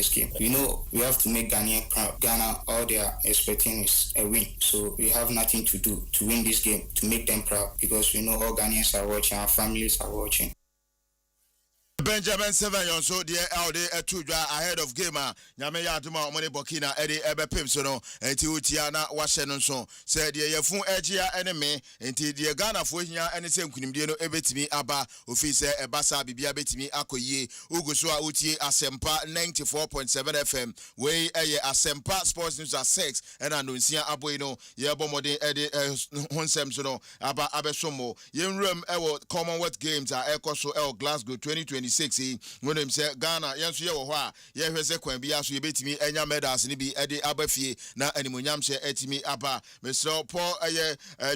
next game. We know we have to make Ghana proud. Ghana, all they are expecting is a win. So we have nothing to do to win this game, to make them proud, because we know all Ghanaians are watching, our families are watching. Benjamin Seven Yonso, dear Audi Etudra ahead of game. Yamea Duma Money Bokina, Eddie Ebe Pimsono, and Tiutiana Washenon so. Said, dear Fun Edgia enemy, and dear Ghana Fuhia, and the same Kunimdiano Ebetimi Abba, Officer Ebasa Bibia Betimi Akoye, Ugusua Uti Asempa 94.7 FM, way Asempa Sports News at 6, and Anuncia Abueno, Yabomode Eddie Honsemsono, Abba Abesomo, Yemrum Ewo Commonwealth Games are Ecoso El Glasgow 2026. When him say Ghana, yansu ye wo ho a ye hwese kwan bia so ye betimi enya medals ni bi ede abafie na animonyam hye etimi aba Mr. Paul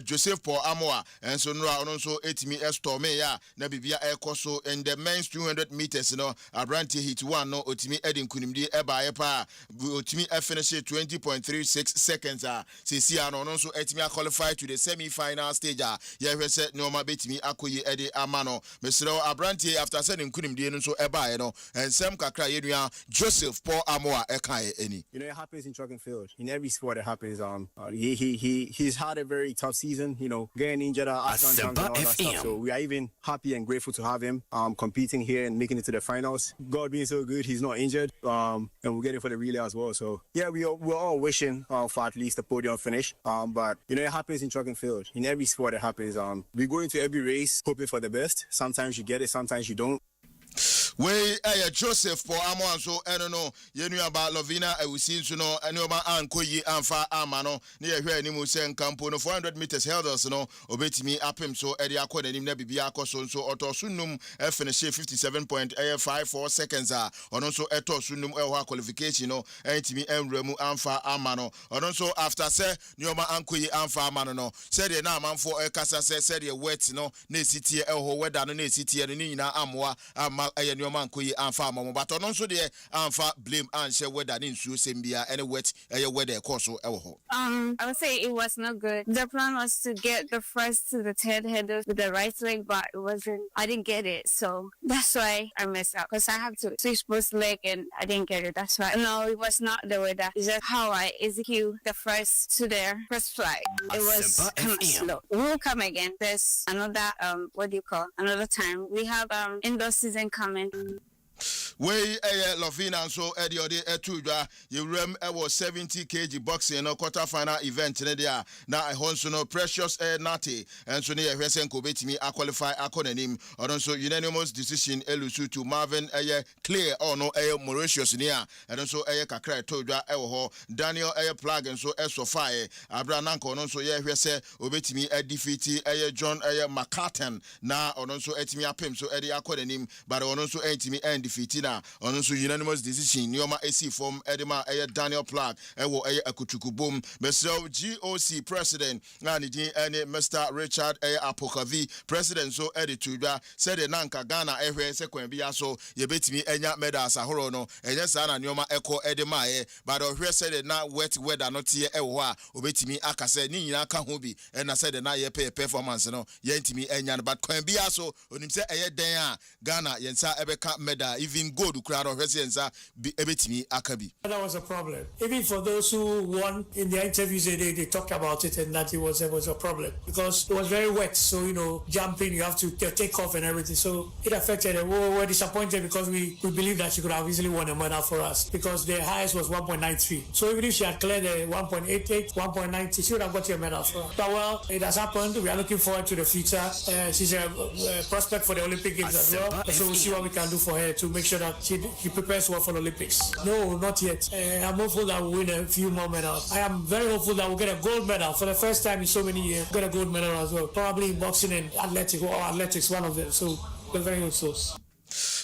Joseph Paul Amoa enso nra ono nso etimi estome ya na bibia ekoso in the men's 200 meters no Abranti hit 1 no otimi ede nkunimdi eba ye pa otimi finish 20.36 seconds sisi ano ono nso etimi qualify to the semi-final stage ye hwese no betimi akoyi ede amano Mr. Abranti after sending so and some kakra yenua Joseph Paul Amoa ekaye any. You know, it happens in track and field. In every sport it happens. He's had a very tough season, you know, getting injured and all that stuff. So we are even happy and grateful to have him competing here and making it to the finals. God being so good, he's not injured. And we'll get it for the relay as well. So yeah, we're all wishing for at least a podium finish. But you know, it happens in track and field. In every sport it happens. We go into every race hoping for the best. Sometimes you get it, sometimes you don't. We Joseph Paul Amon so no yenu aba Lovina ewusi nso no ene oba ankoyi amfa amano ne ye hwe animu sen campo no 400 meters hurdles no obetimi apem so ede akọ nanim na bibia akọ so otosunum finish 57.54 seconds ono so etosunum ho qualification no entimi enwramu amfa amano ono so after say nioma ankoyi amfa amano no said na amanfo kasa said wet no na esitie ho weather no na esitie no ni nyina amoa ama man koyi anfa mama but ono so de anfa blame and share weather ni nsuo sembia any wet weather course so ewo ho. I would say it was not good. The plan was to get the first to the 10 headers with the right leg, but I didn't get it, so that's why I messed up, because I have to switch both leg and I didn't get it. That's why. No, it was not the weather. It's just how I execute the first to their first flight. It was kind of slow. We'll come again. There's another another time. We have indoor season coming. We Lovina so Ediode Etudra Yurem was 70 kg boxing no quarter final event there na honso no precious nati and so near Resenko betimi qualify akonanim or so unanimous decision elusu to Marvin clear or no Mauritius near and also kakra todra ewo Daniel plug and so fire Abrananko no so ye hwese obetimi defeat John McCartan na on so etimi apem so edi akonanim but on so etimi end defeat on so unanimous decision Nioma AC from Edema Daniel Plug ewo akutuku boom Mr. GOC president na ni Mr. Richard Apokavi president so editudwa said nanka Ghana ehwe se kwan bia so ye betimi enya medals ahoro no enye sa na Nioma eko Edema but ohwe said na wet weather no tie ewo a obetimi akase ni nyina ka ho bi na said na ye performance no ye ntimi enya but kwan bia so onim se eye den a Ghana yensa ebeka medal even gold crowd of residents ebetimi akabi. That was a problem. Even for those who won in their interviews, they talked about it and that it was a problem because it was very wet. So jumping, you have to take off and everything. So it affected. We were disappointed because we believed that she could have easily won a medal for us because the highest was 1.93. So even if she had cleared the 1.88, 1.90, she would have got a medal for us. But well, it has happened. We are looking forward to the future. She's a prospect for the Olympic Games as well. So we'll see what we can do for her to make sure that she prepares well for the Olympics. No, not yet. I'm hopeful that we'll win a few more medals. I am very hopeful that we'll get a gold medal for the first time in so many years. Get a gold medal as well. Probably in boxing and athletics, one of them. So we're very hopeful.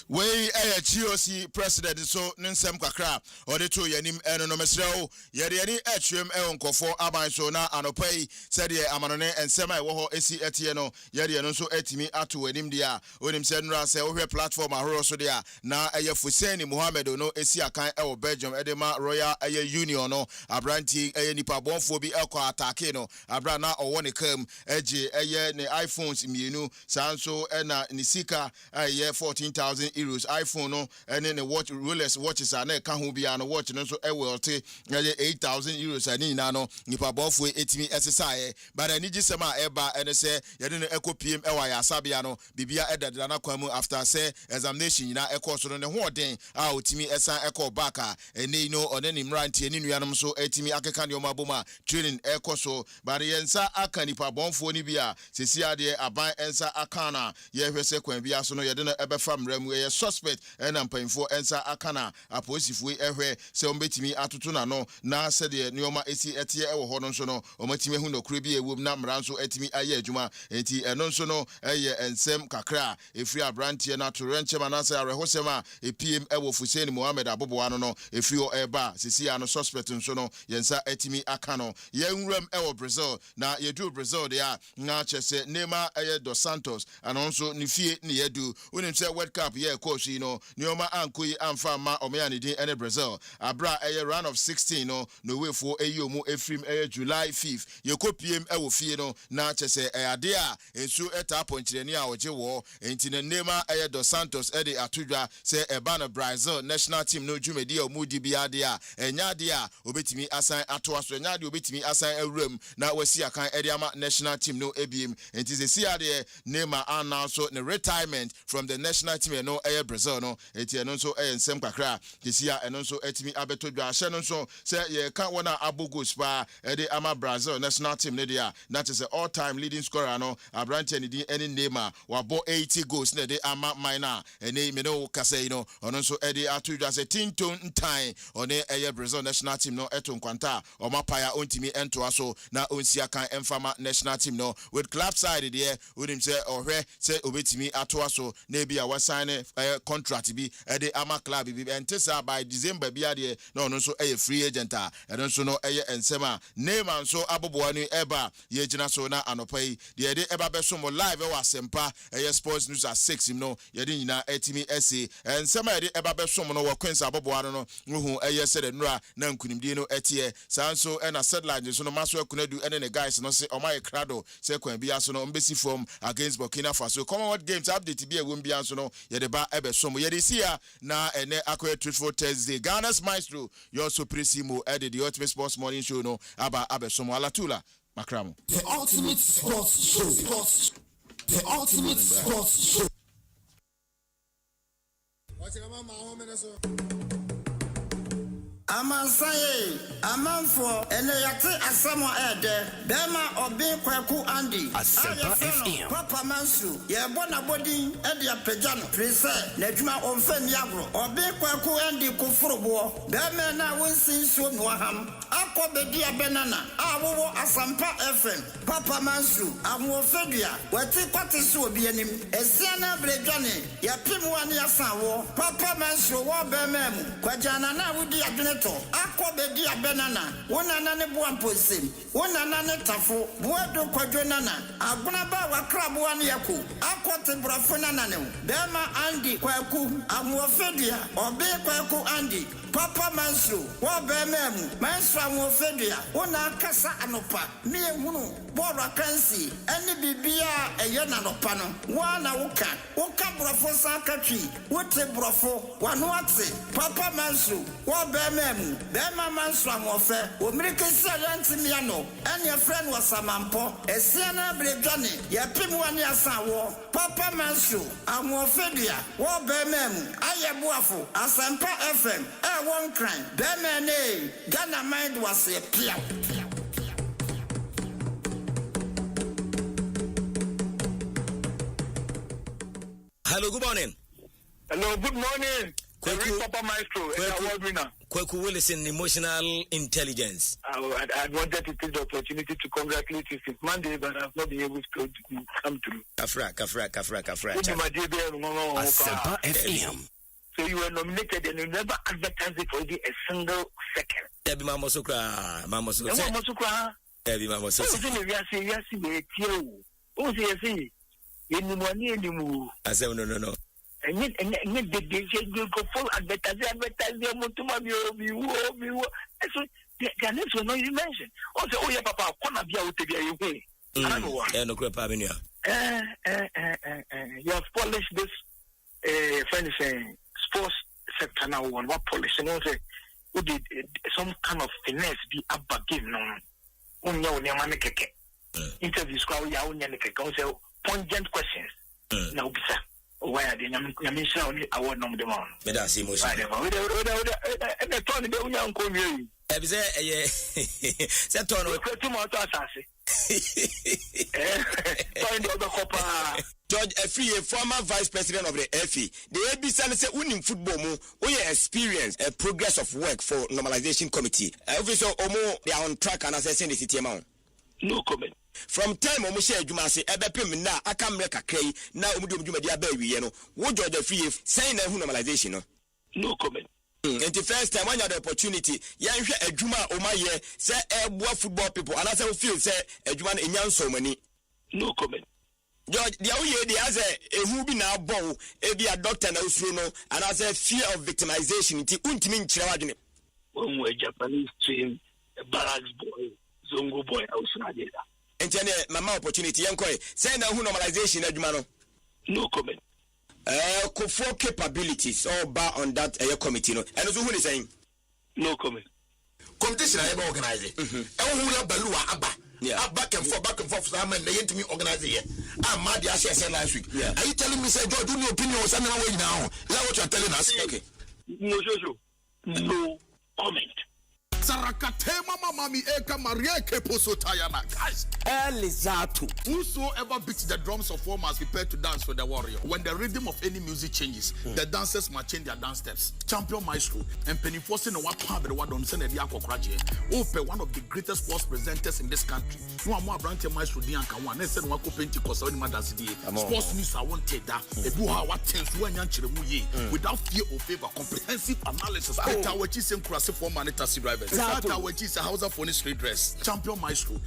We GOC president so nsem kakra ode to yanim eno no mesreo yede ani atwem ewonkofo aban so na anopai said ye amanone ensem a wo ho esi etie no yede no so atimi ato anim dia onim se nra se wo hwe platform ahoro so dia na Fuseni Mohammed no esi akan ewo Belgium edema Royal Union no abranti nipa bonfo bi ekọ atake no abra na owo ne kam eje ne iPhones mienu sanso na nisika 14,000 euros. iPhone no and then the watch Rolex watches are na ka ho bia no watch no so e will te 8,000 euros ani na no nipa bofo etimi exercise but ani gisema eba ene se yede no ekopiem ewa ya sabia no bibia edada na kwamu after say examination na ekọ so no ne ho den a otimi esan ekọ back a ene no one ni mrantie ni nuanom so etimi akeka ne omaboma training ekọ so but yensa aka nipa bonfo ni bia sesi ade aban ensa akana ye hwese kwan bia so no yede no ebefa mramu ye suspect ena mpanfo ensa akana aposifo ehwe se ombetimi atoto na no na se de neoma esi etie ewo ho no so no omatimi hu no kure bi ewum na mra nso etimi aye adwuma enti eno nso no eye ensem kakra efri abrantie na torenche manase arehosem a epiem ewo Fuseni Mohammed Abobo ano no efri o eba sisi ano suspect nso no yensa etimi aka no yenwram ewo Brazil na yedu Brazil de a na chese Neymar eye dos Santos anonso ni fie ni yedu unim se World Cup ye coach no neoma ankoyi amfa ma omeya ni din ene Brazil abra eye round of 16 no no way for eyomu efrim eye July 5th yekopiem ewo fie no na chese ade a ensu eta ponchireni a oje wo enti ne Neymar eye dos Santos ede atudwa se eba na Brazil national team no jumedi omudi biade a enyade a obetimi asan atoaso enyade obetimi asan awuram na wasi akan ede ama national team no ebiem enti se siade Neymar announce ne retirement from the national team no eye Brazil no enti eno nso eye nsem kakra kesia eno nso etimi abetodwa ahye no nso se ye ka wona abogos pa ede ama Brazil national team ne dia that is the all time leading scorer no abrante ne din ene Neymar wabo 80 goals ne de ama minor ene me no kase no ono nso ede atudwa se tinton ntan one eye Brazil national team no eto nkwanta o mapaya ontimi ento aso na onsia kan emfama national team no with club side there unim se ohwe se obetimi ato aso na bia wasign contract bi ede ama club bi entesa by December bia there no ono nso eye free agent a eno nso no eye ensema Neymar nso aboboa ni eba ye gina so na anopai de ede eba beso mo live e Asempa eye sports news at 6 no ye de nyina etimi ese ensema ede eba beso mo no wo Queens aboboa no hu eye se de nura na nkunimdie no etie sanso e na setline so no maso akunadu ene ne guys no se omaye krado se kwan bia so no mbesi from against Burkina Faso Commonwealth Games update bia won bia so no ye de ba ebeso mo ye de sia na ene akwa truthful Thursday Ghana's Myxtro your supremo ede the ultimate sports morning show no aba abeso mo alatula makramo the ultimate sports show the ultimate sports show Amansaye, Amanfo, and the Yate Asamo Ede, Bema Obi Kwaku Andy, Asempa FM, Papa Mansu, Yabona Body, Edia Pejano, Prese, Nejma Onfen Yagro, Obi Kwaku Andy Kufurubo, Bema na Winsin Sun Waham, Aqua Bedia Benana, Awo Asampa FM, Papa Mansu, Amofedia, Wati Patisu Bienim, Esiana Brejani, Yapimwani Asawo, Papa Mansu, Wabemem, Kwajana na Wudi Adnet. Akwa bedi abenana wona nane buamposim wona nane tafo buado kwadwonana agbonaba wakrabo ane yako akwa tebrafo nanane bema Andy kwaku amwofedia obe kwaku Andy Papa Mansu wo bemem Mansu amwofedia wona akasa anopa me ehunu bora kansi ene bibia eye nanopa no wana woka brafo sakatwi wote brafo wano ate Papa Mansu wo bemem bema Mansu amwofe omirike sialantimi ano ene friend wasamampo esiana bredwane yapim wane asawo Papa Mansu amwofedia wo bemem ayeboafo Asempa FM one crime bemene Ghana mind was a pia. Hello, good morning. Hello, good morning. Papa Myxtro, award winner. Kweku Willison, emotional intelligence. I wanted to take the opportunity to congratulate you since Monday, but I've not been able to come through. Kafra. Asempa FM. So you were nominated and you never advertised it for a single second. Debbie Mama Sukra. Debbie Mama I said, no. And you go full advertising, so their names were not even mentioned. Also, oh, yeah, Papa, come be out to be away. I don't know what. No crap, you have polished this friend saying sports sector now one what policy no say who did some kind of finesse be abba game no unya unya mane keke interviews kwa unya unya ne keke say pungent questions na ubisa why are they nyamisha oni award no de man me da see emotion the turn be unya nko mi e say say turn o too much asase find the copa George Effie, former vice president of the FE, the ABC say winning football mo, we experience a progress of work for normalization committee. Obviously, omo they are on track and assessing the city amount. No comment. From time omo share adwuma say ebepem na aka mre kakrai na omo di adwuma dia ba wiye no. Wo George Effie saying na normalization no. No comment. And the first time when you had the opportunity, yanhwe adwuma omaye say eboa football people and as I feel say adwuma enyan so many. No comment. George, the way they has a who be now bow, a doctor now no, and as a fear of victimization, it ultimate children. When we Japanese team, a barracks boy, Zongo boy, outside. And then, mama opportunity, young boy, send a who normalization, Edmano. No comment. For capabilities, all bar on that committee, no, and who is saying? No comment. Competition I ever organize it. Who Balua Abba. Yeah. Back and forth, so I'm to me organize it. I'm mad, I said last week. Yeah. Are you telling me, say, George, do your opinion or something away now? Is that what you're telling us? Okay. No comment. Sarakatema mami eka Maria Keposo Tayana. Guys, Elizatu. Whosoever beats the drums of war must prepare to dance with the warrior. When the rhythm of any music changes, the dancers must change their dance steps. Champion Myxtro and Penny Forcing and what part of the one on Senate Diakokraje. Ope, one of the greatest sports presenters in this country. No more brand Myxtro Dianka one. They said Wako Pentecost or Madasi. Sports news I won't take that. Do how what things when Yanchiremuye without fear or favor. Comprehensive analysis. Better what you say for manitasi drivers. That's how it is a house of phone straight dress. Champion Myxtro.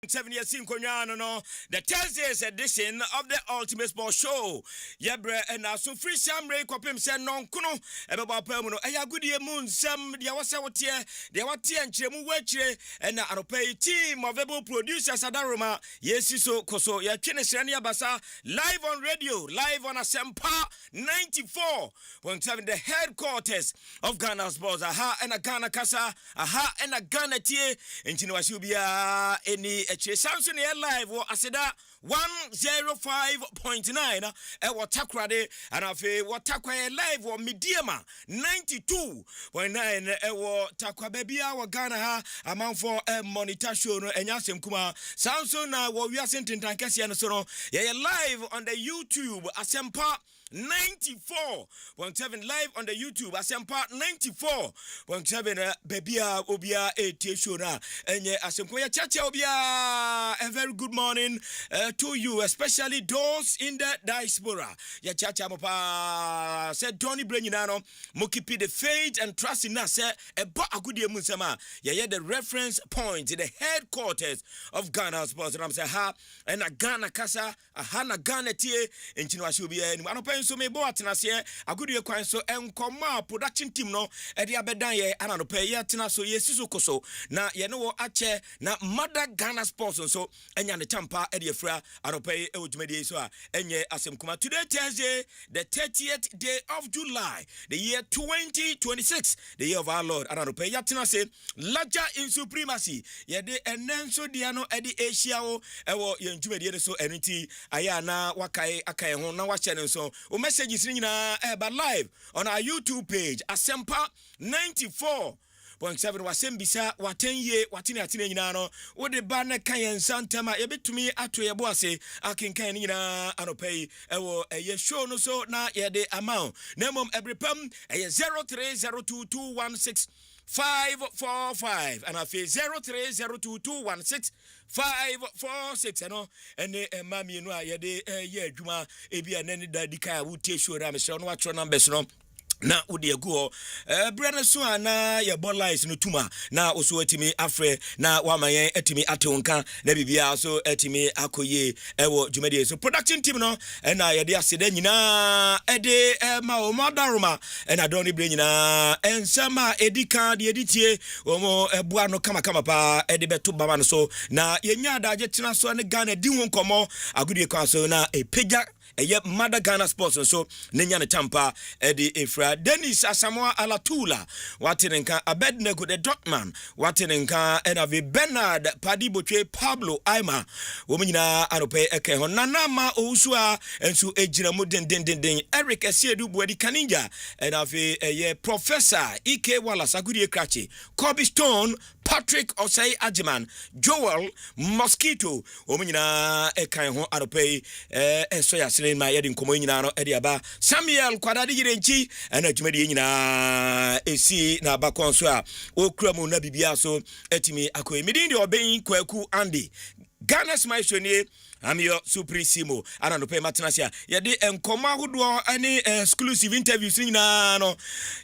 7 years in Konyano, no, the Thursday's edition of the Ultimate Sports Show. Yebre and so free Sam Ray Copim said non kuno, about Permuno, a good year moon, some the Awasawatia, the Awati and Chemu Weche, and a pay team of able producers at Aroma, yes, so Koso, Yakinesania Basa, live on radio, live on Asempa 94.7, the headquarters of Ghana Sports, aha, and a Ghana Casa, aha, and a Ghana Tie, and Chinwashubia, any Samson Air Live or Aseda 105.9 what Takrade and Afe what Takwa Live or Mediama 92.9 what Takwa Baby our Ghana ha amount for a monitor show and Yasem Kuma Samson what we are sent in Tankasian so yeah live on the YouTube Asempa 94.7 live on the YouTube Asempa 94.7 Bebia Obia Shona and Asempoya Chacha Obia a very good morning to you, especially those in the diaspora. Ya Chacha Mopa said Tony Brenninano Mokipi the faith and trust in us a good year Musama. Yeah, the reference point, the headquarters of Ghana Sports. Ram say ha and a Ghana Casa, a Hana Ghana Tie in Chinwashubia and one so me bo atena se agodie kwan so enkoma production team no e dia bedan ye ana no pay ye atena so ye siso koso na ye no ache na mother Ghana Sports so enya ne tampa e dia fra anopa e odwumadi so a enye asem kuma today Thursday the 30th day of July the year 2026 the year of our Lord ana no pay ye atena se larger in supremacy ye de enenso dia no e di Asia o e wo ye ndwumadi so eniti aya na wakai akai ho na wa channel so o messages but live on our YouTube page Asempa 94.7 wasembisa watenye watine atine nyina no wo de ba na kan yansantama yebetumi ato yebo ase akenkan nyina anopai ewo eye show no so na ye de amount na mom ebrepam eye 0302216545 and afi 0302216546 ene mami no ayede ye adwuma ebi anani dadika wutie show na me so no watro numbers no na udi egu brana so ana ye bollies no tuma na oso atimi afre na wamayen atimi atonka na bibia so atimi akoye ewo dwumadi so production team no na ye de aseda nyina ede ma o madaruma na doni bre nyina ensama edika de editie omo ebua no kama pa ede beto baba no so na yenya adaje tena so ne Ghana di ho nkomo agudie kwa so na epeja eye mother Ghana Sports so nenya ne tampa edi efra Dennis Asamoah Alatula watenenka Abednego the Dotman watenenka enave Bernard Padibotwe Pablo Aima womenyina anope eke ho nanama ousua ensu ejira mu den Eric Esiedu Buedi Kaninja enave eye Professor Ike Wallace agudie krachi Kobe Stone Patrick Osei Ajiman Joel Mosquito womenyina ekan ho anope so ya ma yedi nkomo nyina no edi aba Samuel Kwadade Yirenchi ana dwumadi nyina esi na bakon so a okuramu na bibia so etimi akoyi midin de oben kwaku Andy Ghana Myxtro ni amio supremo ana no pe matenasia yede enkomo ahodo ani exclusive interviews nyina no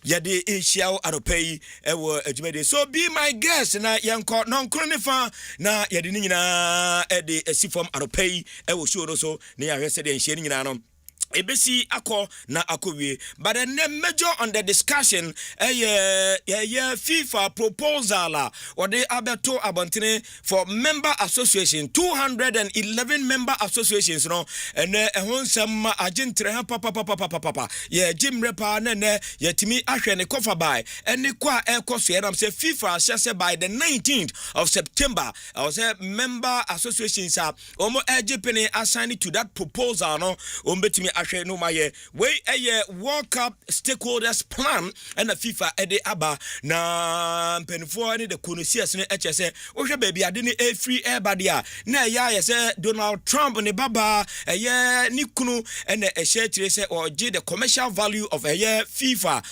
yede ehia aropei ewo adwumadi so be my guest na yenko nonkro ne fa na yede nyina ede esifom aropei ewo show no so ne ya hwese de nhie nyina no ebesi akọ na akowie but the major on the discussion FIFA proposal or the abeto abontene for member association 211 member associations no and ehonsam agentre ha papa ye jimrepa ne yetimi ahwe ne kofa by ene kwa ekoso yam say FIFA say by the 19th of September I was a member associations are omo ejipene assigned to that proposal no ombetimi ahwe no maye we World Cup stakeholders plan and the FIFA ede aba na mpenfo ani de konosias ne echese ohwe baby ade ne free everybody a na ya say Donald Trump ne baba ni kunu ene ehye kire say oje the commercial value of FIFA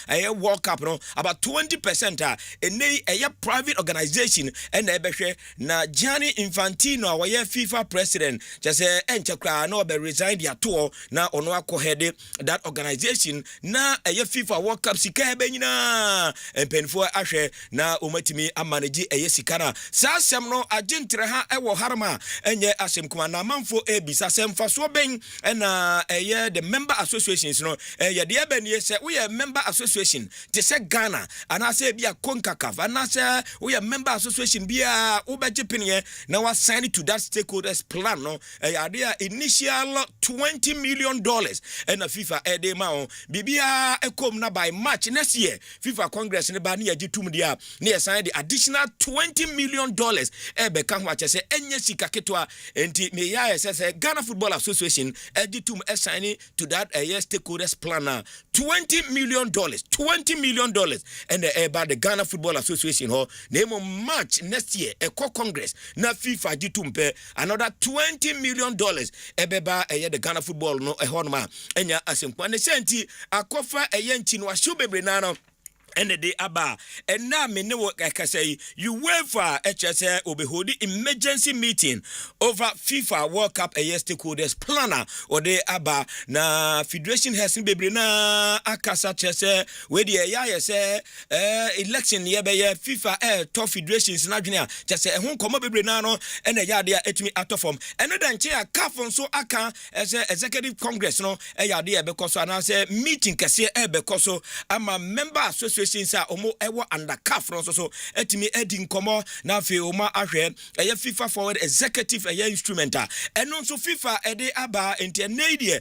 World Cup no about 20% ene private organization ene ebehwe na Gianni Infantino wa FIFA president just enchekra na obe resign dia to na ono head that organization na FIFA World Cup sika ebe nyina empenfo ahwe na omatimi amanage sika na sa asem no agentre ha ewo harama enye asem kuma na manfo ebisa semfa so ben na the member associations no ye de ebe ne se we member association te se Ghana ana se bia CONCACAF ana se we member association bia obeje pinye na wa sign to that stakeholders plan no there initial $20 million and FIFA ede ma bibia ekom na by March next year FIFA Congress ne ba ne yagitum dia ne sign the additional $20 million ebe kan ho achese enye sika ketwa enti me ya say Ghana Football Association editum sign to that stakeholders plan $20 million and about the Ghana Football Association ho name March next year Congress na FIFA gitum pe another $20 million ebeba the Ghana Football no ehonma enya asemkwa ne senti akofa nchi no ahyo bebre na no and the aba and now me no like I say you UEFA HSA will be holding emergency meeting over FIFA World Cup stakeholders planner or the aba na federation has bebre na akasa chese we the say election ye be FIFA top federations na dwene chese ehun komo bebre na no and ya de etimi atofom and then che CAF so aka as executive congress no ya de be koso na say meeting kese be koso ama member association sa omo ewo under CAF no so etimi edi nkomo na afi oma ahwe FIFA forward executive instrumenta eno so FIFA ede aba enti enedie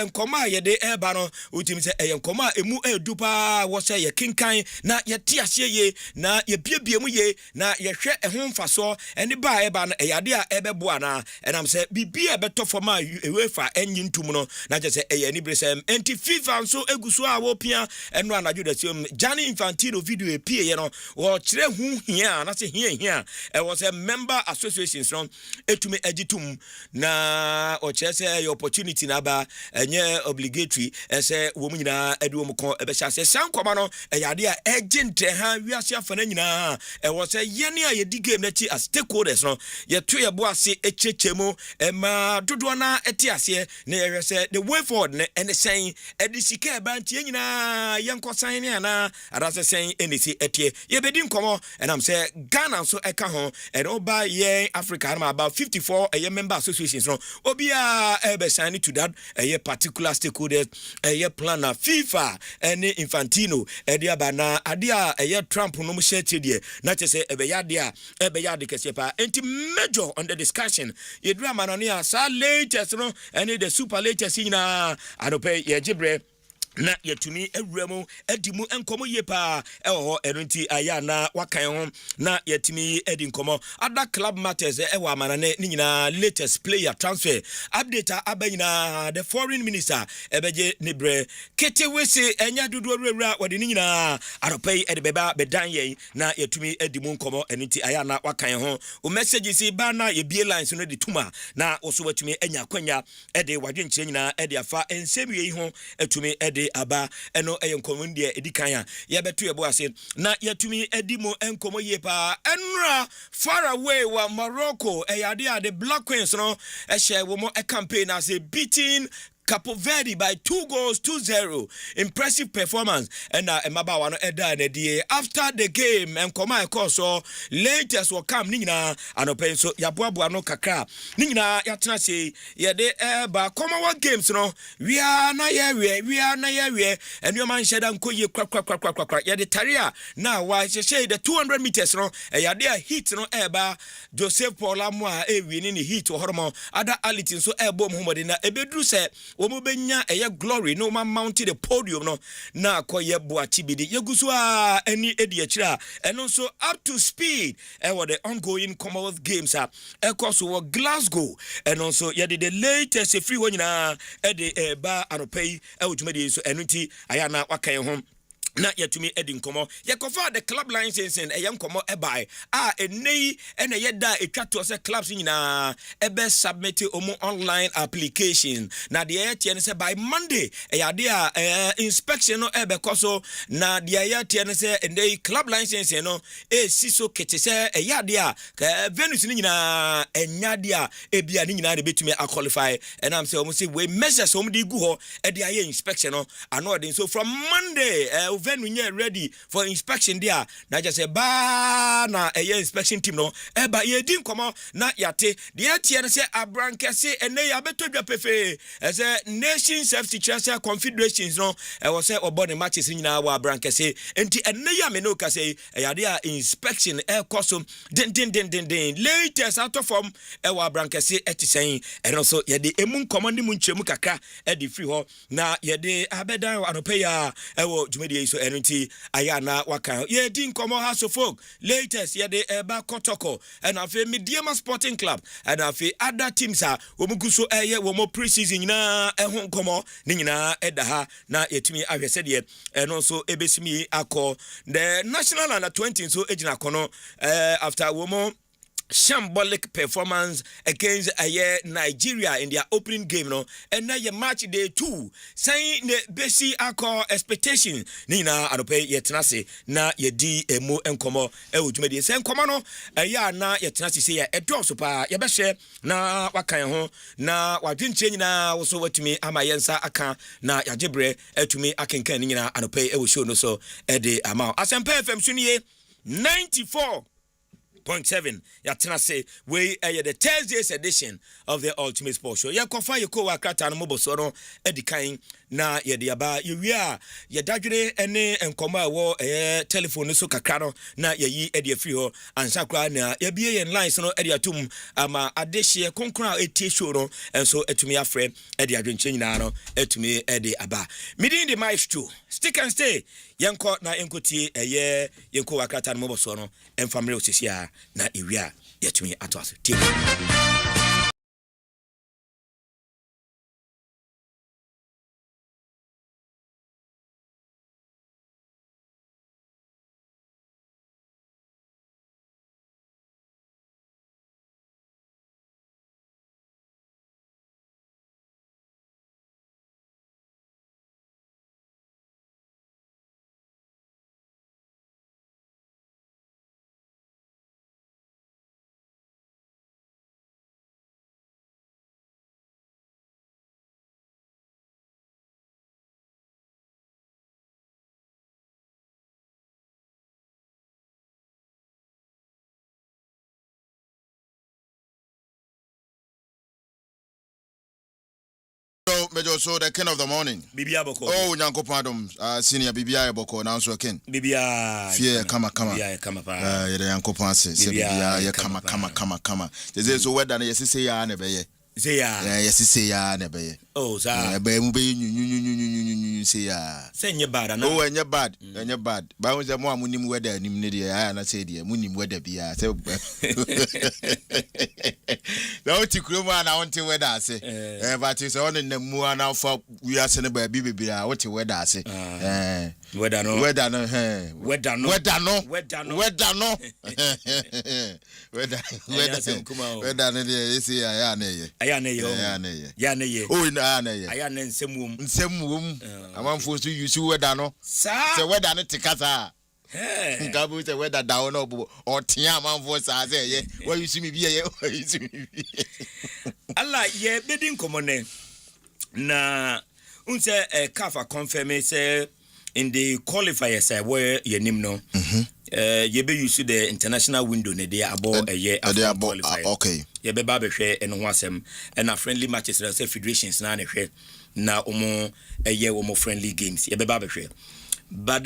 nkomo ayede eba no utimi se nkomo emu edupa wo se ye kinkan na ye tiase ye na ye biebie mu ye na ye hwe ehun mfaso eni ba eba no eyade a ebeboa na enam se bibia beto forma UEFA enyi ntum no na je se eni bresem enti FIFA so eguso a wo pia eno anadwo da tiom Gianni Infantino video pie ye no wo kire hu hia na se hia was a member association from etumi agitum na o kire se opportunity na ba enye obligatory ese wo mu nyina edu wo ko ebe sha se sankoma no eyade a agent ha wiase afana nyina was a yene a ye di game na chi as stakeholders no ye to ye bo ase echechemu ma dodo na etiase na ye se the way forward ne ene sen edisika e ba ntie nyina yenkosan ne ana arase saying anything etie ye bedi nkomo and I'm say Ghana so eka ho and oba ye Africa about 54 member associations no obia ebe sign to that a particular stakeholder a planner FIFA and Infantino edia bana adia a Trump no mo share tie na say ebe yade kesepa enti major on the discussion ye drama no ne sa latest no and the super latest na adope ye gibre na yetumi ewuremu edimu enkomo yepa ewo enunti aya na wakan ho na yetumi edi nkomo other club matters ewo amanane ni nyina latest player transfer update abanyina the foreign minister ebeje nibre ketewese enya dudu awura wode ni nyina aropai edebeba bedan ye na yetumi edimu nkomo enunti aya na wakan ho o message si ba na ye bie lines no de tuma na oso watumi enya kwanya ede wadwenche nyina ede afa ensemiye yi ho etumi ede aba eno enkomo ndie edikan a ye beto ye bo ase na yetumi edimo enkomo ye pa enra far away wa Morocco eyade the Black Queens no ehye wo mo campaign as a beating Capo Verde by 2-0. Impressive performance. And Mabawa no eda na die. After the game, and koma so latest will come nina anopen so yabuabu no kakra. Nina yatna say ye de ba Commonwealth Games no. We are na ye and your man shed and ye crack. Ye de taria now why she the 200 meters no. Ya de hit no eba Joseph Paula Moa winning the heat or hormone other alitin so airborne homodina ebedru se omubenya glory no man mounted the podium no na koye boachibidi yeguso a any edi akira eno so up to speed with the ongoing Commonwealth Games ekoso Glasgow and also ye the latest free one na e de ba anopay e wotuma de so eno ti ayana wakan ho na yetumi edi nkomo yekofa the club license and eyam komo ebai enei ene yeda etwato se clubs nyina ebe submit omo online application na de yetie ne se by Monday eyade inspection no ebe koso na de yetie ne se enei club license no siso kete se eyade Venus ni nyina enyade ebia ni nyina de betumi a qualify and am say omo say we measures omo di gu ho e de aye inspection no ano de so from Monday Venue ready for inspection there. Na just say ba na inspection team no ba ye din komo na yate de atie say abrankese ene ya betodwa pefe say nation safety transfer confederations no was say obone matches nyina wa abrankese enti ene ya me no ka say ya de inspection koso den latest out of form wa abrankese etisen eno so ye de emu komo ni mu nchemu kakra e de free ho na ye de abedan anopeya wo jumedi so enti ayana waka ye din komo house of folk latest ye de eba kotoko and afi Mediama Sporting Club and afi other teams womuguso eye womo pre-season nyina ehon komo ni nyina edaha na yetumi ahwese de eno so ebesimi akọ the national under 20 so ejina kono after womo shambolic performance against Nigeria in their opening game no and now your match day 2 saying the basi akọ expectation ni na anope yetenase na yedi emu enkomo ewudumedi se enkomo no ya na yetenase se ya edoso pa ye behwe na wakan ho na wadwinche nyina wo so watumi ama yensa aka na yagebre atumi akenkan ni nyina anope ewo show no so ede ama Asempa FM sunie 94.7 yatena say we the Thursday's edition of the Ultimate Sports Show. Ya kofa yeko wakata no moboso no edikan na ye de aba yewia ye dadwere ene enkoma wo telephone so kakra no na ye yi ede free ho ansa kra na ye bie ye lines no ede atum ama adehye konkra etie show no enso etumi afre ede adwenche nyina no etumi ede aba midin the Myxtro stick and stay yenko na enkotie yenko wakata no moboso no enfamre osisia na ewia yetumi atwas team Major, so the king of the morning. Bibia Boko. Oh, Nyanko Padum, senior Bibia Boko, now so king. Bibia. Fear, come. Bibia, come. Yanko Pansi, Bibia, come. There's a word that yes, say ya, never ye. Say ya, yes, say ya, never ye. Oh, sir. You say ya. Send your bad, no, and you're bad, But was a more munim weather, Nimnidia, and I said, dear, munim weather be a so. No, to Kruma, I want to weather, I say. But it's on in the moor now for we are sending by Bibi, what you weather, I say. Weather no. I want for you see weather no. Say weather no tikasa. Ngabu say weather down or tia man for say where you see me be here. Allah ye bedin komone na unse kafa confirm say in the qualifiers where ye nim no ye be use the international window ne dey abo ye qualifier. Okay. Ye be ba be hwe eno ho asem na friendly matches say federations na hwe na omo omo friendly games ye be ba be hwe. But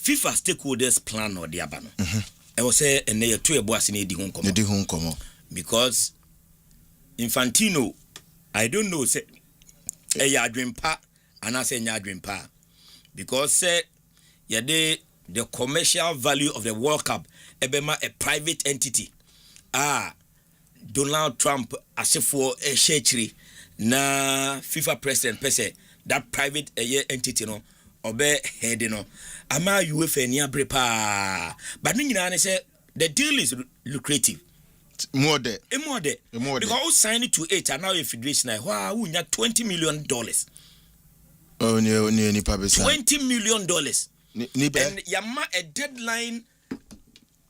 FIFA stakeholders plan or the abano. I was say and they two eboase ne di ho nkomo. Because Infantino, I don't know say ya dream pa and I say nya dream pa. Because say the commercial value of the World Cup ebema a private entity. Donald Trump asefo shechiri na FIFA president pese that private entity no obe head no ama UEFA ni abre pa but ni nyina ne say the deal is lucrative more there because who signed it to 8 and now a federation wow we nya $20 million oh ni pa besa $20 million ni be and yama a deadline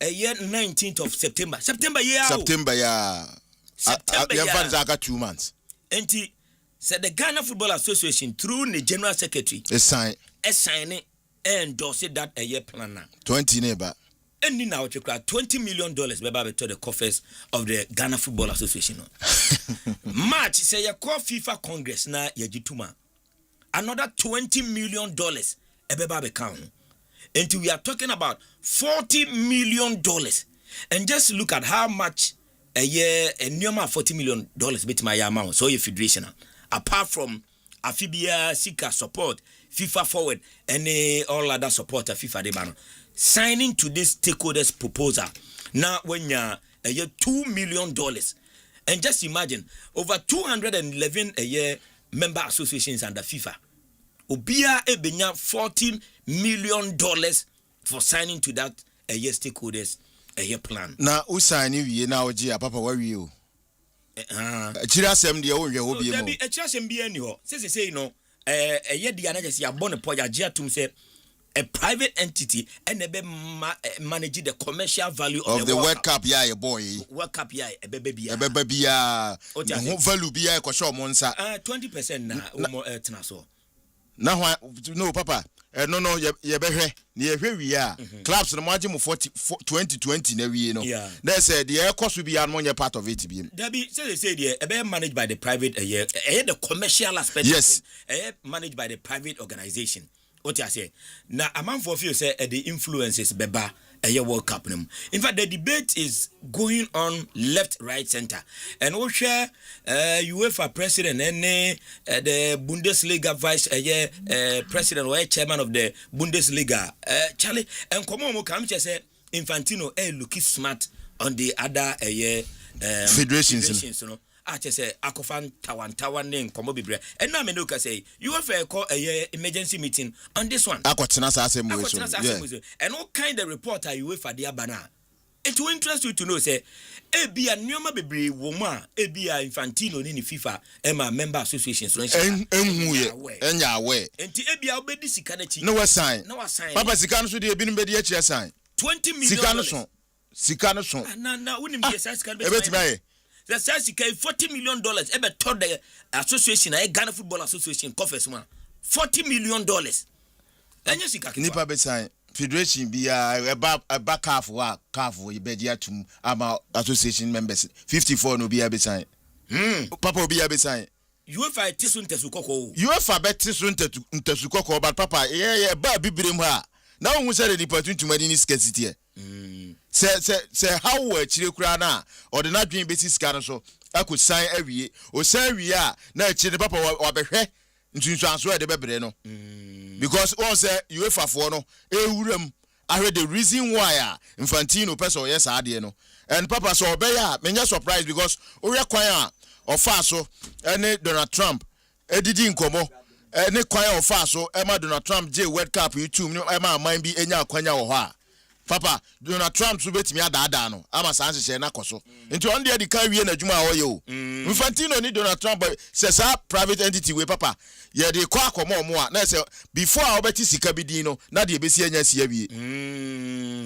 a year 19th of September year September yeah aka 2 months enti said the Ghana Football Association through the general secretary sign it endorse that a year plan now 20 neighbor and now $20 million beba to the coffers of the Ghana Football Association. March say you call FIFA Congress na yajituma. Another $20 million beba account. And we are talking about $40 million. And just look at how much a year a nearly $40 million bet my amount. So your federation apart from Afibia Sika support, FIFA forward, and all other support of FIFA de ban. Signing to this stakeholders proposal now when you're a year $2 million and just imagine over 211 a year member associations under FIFA obia ebenya $14 million for signing to that a year stakeholders a year plan na usani wie na oji papa wawie o chira sem de wo hwe wo bie mo a chira sem bie ni ho say you know a year dia na just ya born poja gia tum say a private entity and be manage the commercial value of the World Cup yeah boy World Cup yeah e bebe bia no value bia e ko show mo nsa 20% na mo tena so na no papa no ye behwe na ye hwe wi a clubs no maje mo 2020 na wi no na say the e cost bia no nye part of it bi there be say the e be managed by the private the commercial aspect yes managed by the private organization. What I say now, a man for few say the influences beba a World Cup. In fact, the debate is going on left, right, center, and we share UEFA president and the Bundesliga vice president or chairman of the Bundesliga, Charlie, and come on, come say Infantino looking smart on the other federations, you know. I just say Akofan Tawan name komo bibre and now me no ka say you have call a emergency meeting on this one akotena sa asem and what kind of reporter you for the abana it will interest you to know say ebia nyoma bebre wo mu a ebia Infantino ni FIFA ema member associations so enya we enti ebia obedi sika na chi no we sign papa sika no so de ebi no bedi a sign $20 million sika no so na unim be sika be the size $40 million ebe to the association Ghana Football Association coffers man $40 million enye sika nipa be sign federation bia eba CAF we be dia tum ama association members 54 no bia be sign papa bia be sign UEFA tisun tesukoko UEFA bet tisun tesukoko but papa ba bibire mu ha na wo say the nipa tuntum ani ni scarcity say how we chire kura na or the nadwen besi sika no so akọ sign awie o sign wie a na chire papa wa behwe ntunsu anso e de bebre no because one say UEFA for no ewuram ahwe the reason why Infantino person yes ade no and papa so obeya menya surprise because o re kwan a ofa so ene Donald Trump edidi nkomo ene kwan ofa so ema Donald Trump je World Cup YouTube no ema man bi enya kwanya wo ho a papa Donald Trump so betimi adaada no ama sanse she na koso nti on dey kan wie na djuma a woye o Infantino ni Donald Trump say sa private entity we papa ye dey kwa akomo mo a na say before a obeti sika bidin no na dey besi anya sia wie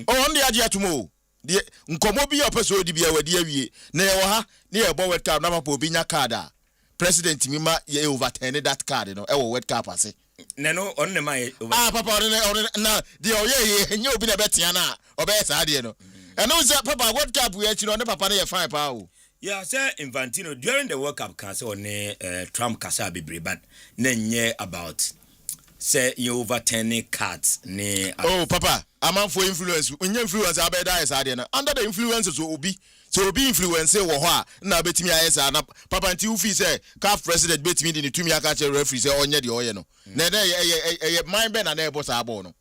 on dey age atomo de nkomo bi opeso odi bia wadi awie na ye wo ha na ye bo World Cup na papa obi nya card a president mi ma ye overturn that card no e wo World Cup ase no on ne mai papa on na de oye nye obi na betia na obey sa de no and no say papa World Cup we achi no ne papa na ye fine pa o yeah say Infantino during the World Cup can say on Trump kasa bebre but na nye about say you overturning cards ne oh papa amount for influence unye influence abeda is ade na under the influence so obi influence wo ho a na betimi ayesa na papa nti u fi say CAF president betimi di ni tumi aka che referee say onye de oye no na mind be na ebo sa abo no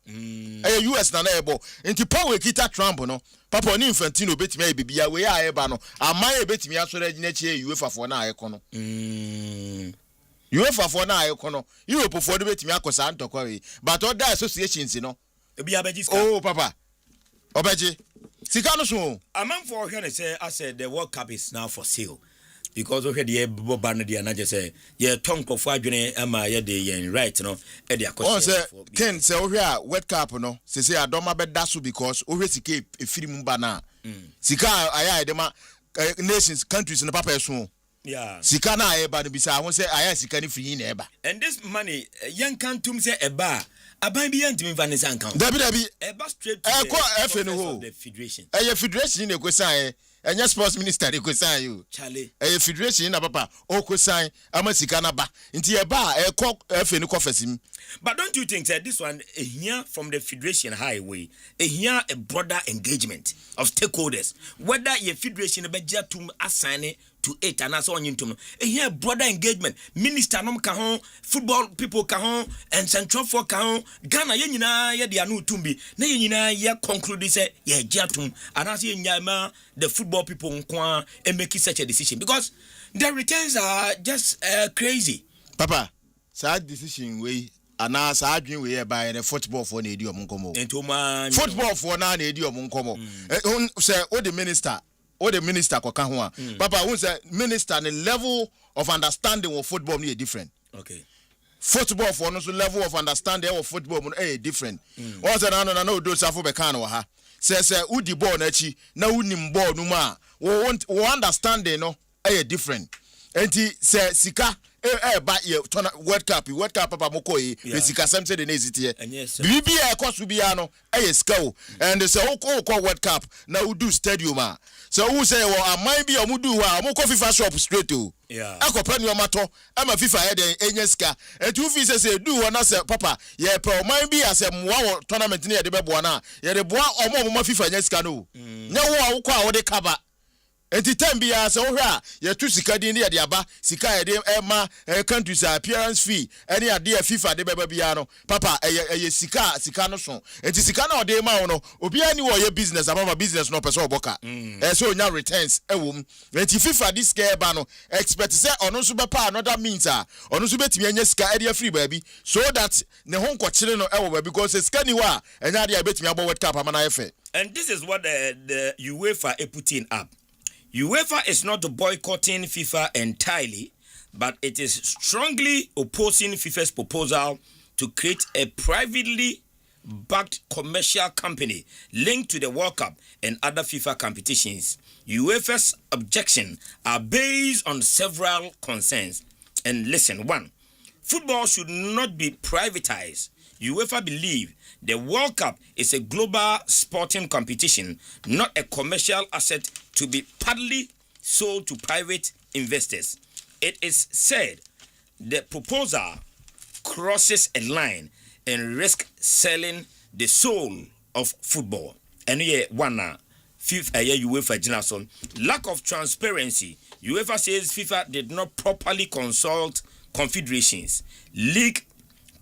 US na ebo nti power kita Trump no papa ni Infantino betimi ay bibia we ya eba no amaye betimi asore agina che UEFA fo na ayeko no UEFA for na ayekono Europe for the betimi akosa ntokwa we but other associations no ebi abeji oh papa obeji sika no so among for here say I said the World Cup is now for sale because we the boba no dia na je say ye tonko for adwene ama ye de yen right no e de akosa say ken say we a World Cup no say adoma be da so because we sika efiri mu ba na sika aya de ma nations countries no papa so yeah sika na eba no bisa won say aya sika ni free na eba and this money yan can tum say eba aban bi yan timi vanessa account dabi eba straight to the federation federation ne kwesan enya sports minister ne kwesan you chale federation na papa o kwesan ama sika na ba nti eba efe ne kofasim. But don't you think that this one here from the federation highway here a broader engagement of stakeholders whether your federation be to assign to it and as on into here broader engagement minister nom ka ho football people ka ho and central for ka ho Ghana ye nyina ye de anu tumbi na ye nyina ye conclude say ye giatum and as ye nyama the football people nkwa and make such a decision because the returns are just crazy papa sad decision we ana sa adwin we e ba the football for na edi omunkomo football for na edi omunkomo say o the minister kwaka ho a papa who say minister the level of understanding of football no different okay football for no so level of understanding of football no different o say na do safo be kan wo ha say udi ball na chi na unim ball no ma wo understanding no different enti say sika ba ye World Cup papa mokoyi sika sem say the neziti bibia ekosu bia no sika o and say o World Cup na udu stadium a so who say wo aman bia omudu wa omko FIFA shop straight o akopa ni omato ama FIFA head enya sika and you fi say do na say papa ye pe oman bia say moa tournament ni ye de bebo na ye de boa omo FIFA enya sika no nya wo akwa a wo de cover enti time bia se wo hwa ye tu sika din de aba sika ye de ema countries appearance fee any ade FIFA de beba bia no papa ye sika no so enti sika na ode ma wo no obi ani wo ye business ababa business no person oboka so nya returns ewom enti FIFA this scare ba no expect say ono so bepa another means ono so betimi anya sika ade free baby so that ne ho nkokire no ewo ba because sika ni wa enya ade betimi abo World Cup amana efe. And this is what the UEFA put in up. UEFA is not boycotting FIFA entirely, but it is strongly opposing FIFA's proposal to create a privately backed commercial company linked to the World Cup and other FIFA competitions. UEFA's objections are based on several concerns. And listen, 1, football should not be privatized. UEFA believes the World Cup is a global sporting competition, not a commercial asset to be partly sold to private investors. It is said the proposal crosses a line and risks selling the soul of football. And here, one UEFA General lack of transparency. UEFA says FIFA did not properly consult confederations, league,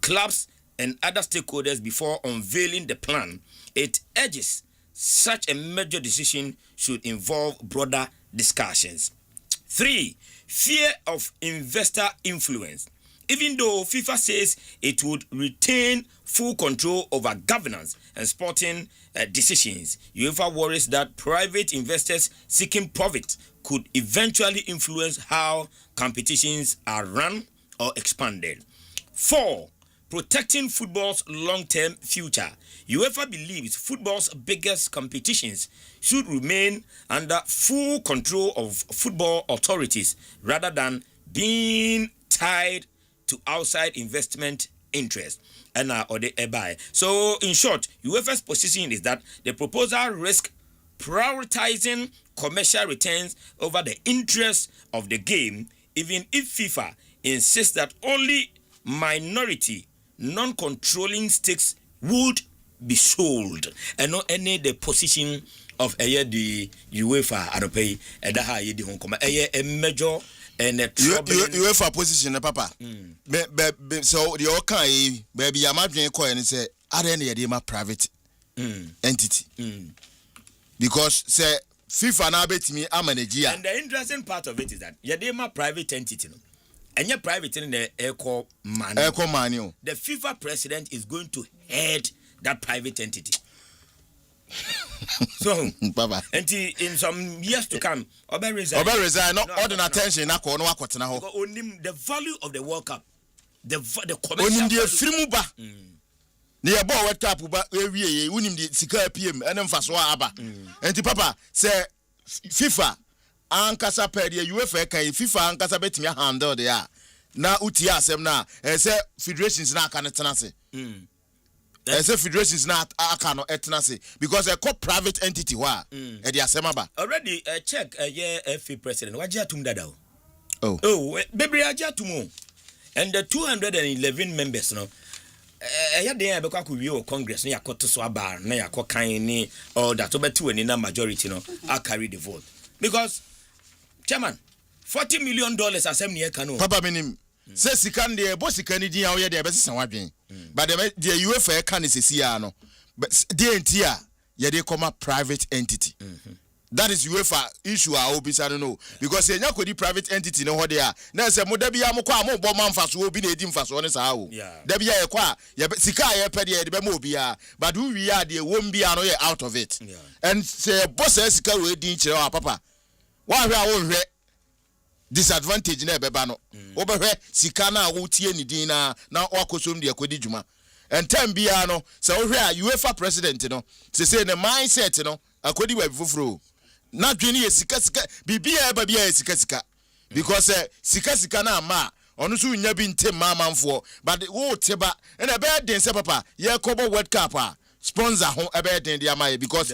clubs, and other stakeholders before unveiling the plan. It urges such a major decision should involve broader discussions. 3, fear of investor influence. Even though FIFA says it would retain full control over governance and sporting decisions, UEFA worries that private investors seeking profit could eventually influence how competitions are run or expanded. 4, protecting football's long-term future. UEFA believes football's biggest competitions should remain under full control of football authorities rather than being tied to outside investment interests. So, in short, UEFA's position is that the proposal risks prioritizing commercial returns over the interests of the game, even if FIFA insists that only minority non-controlling stakes would be sold, and not any the position of the UEFA Aropay and the high the Hong Kong a major and a UEFA position, papa. So the okay, baby, I'm not going to say, are any of private entity because say FIFA now bet me I'm a Nigeria. And the interesting part of it is that Yadema private entity. No? And your private in the eco money. The FIFA president is going to head that private entity. So, Baba, and in some years to come, Obe resign. Not all the attention. Only the value of the World Cup, the commercial value. Near ball World Cup, we winning the Sika PM and then Aba. And Papa say FIFA and Casa Pedia, UEFA, FIFA and Casa Betimia handle they are. Now Utia Sem na say federations na can etanase. Say federations na akano etanase because a private entity wa e dey asemaba. Already check FA president Wajia Tumdadao. Baby Ajia Tumo. And the 211 members no ya dey abekwa ko wie Congress na yakoto so aba na yakokan ni all that obetu ani na majority no I carry the vote because chairman $40 million asem ne ka no Papa minim say sikan dey bo sikani din a wo ye dey besesa wadwen but the UEFA can is sia no but dey entia ye dey come private entity. That is UEFA issue I hope I don't know because say nya kodi private entity no ho dey a na say mo da bia mo kwa mo bo manfaso obi na edi mfaso ne sa wo da bia ye kwa ye sika ye pede ye de be mo obi a but who we are the won bia no ye out of it and say boss sika we edi kire wa papa wa hwe a wo hwe disadvantage na ebeba no wo be hwe sika na wo tie ni din na wakosom de akodi djuma and time bia no say wo hwe a UEFA president no say the mindset no akodi wa fufuro na dwene ye sika bibia eba bia ye sika because sika na ma onu so nya bi ntem mamanfo but wo teba na be den se papa ye kobo World Cup a sponsor ho ebe den dia ma because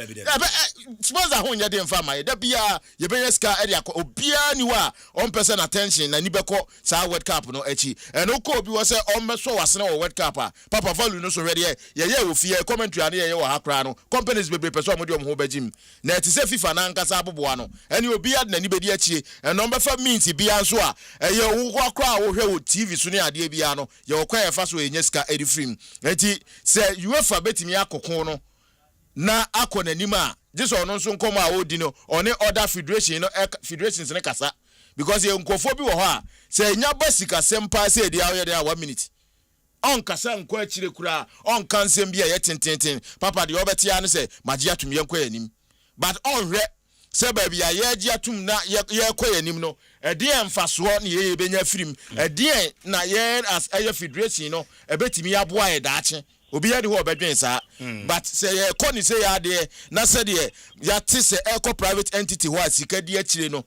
sponsor ho nya den fa ma da bia ye be ska e dia obia ni wa on person attention na ni be ko sa World Cup no achi and o ko bi wo se on meso wasene wo World Cup a papa value no so ready ye ofie commentary ane ye wo hakra no companies be person mo de ho bagim na ti se FIFA na nkasa aboboa no ene obia na ni be di achi and on be fa means bia so a ye wo akra wo hwe wo TV so ne ade bia no ye wo kwa ye fa so enye ska edi film enti se UEFA betimi akokon no na akọ nanima this ono nso nkomo a odi no one other federation no federations ne kasa because ye nkofo bi wo ho a se nya basika sempa se dia wo dia 1 minute on kasa nko akire kura on kansem bia ye tententen papa de obeti ya no se magia tum ye nkwa yanim but on hwe se ba bia ye agia tum na ye kwa yanim no e de emfaso na ye benya firim e de na ye as aye federation no e betimi aboa ye daache obi ya de ho obedwen sa but say ye koni say ya de na say de ya ti say eco private entity ho asika di akire no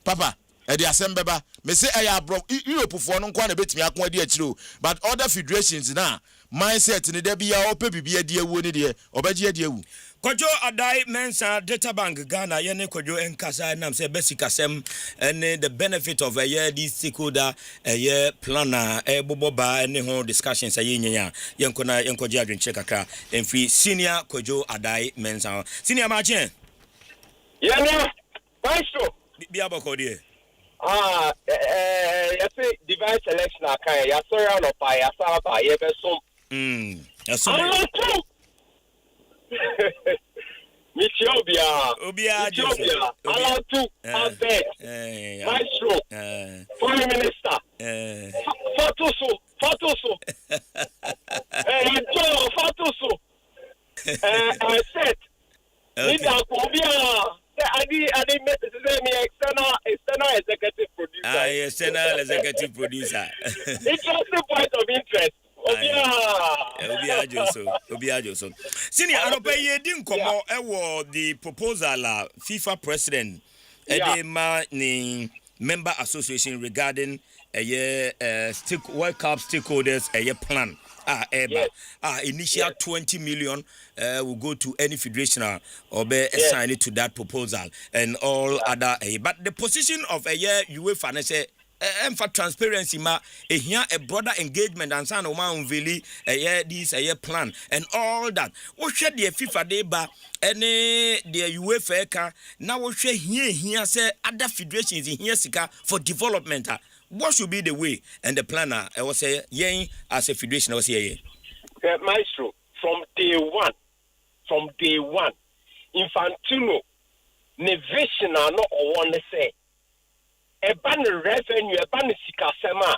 papa e de asembeba me say e ya bro Europe fo no nko na betimi akon di akire but other federations na mindset ne da bia ope bibia di awu ne de obeje di awu Kojo Adai Mensa Data Bank Ghana yene kojo enkasa nam se besikasem and the benefit of a year this stakeholder a year planner boboba any ho discussions aye nyanya yenkona yenkoje adwen check akra emfi senior Kojo Adai Mensa senior margin yeah Myxtro bia boko de you say divine selection akai ya sorry on pa ya saba ye be so Ethiopia, Alatu, Abed, Myxtro, Foreign Minister, Fatoso, Fatoso, I said, Nida Kobia, I did external executive producer. External executive producer. It's just a point of interest. Obia Johnson. Senior, I don't pay ye didn't come out the proposal FIFA president the member association regarding a year World Cup stakeholders a year plan. Initial 20 million will go to any federation or be assigned to that proposal and all other. But the position of a year UEFA say for transparency ma here a broader engagement and san o ma unveil this plan and all that what share the FIFA day ba any the UEFA ka now what share here say other federations here sika for development what should be the way and the planner I was say yen as a federation I was here Myxtro from day one Infantino ne vision no o want to say a ban revenue, a ban sikasema,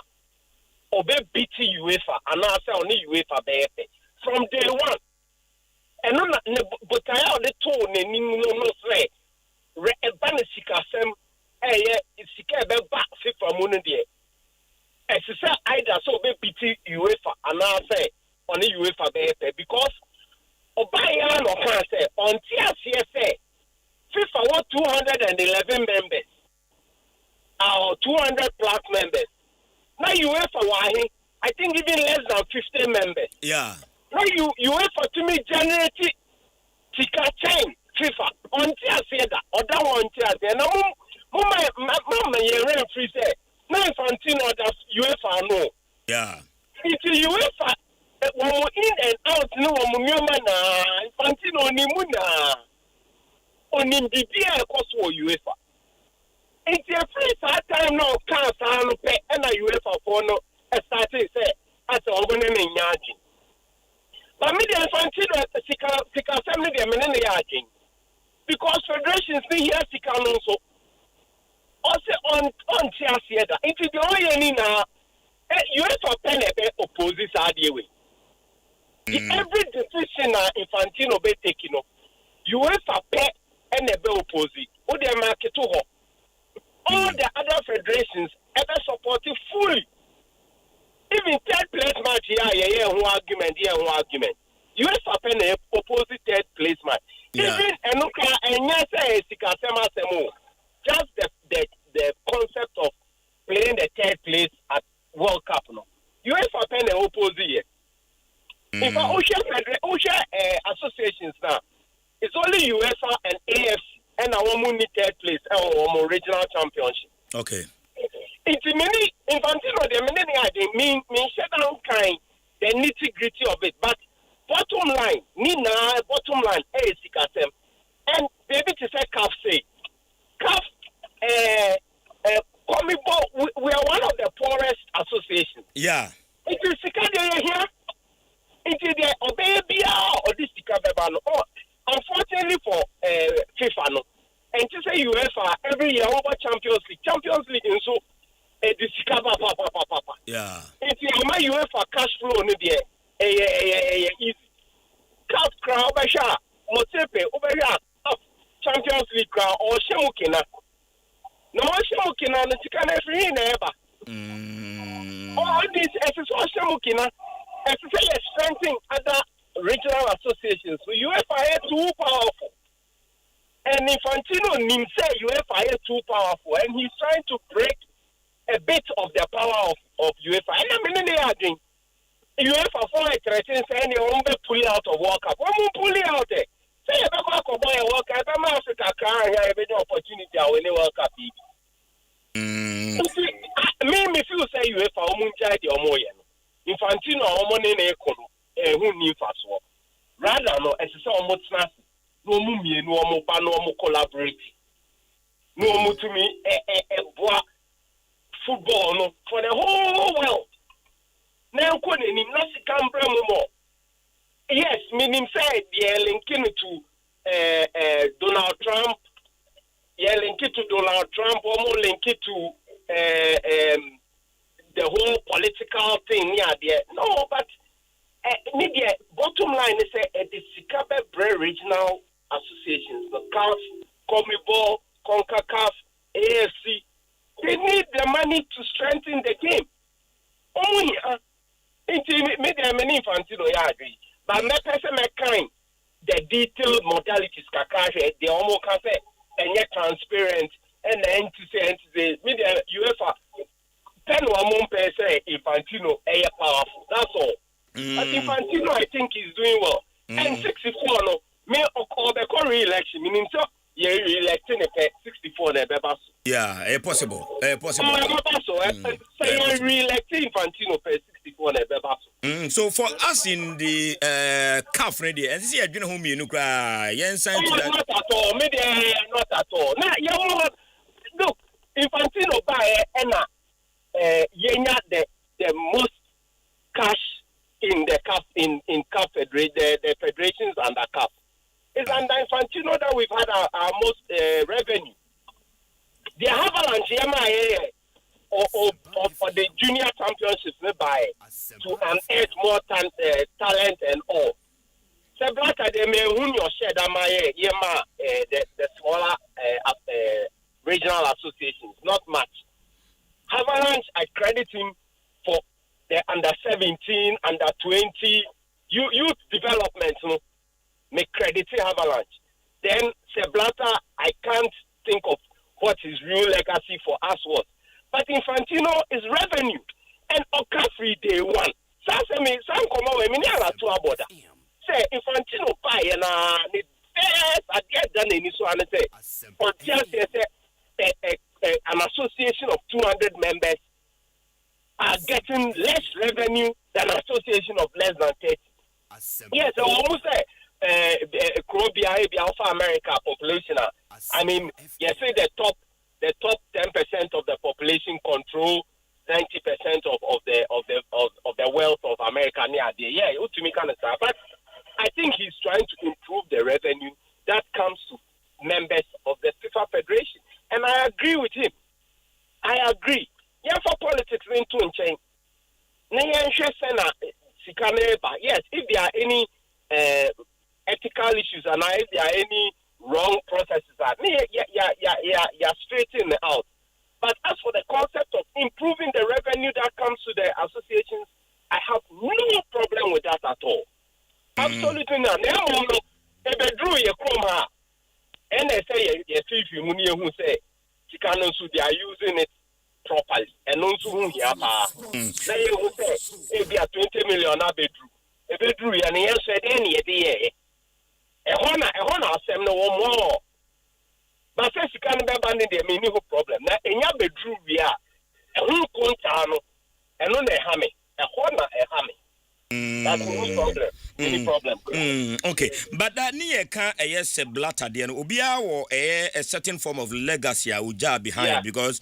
obe BT UEFA, and I say only UEFA be from day one. And no, but I have the tone and no say, a ban sikasem, sika be back from one day. As I say, either so be BT UEFA, and I say only UEFA be because Obaya no can say on TSCSA. FIFA want 211 members, or 200 plus members. Now UEFA wahi, I think even less than 50 members. Yeah. Now UEFA to me generate tika chain FIFA on tiasieda or that one tiasieda. Now mama yere free say na Infantino that UEFA no. Yeah. It's UEFA when in and out no one na Infantino ni muna. On in the year cost for UEFA. It's a free time now, can't pay and a UEFA for no starting say as a woman in Yajin. But me, the Infantino, Sika family, the men in Yajin. Because federations be here, Sika also. Also on Tiasieda. It's the only any now. UEFA pen opposes our way. Every decision Infantino be taking up. UEFA pay and a bill opposite. Or they market to her. All the other federations ever supported fully. Even third place match here, one argument. UEFA pen opposite third place match. Even Enuka and Yasa Sikasema Semo. Just the concept of playing the third place at World Cup no. UEFA pen opposite. If OSHA associations now. It's only UEFA and AFC and our money third place our regional championship. Okay. It's many Infantino the many mean shut down kind the nitty gritty of it. But bottom line, Sikasem. And baby to say CAF say CAF we are one of the poorest associations. Yeah. It is Sikade here. It is the Obebia or this Sikabebano. Unfortunately for FIFA, no, and to say UEFA every year over Champions League, and so this papa. Yeah. It's my UEFA cash flow no there. Easy. Cup crowd, Basha, Motepe, over here, Champions League crowd or Shemukina. No Shemukina, the chicken every never. All these SSO Shemukina, SSA strengthening other regional associations. So UEFA is too powerful. And Infantino himself, UEFA is too powerful. And he's trying to break a bit of the power of UEFA. And I mean, they are doing UEFA for like threatening saying they won't be pulling out of World Cup. Why won't pull it out there? Say, if I go buy a World Cup, I'm Africa, can't have any opportunity to win a World Cup. Me feel say UEFA, I'm going to the Omoyan. Infantino, I'm going to who need fast work. Rather, no, as I say, almost nothing. No mummy, no more, no more collaborate. No more to me, football, no, for the whole world. Now, couldn't him not come more. Yes, meaning said, yeah, linking to Donald Trump, yeah, link it to Donald Trump, or more link it to the whole political thing, yeah, there. No, but media bottom line is the Sikabe regional associations, the CAF, CONMEBOL, CONCACAF, AFC, they need the money to strengthen the game. Oh yeah, media many Infantino, yeah, agree. But my person kind the detailed modalities kakaje, they almost can say and yet transparent and then to say media UEFA 10 or more say Infantino a powerful. That's all. But Infantino, I think, is doing well. And 64, no, may occur the re-election, meaning so you're re-electing a 64 yeah, possible. Possible. So you're re-electing Infantino per 64 so for us in the CAF ready, and see, I don't know whom you look not at all. Maybe not at all. Now, you look, Infantino by the most cash in the CAF in CAF the federations and the CAF. It's under Infantino that we've had our most revenue. The Avalanche for the junior championships by to unearth more talent and all. So Blatter they may win your share that the smaller regional associations, not much. Avalanche, I credit him for the under 17, under 20 youth development. May credit Avalanche. Then Blatter, I can't think of what his real legacy for us was. But Infantino is revenue and Okafi day one. So I say me, some come away, me never to a border. Say Infantino pie and the best I get done in this one. Say, or just say an association of 200 members are getting less revenue than an association of less than 30. Yes, I almost say Krobia, Alpha America population. I mean, you say the top 10% of the population control 90% of the wealth of America near there. Yeah, to me kind of stuff. But I think he's trying to improve the revenue that comes to members of the FIFA Federation, and I agree with him. I agree. Yeah, for politics into change. Yes, if there are any ethical issues and if there are any wrong processes, straighten out. But as for the concept of improving the revenue that comes to the associations, I have no problem with that at all. Absolutely not. And they say, yes, if you who say, they are using it properly. And also, who here, they will say, if you are 20 million, a bedroom, and he said, any day. A honor, some no more. But says you can't be abandoning the meaning problem. Now, in your bedroom, we are a whole contano and on a hammy, a honor, a hammy. That's no problem. Any problem. Okay, but that near can a yes blatter then ubia or a certain form of legacy I would jar behind because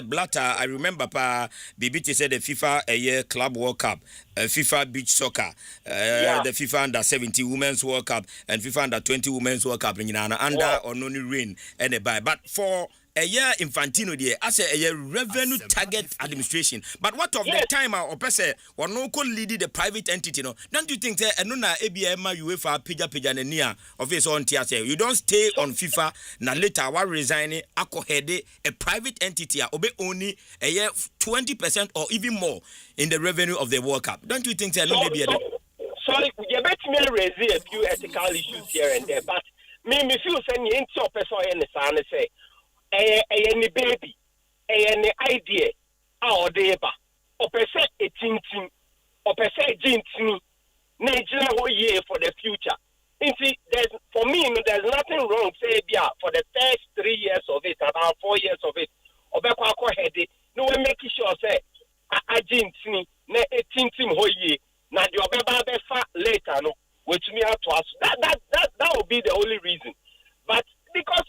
Blatter, I remember BBT said the FIFA a year Club World Cup, FIFA Beach Soccer, the FIFA Under 17 Women's World Cup, and FIFA Under 20 Women's World Cup in under or no rain and a buy. But for a year Infantino there, as a year revenue target administration. But what of the time or person or no call leading the private entity? No, don't you think that no ABM UEFA pija near of his own TSA? You don't stay on FIFA na later while resigning akohede a private entity obey only a year 20% or even more in the revenue of the World Cup. Don't you think that no maybe sorry, you bet me raise a few ethical issues here and there, but me feel saying you ain't so person and say any baby, any idea, our deba, or per se a tintin, or per se jintin, nature whole year for the future. And see, for me, there's nothing wrong, say, for the first 3 years of it, about 4 years of it, or back heady, no one making sure, say, a jintin, a tintin whole year, now your baby later, no, which me out to us. That would be the only reason. But because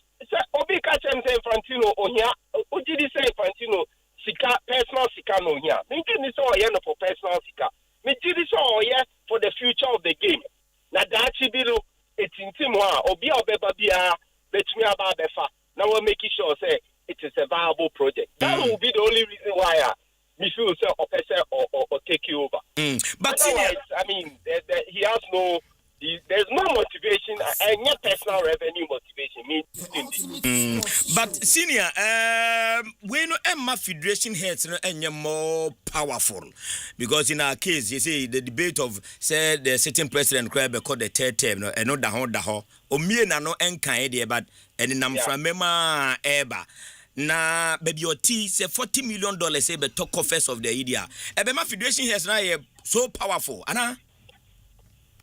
Obi Kachem say Infantino Ohia, Ujidi say Infantino Sika, personal Sika no here. Thinking this all here for personal Sika. Me this all here for the future of the game. Na dachi bilu etintimwa Obi Obebabia betumi aba befa. Now we're making sure say it is a viable project. That will be the only reason why me feel say or take you over. But otherwise, I mean, he has no. There's no motivation and no personal revenue motivation. But senior, we know Emma Federation heads and more powerful because in our case, you see the debate of say the sitting president crab called the third term, and not the whole or me na no enka but and in Amframema Eba. Na baby your tea say $40 million say the top coffers of the idea. Emma Federation heads now so powerful, Anna.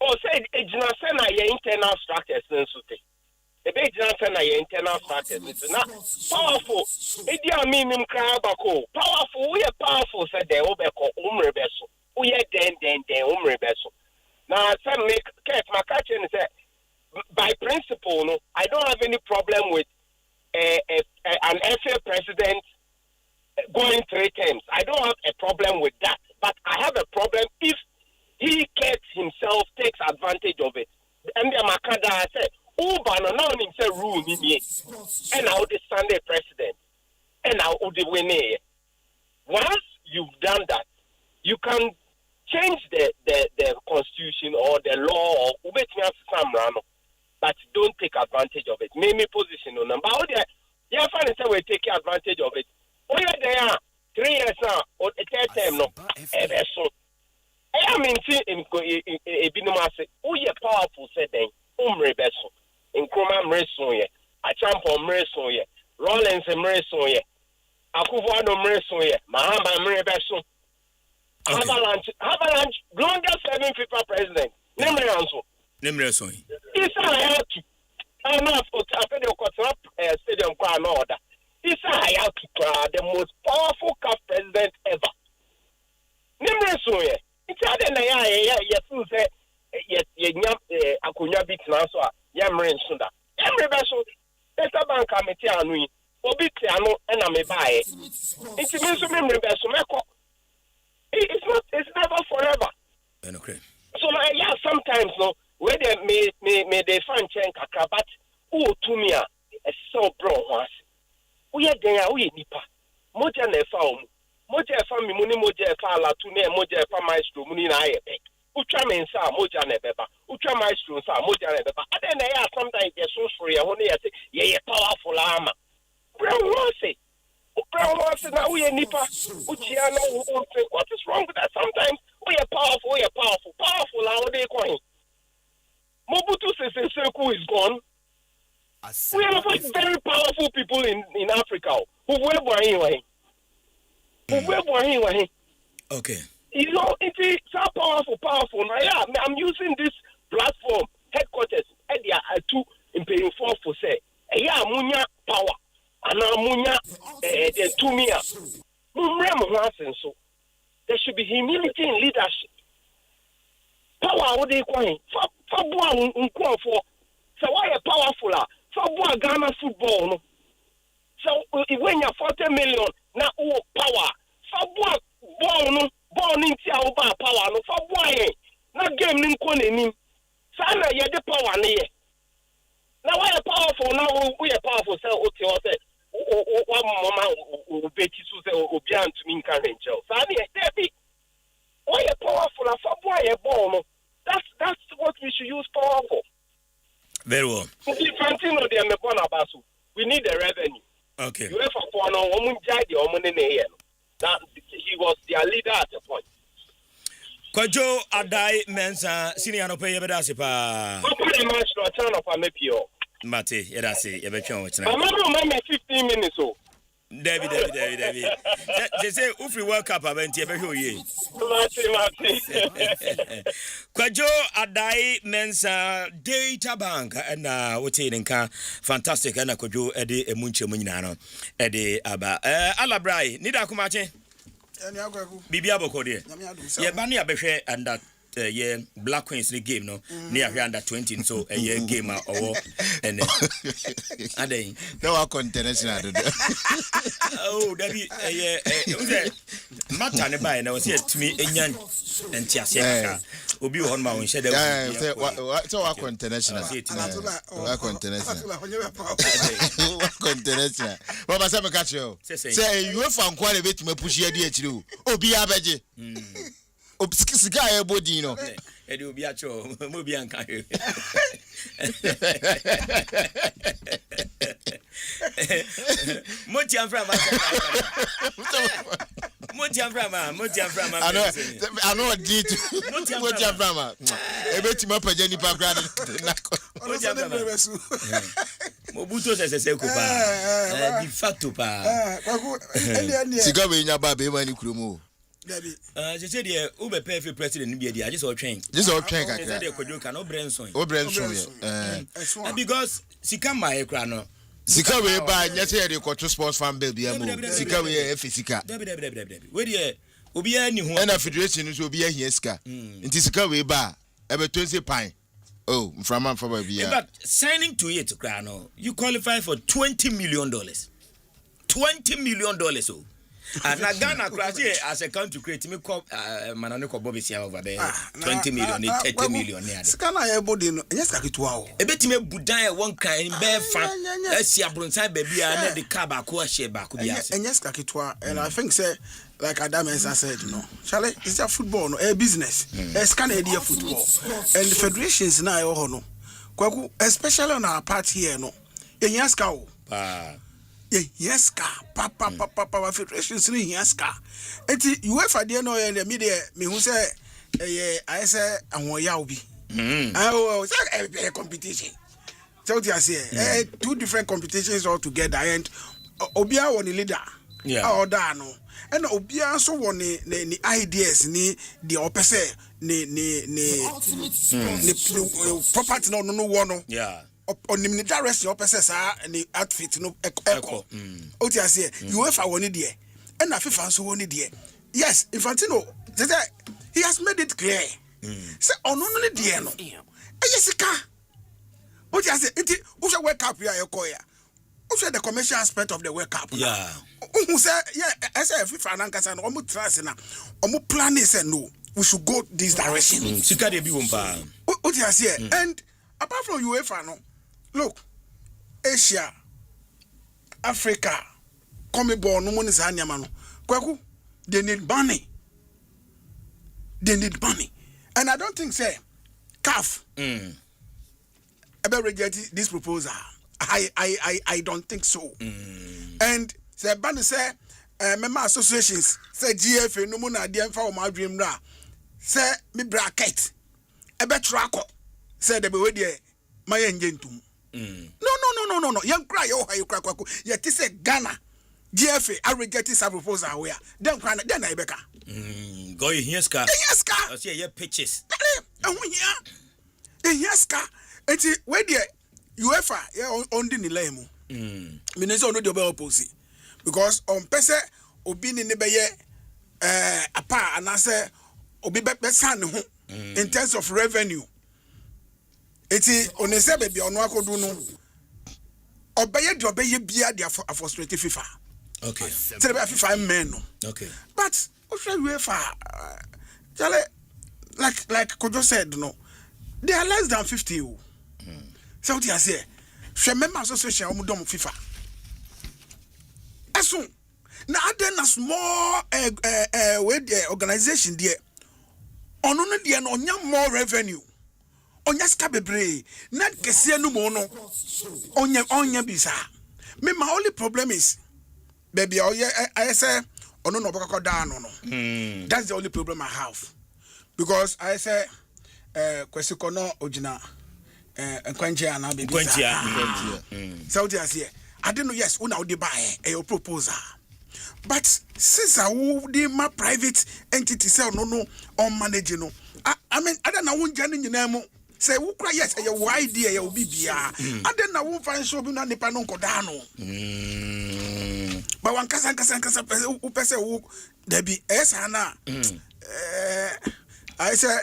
Oh, say it's not your internal structures. The big internal structures. Not powerful. It mean powerful. We are powerful. Said the Obeko Umrebeso. We are then Umrebeso. Now, some make case my catching say by principle, no, I don't have any problem with an FA president going 3 terms. I don't have a problem with that. But I have a problem if he gets himself, takes advantage of it. And the Makada said, Uba no himself rule in and now the Sunday president. and now the winning. Once you've done that, you can change the constitution or the law or but don't take advantage of it. Maybe position on them. But yeah, find it we take advantage of it. Oh yeah, they are 3 years now or a third term no. So I mean, in Binumase, oh yeah, powerful setting. Rebeso in Kroma Mresoye, a champion Mresoye, Rollins and Mresoye, Akufo Mresoye, Mahama Mrebeso. Avalanche, longest serving FIFA president. Nemresoye. It's a hierarchy. I'm not for the stadium crown order. It's a hierarchy, the most powerful CAF president ever. Nemresoye. It's a say. Akunya bit now so yamren sunda everybody better bank committee anu obi ti anu na me buy it means so me beso meko it's never forever okay so yeah sometimes no where they may they find chen kakra but to me a so bro once we den a we nipa moja na fa moja fa mi muni moja fa la tu ne moja fa Myxtro muni na aye Ucha mensa moja nebeba. Ucha Myxtro sa moja nebeba. And then they are sometimes they're so free. When they say, yeah, powerful armor. Brown Rossi now we are nipa. Uchiano, what is wrong with that? Sometimes we are powerful. Powerful, how they coin. Mobutu Sese Seko is gone. We have very powerful people in Africa who were born anyway. Okay. You know, it's so powerful. Now, yeah, I'm using this platform, headquarters, and they are two in paying for say, yeah, munya power, and munya the 2 years. So there should be humility in leadership. Power, what they call it? For so why a powerful? For Ghana football. So when you're 40 million, now power. For ball, born into our power, no for boy, not game in Konim. Sana, you're the power near. Now, we are powerful, now we are powerful, so okay, one moment will bet you to be to me, Karen Joe. Sani, Debbie, why are powerful, and for boy, a ball, that's what we should use powerful. Very well. We need the revenue. Okay. You have a one on woman, Jadi, or money. That he was their leader at the point. Kwajo Adai Mensa senior no pay yebedase pa. Open match no turn up and pio. Mate, yedase yebetwa wachina. I'm remember 15 minutes so. David. They say Ufri World Cup event yebehwe ye. Mate. Kwajo Adai Mensa Data Bank and wote nka fantastic and kwajo ede emunche mu nyina no ede aba alabrai nida kumache Bibi aboko de ye ba ne abehwe and that yeah Black Queens the game no near under 20 so a year game or and then no are international oh that matter ne buy na was here to me enyan entiasia obi on ma won shede so are international international baba say me catch you say you fa nkwa le betime push ye di akire obi abeje Obscura a body, no. It will be a show, Mobian. Motian Frama. I know what did Motian Frama. A bit more per Jenny Pagrad. Mobuto says a secupa. De facto pa. Cigar in your baby when you could move. She said, "Yeah, Uber pay for president. I just all train. This all train. I said, "You could no Branson. Oh, Branson. Because she come by a crano. Sika we buy. Let's say you got two sports fan baby. Sika we physical. Where you? Obi any who? And a federation is will be a hieska. It is Sika we buy. Ever 20 pine. Oh, from man for baby. But signing to it, crano, you qualify for $20 million. $20 million. Oh. And Ghana crash as a country create me call Mananiko Bobby over there 20 million, 30 million. Scana body, yes, Kakituao. A bit me Budaya one kind bear fan. Let's see a Brunside baby and the Kabakua Sheba could be and yes, Kakitua. And I think, say, like Adam as I said, Charlie, it's a football, no, a business, a scan idea football. And the federations now, no. Kwaku, especially on our part here, no. Yes, cow. Yes, Papa, federations in Yaska. And UEFA, dear, no, in the media, me who say, I say, and what you'll be. Oh, it's a competition. So, I say, 2 different competitions altogether, and Obia won the leader. Yeah. Oh, no. And Obia so won the ideas, the opposite, the property, no one. Yeah. On the direction opposite, and the outfit, no echo. What I say, UEFA won it, and I FIFA so won it. Yes, Infantino, he has made it clear. Say, on only the end. Jessica, what I say, who's a wake up here, Yokoya? Who's the commercial aspect of the wake up? Yeah. Who say, yeah, I say, if I and Omu trust na, Omu plan is no, we should go this direction. What I say, and apart from UEFA, no, look, Asia, Africa, Comebol, no money is anyamano. Kwaku, they need money. They need money. And I don't think, say, CAF, ever reject this proposal. I don't think so. And the band say, member associations say GFA no more idea for my dream now. Say me bracket. A better track. Say the way there, my engine too. No. Young cry, oh, you crack. Yet say Ghana. GFA, I reject this proposal. Where then cry, then I becca. Go here, Ska. Yes, Ska. I see your pitches. And we here. Yes, Ska. And where there. UEFA on the nilemu. Minister no the opposite because on pese obi ni beye apa and I say obi be san ho in terms of revenue. Eti on say baby ono akodu no obeye de obeye bia dia frustrated FIFA. Okay. Tell me FIFA men no. Okay. But UEFA like Kojo said no. They are less than 50. So what I say, she member association omudom FIFA. Eso na aden na small with the organization there. Ono no there no onya more revenue. Onya ska bebre. Na kese no mo no. Onya bisa. Me my only problem is baby I say ono no bokako down no. That's the only problem I have. Because I say kwesi no ojina Quenchia and Abby. So, I don't know, yes, when I would buy a proposal. But since I would my private entity sell no on managing, I mean, I don't know when Johnny Nemo say, who cry yes, a wide idea, you'll be beer. I don't know who find shopping on the Panon Codano. But one Casan who pass a walk, there be S. Hannah. I say,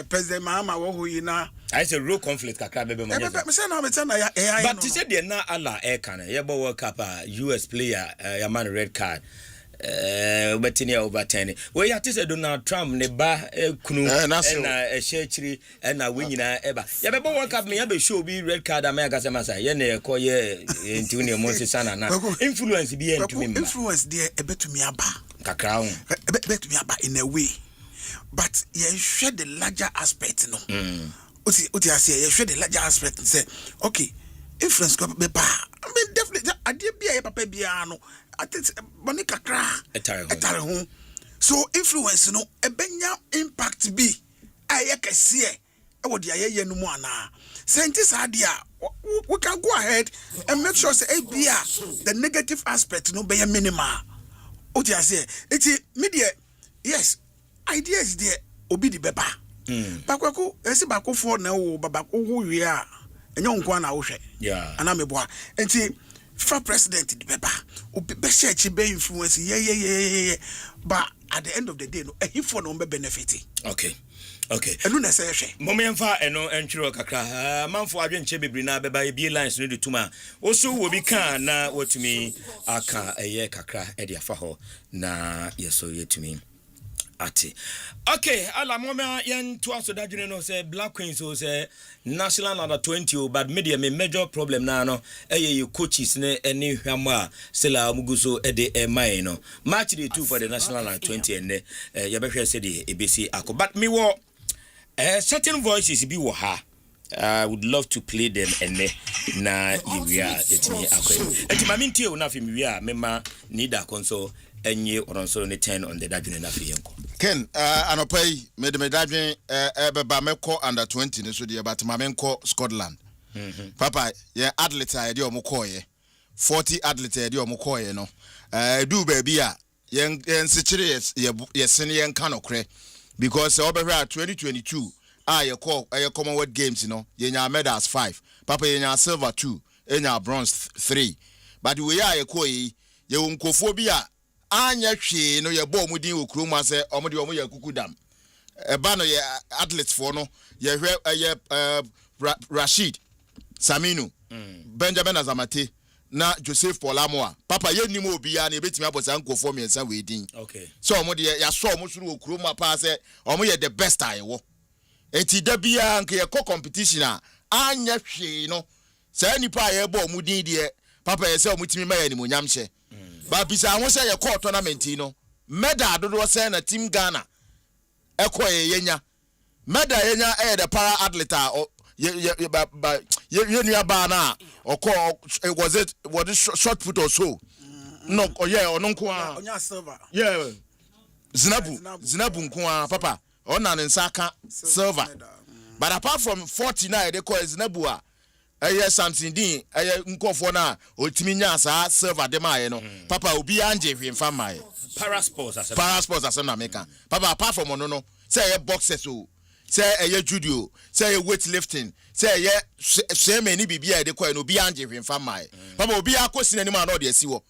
President Mama, who you know. I say real conflict kakra bebe mo. But you said they na ala air can. You bo World Cup US player your man red card. Betini over 10. We ya say Donald Trump ne ba kunu na shechiri na we nyina eba. Ya be bo World Cup me ya be show bi red card America say masa. Ye na ko ye ntimi ne mo sisana na. Influence bi entumi ma. Influence there ebetumi aba. Kakra ho. Ebetumi aba in a way. But you share the larger aspect no. What I say, you share the larger aspect and say, okay, influence go be ba. I mean, definitely, I did be a papa biano. I think Monica cra etare home. So influence no a benya impact be. I can see what the aye no more na. Scientists idea we can go ahead and make sure say the negative aspect no be minimal. What I say, it's media. Yes, ideas there obi di beba. Bakwaku esi bako for na wo babako wo wi a enyo nkwa na wo hwe yeah ana meboa enti fa president di beba obi be church be influence but at the end of the day no he for no be benefit. Okay, Okay. Enu na say hwe. Momemfa eno entwiro kakra. Manfo adwenche bebri na beba ebie lines no de tuma. Oso wo bi kan na watumi aka eye kakra e de afa ho na yeso yetumi ati. Okay, ala moma yen to aso dadwene no say Black Queens so say national under 20 but media me major problem na no eye coaches ne eni hwam a sela muguso e de mai no match day 2 for the national under 20 and ye behwe say the ABC ako but me wo certain voices be wo ha. I would love to play them and na we are etini akwa. Enti mamintie una fi we are mema need a console enye oronso ne 10 on the dadwene na fi yenko. Ken anopai me de dadwen beba meko under 20 ne so de but mamenko Scotland. Papa ye athlete a de omokoye 40 athlete a de omokoye no do baby a yen sekire ye sene yen kanokre because obehwa 2022 ye call Commonwealth Games you know ye nya medals 5 papa ye nya silver 2 ye nya bronze 3 but we ye call ye unkofo bi a anya hwe no ye bo mudin okuru ase omode omo ye kukudam eba no ye athletes for no ye hwe ye Rashid Saminu Benjamin Azamate na Joseph Polamoa papa ye nimo obi ya na ebetimi abosa nkofo miensa we din okay so omode ya so omo suru okuru ma pa se omo ye the best ayewo enti da bia nke ye competition a anya hwe no sa nipa ye bo mudin de papa ye se omutimi ma ya ni monyam hye ba bisa ho se ye call tournament no medal dodo se na team Ghana ekoye yenya medal yenya the para athlete ye nua ba na was it short put or so no yeah onunko a Onya silver. yeah zinabu nko papa ona ne nsaka silver but apart from 49 they call zinabu a something din nkofo na otimi nya sa silver de ma no papa obi anje hwemfa mai para sports as na meka papa apart from no say boxers o say judo say weightlifting say same ni bibia de kwa no obi anje hwemfa mai papa obi akosi na ni ma no de asiwo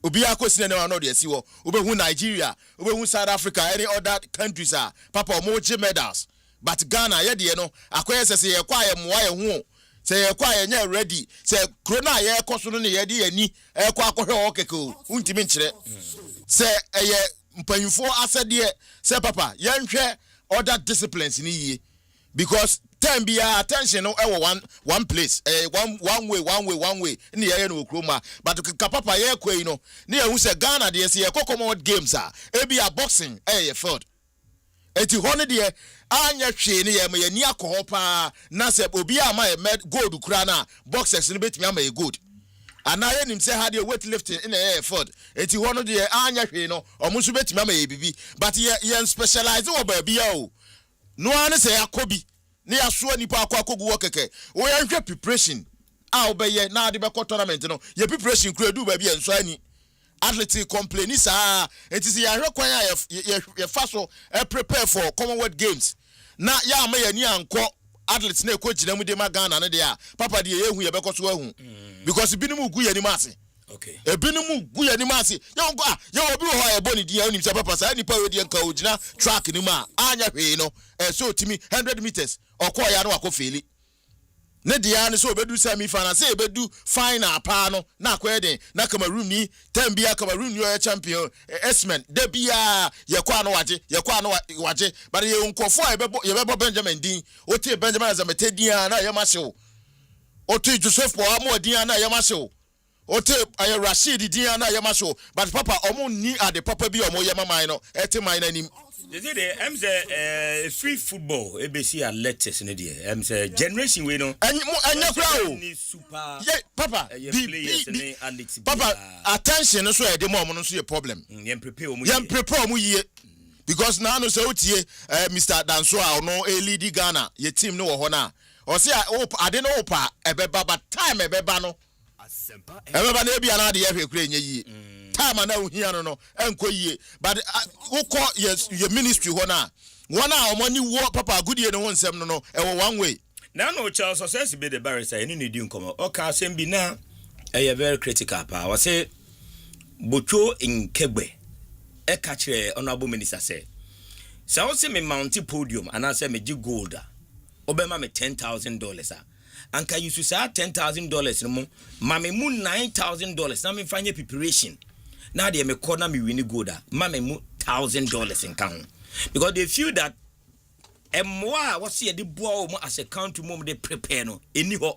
obi akosi na ni ma no de asiwo obehu Nigeria obehu South Africa any other countries papa omo medals but Ghana ye de no akoye sese ye kwa ye moa ye hu say ye kwa ye nya ready say krona ye koso no ne ye de ani kwa akohwe okeke untimi nkyere say eye mpanyufo asede say papa ye nhwe other disciplines ni ye because time be attention no one place one way ni ye no kroma but ka papa ye kwei no ne ye hu say Ghana de say ye Commonwealth Games e be a boxing ye field eti hone de anya hwe ne ye me ni akoho pa na se obi ama ye gold kura na boxers no betimi ama ye gold ana ye nim se ha de weightlifting in a field eti hone de anya hwe no omo so betimi ama ye bibi but ye specialize wo ba bia o no ane se yakobi ne yaso nipa akogu wo keke wo ye hwe preparation a obeye na ade be tournament no ye preparation kura du ba bia nso ani athlete complain isa it is ya hwekwan ya fa so prepare for Commonwealth Games na ya ma ya ni anko athletes na ekogina mu de ma Ghana ne de a papa de ye hu ye bekoso ahu because binumu gu ya ni mase okay binumu gu ya ni mase ye ngo ye obi ho ya boni di ya ni papa sa nipa we de nka ogina track ni ma anya hwe no so timi 100 meters okọ ya no akofeli ne dia ne so obedu semi final say obedu final pa no na akwede na Cameroon ni tambia Cameroon yo champion Esmen de bia ye kwa no waje but ye nkofo ye bebo Benjamin din oti Benjamin Azamete dia na ye masew oti Joseph Poamo dia na ye masew oti aye Rashid dia na ye masew but papa omo ni ade papa bi omo ye mamai no eti mai na nim. They say the free football ABC are latest in the generation we know and super yeah papa papa attention so e dey more no so a problem yem prepare mu ye because now no say otie Mr. Danso a no lead Ghana ye team no wo ho na o say ade no opa ebeba but time ebeba no ebeba na bia na ade ye hwekure nye yi time na ohia no enko yie but woko your ministry ho na one a omani wo papa goodie no nsem no one way now no Charles success be the barrister any need nkomo o ka asem bi na very critical pa we say bocho nkegbe e ka kire honorable minister say So I say me mounty podium and I say me gold. Obema me $10,000. Anka you say $10,000 no mo. Mame mu $9,000. Na me find preparation. Now they me corner me win gold. Mame mu $1,000 in count. Because they feel that moi what see the boy as a count mom they prepare no anyhow.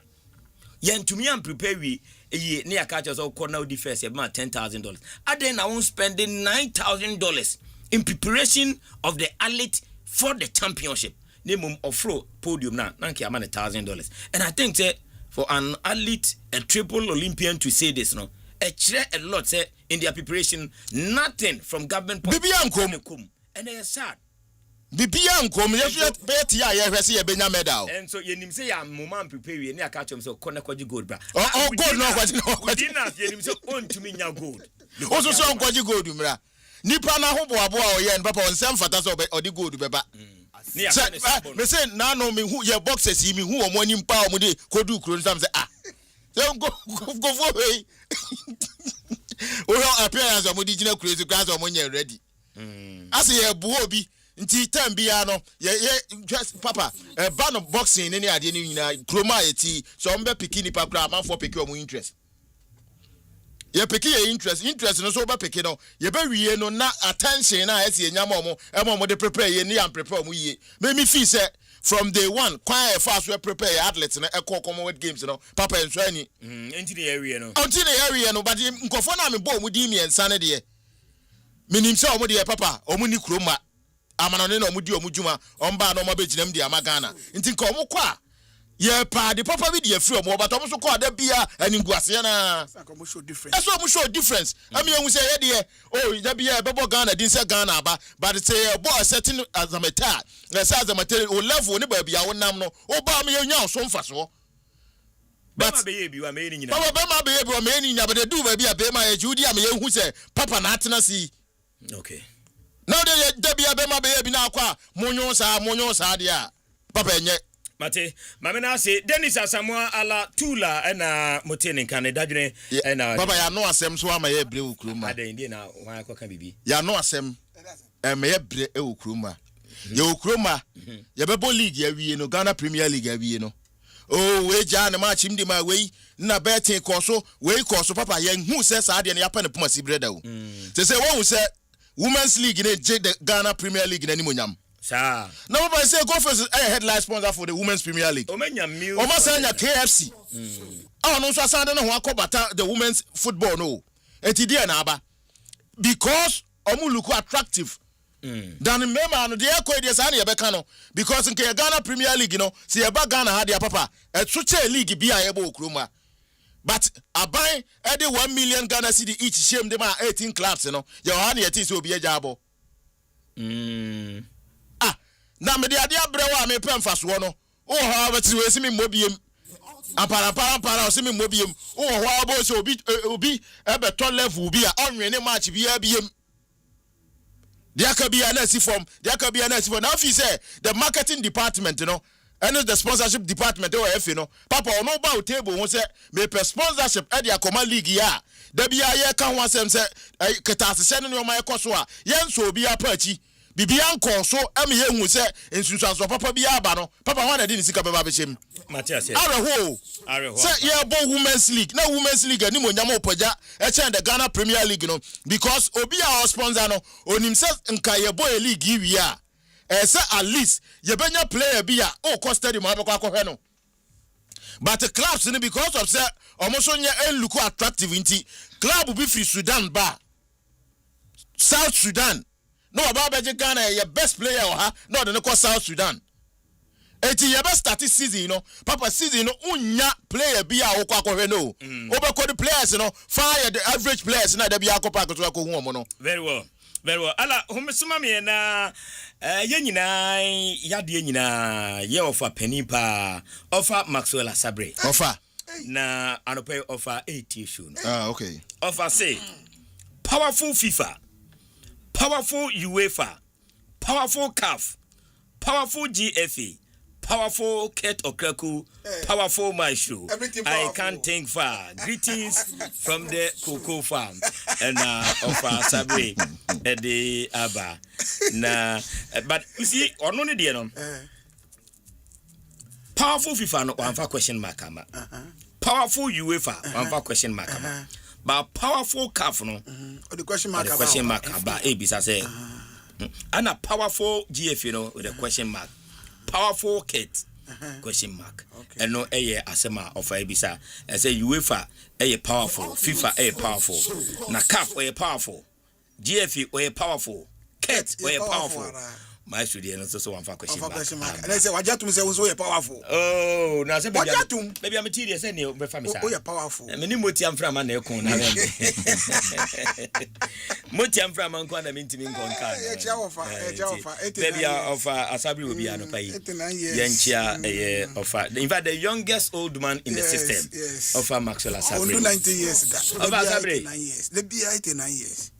Yen to me and prepare we ye near catchers or corner defense about $10,000. I then I won't spend $9,000 in preparation of the athlete for the championship. Name of flow podium now, nanki amana $1,000. And I think say for an athlete, a triple Olympian to say this, no, a lot say in their preparation, nothing from government. And they are sad. Bibian come yes bet ya hwese benya medal. And so yenim say ya mama prepare we na catch him so corner kwaji gold bra. Oh gold no kwaji. Dinner yenim say on to me nya gold. Also so kwaji gold mra. Nipa na ho boaboa o ye papa on sem fata so odi gold beba. Me say na no me hu ye boxers yi me hu o mo anim pa o mo de kodu kro nsam say so go for way. O appearance o mo di gina crazy class o mo nya ready. Ase ye bu obi nti time bia no ye just papa ban of boxing any ade ni nyina kroma eti so mbe piki ni pakra man for piki o mo interest ye piki ye interest no so ba piki no ye ba wie no na attention na esi enyama mo de prepare ye ni am prepare mo ye me me feel say from day one kwai fast we prepare athletes na e Commonwealth games no papa enso ani enti the area no but nkofo na me bo mo di mi ensa ne de minim say o mo de papa o mo ni kroma amanone no mudi omujuma omba no mabejinam di amagana nti nka omukwa ye pa de papa bi de afri omo but omo so kwa da bia aninguase na show difference eso omo show difference ami ehun say ye de oh da bia bebo Ghana din say Ghana aba but say bo setting azameta na say azameta o level ni ba bia wonam no o ba me nya so mfaso but be ye bi wa me ni nyina papa be ma be ye bi wa me ni nya but do ba bia be ma ye judi am ye hu say papa na atena si okay. Now they be a bema baby now qua monyosa dia papa enye mate mame na say Dennis Asamoah ala tula na motene kan dadwene na papa ya no asem so ama ye bre ukruma ade ndi na wan akoka bibi ya no asem me ye bre ukruma ye ukruma ye bebo league ya wie no Ghana Premier League ya wie no oh we ja na match mdi ma we na betting koso we koso papa ye hu se sa ade na ya pa ne puma si breda o se wo se Women's League in the Ghana Premier League in any munyam. Sir. Now, I say go first. I headline sponsor for the Women's Premier League. Omenya meal. Omasanya KFC. Oh no, so I don't know who bata the women's football no. Etidia na aba because omu look attractive. Than remember no dey ko dey say na yebeka no because in Ghana Premier League you know see eba Ghana ha dey papa. Etsuche league bi a yebo okroma. But I buy every 1 million Ghana cedi each shame them 18 clubs, you know. Your honey at is will be a jabo. Now me the idea brewa me pen fast one. Oh, how about you see me mobium? Para see me mobium. Oh, how about so be a better level be a on any match be a BM. There could be an SC form. There could be an SC form. Now if you say the marketing department, you know. And the sponsorship department you know papa no ba table won say me per sponsorship e dia Command League ya da bia ye ka ho asem say ketasese no ma ekoso a ye nso obi apachi bibia nko so am ye hu say ensunsuaso papa bia aba no papa ho na di ni sika baba bechem Matias areho say ye bo Women's League na Women's League ani mo nyama opoja e chen the Ghana Premier League no because obi a sponsor no onim say nka ye bo e league wi a say at least you benya player be a cost stadium abekwa no but the clubs in because of say almost on your look attractive inti club will be free Sudan ba South Sudan no about Ghana your best player no the call South Sudan eti your best start season you know papa season no unya player be a okwa no obekọ the players you know fire the average players na da be akọpa akọto ko hu omo no very well ala homesuma me na ye nyina yade nyina ye ofa penipa ofa Maxwell Sabre ofa na anope ofa 80 show okay ofa say powerful FIFA powerful UEFA powerful CAF powerful GFA powerful Kate Okraku powerful Myxtro I can't think far greetings from the cocoa farm and of Sabre at the Abba. Nah, but you see, on only the powerful FIFA no one for question mark. Powerful UEFA one for question mark. But powerful CAF no the question mark. The question mark about Abisa say. And a powerful GF, you know, with a question mark. Powerful kit. Question mark. Okay. And no Asema of Abisa. I say UEFA powerful, FIFA powerful. Na CAF powerful. GF powerful. Kit powerful. My student also one for question mark. And I say Wajatum say also powerful. Oh, now say Wajatum. Maybe I'm a tedious and you be famous. Oh, powerful. Many Mutiam from an aircon. Mutiam from Ankwana Mintim Maybe of Asabi will be an opay. Yenchia of in fact the youngest old man in the system of Maxwell Asabi. 90 years. Of Asabi. The be 89 years.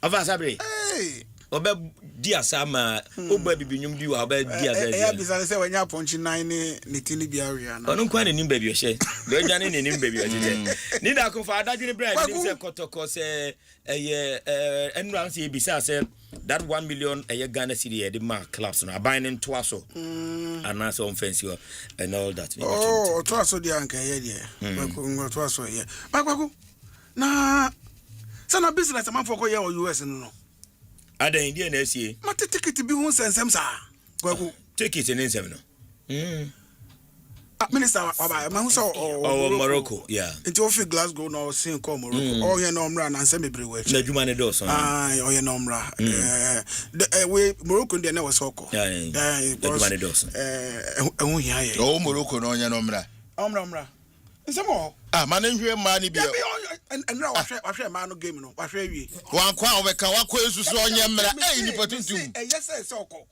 Of Asabi. Hey. Oba dia sama oba bibinum di wa oba dia ba dia bisa say when you punch 9 ni tini biaria na onu kwa ne nim baby ohye do adwane ne nim baby ohye ni da ko fa adadwene brand ni say kotoko say enran say bisa say that 1 million Ghana cedi the mark clubs no aban nto aso ana so offensive and all that oh to aso dia anka ye dia ko to aso ye makwaku na sana business man for ko ye o US no Ada India na sie. Ma ticket bi hu sensem sa. Gwagu. Ticket ne nsem no. Minister Aba, ma hu so Morocco, yeah. Into of Glasgow no sin ko Morocco. Oh ye no mra na nsem ebrewe. Na djuma ne do so. Ah, oh ye no mra. We Morocco dey na we so ko. Yeah. Djuma ne do so. Ehun hia ye. Oh Morocco no ye no mra. Mra. Nsemo. Man nhwe ma ni bia. Enra wahwe ma no game no. Wahwe wi. Wan kwa obeka wakwa esusu onye mra. Nipa tuntum. Yes say oko.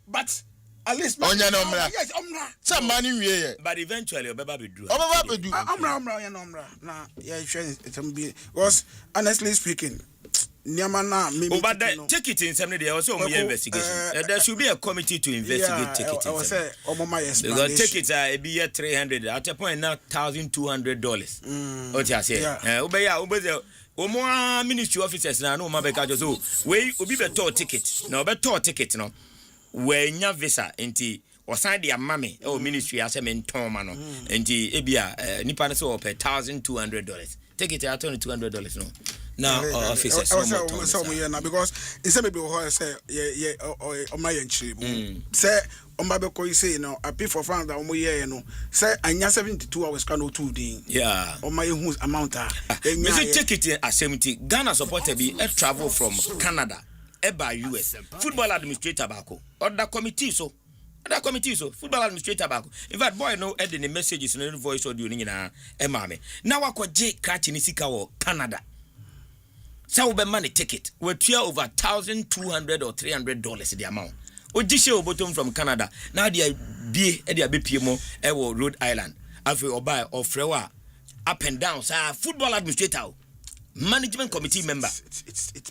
But at least onye no mra. Yes, omra. Some man nwie ye. But eventually obeba bedu. Obeba bedu. Omra ye no mra. Na ye hwe etem bi was honestly speaking Niama na maybe but the ticket in some day also investigation. There should be a committee to investigate tickets. I say because tickets are be $300 at a point now $1,200. What you say? Omo ministry officers na no mabeka so we obi beto ticket. Na beto ticket no. We nya visa enti osan dia mame o ministry asem nton ma no. Enti ebia nipa no so pay $1,200. Ticket at $200 no. Now officers so because it's maybe what say on my entry say on my because say no I pay for fund that on year no say anya 72 hours can no 2 day yeah on my whose amount we take it as 70 Ghana supported be a travel from Canada by US football administrator bako other committee so football administrator back. In fact, boy no edit the messages no voice audio ni na e mame. Na wakwaje catch ni sika wo Canada. Sa wo be money ticket. We tua over $1,200 or $300 the amount. Ojishe obotom from Canada. Now they be e dey abepie mo e wo Rhode Island. Afi obai ofrewa up and down sa football administrator. Management committee member.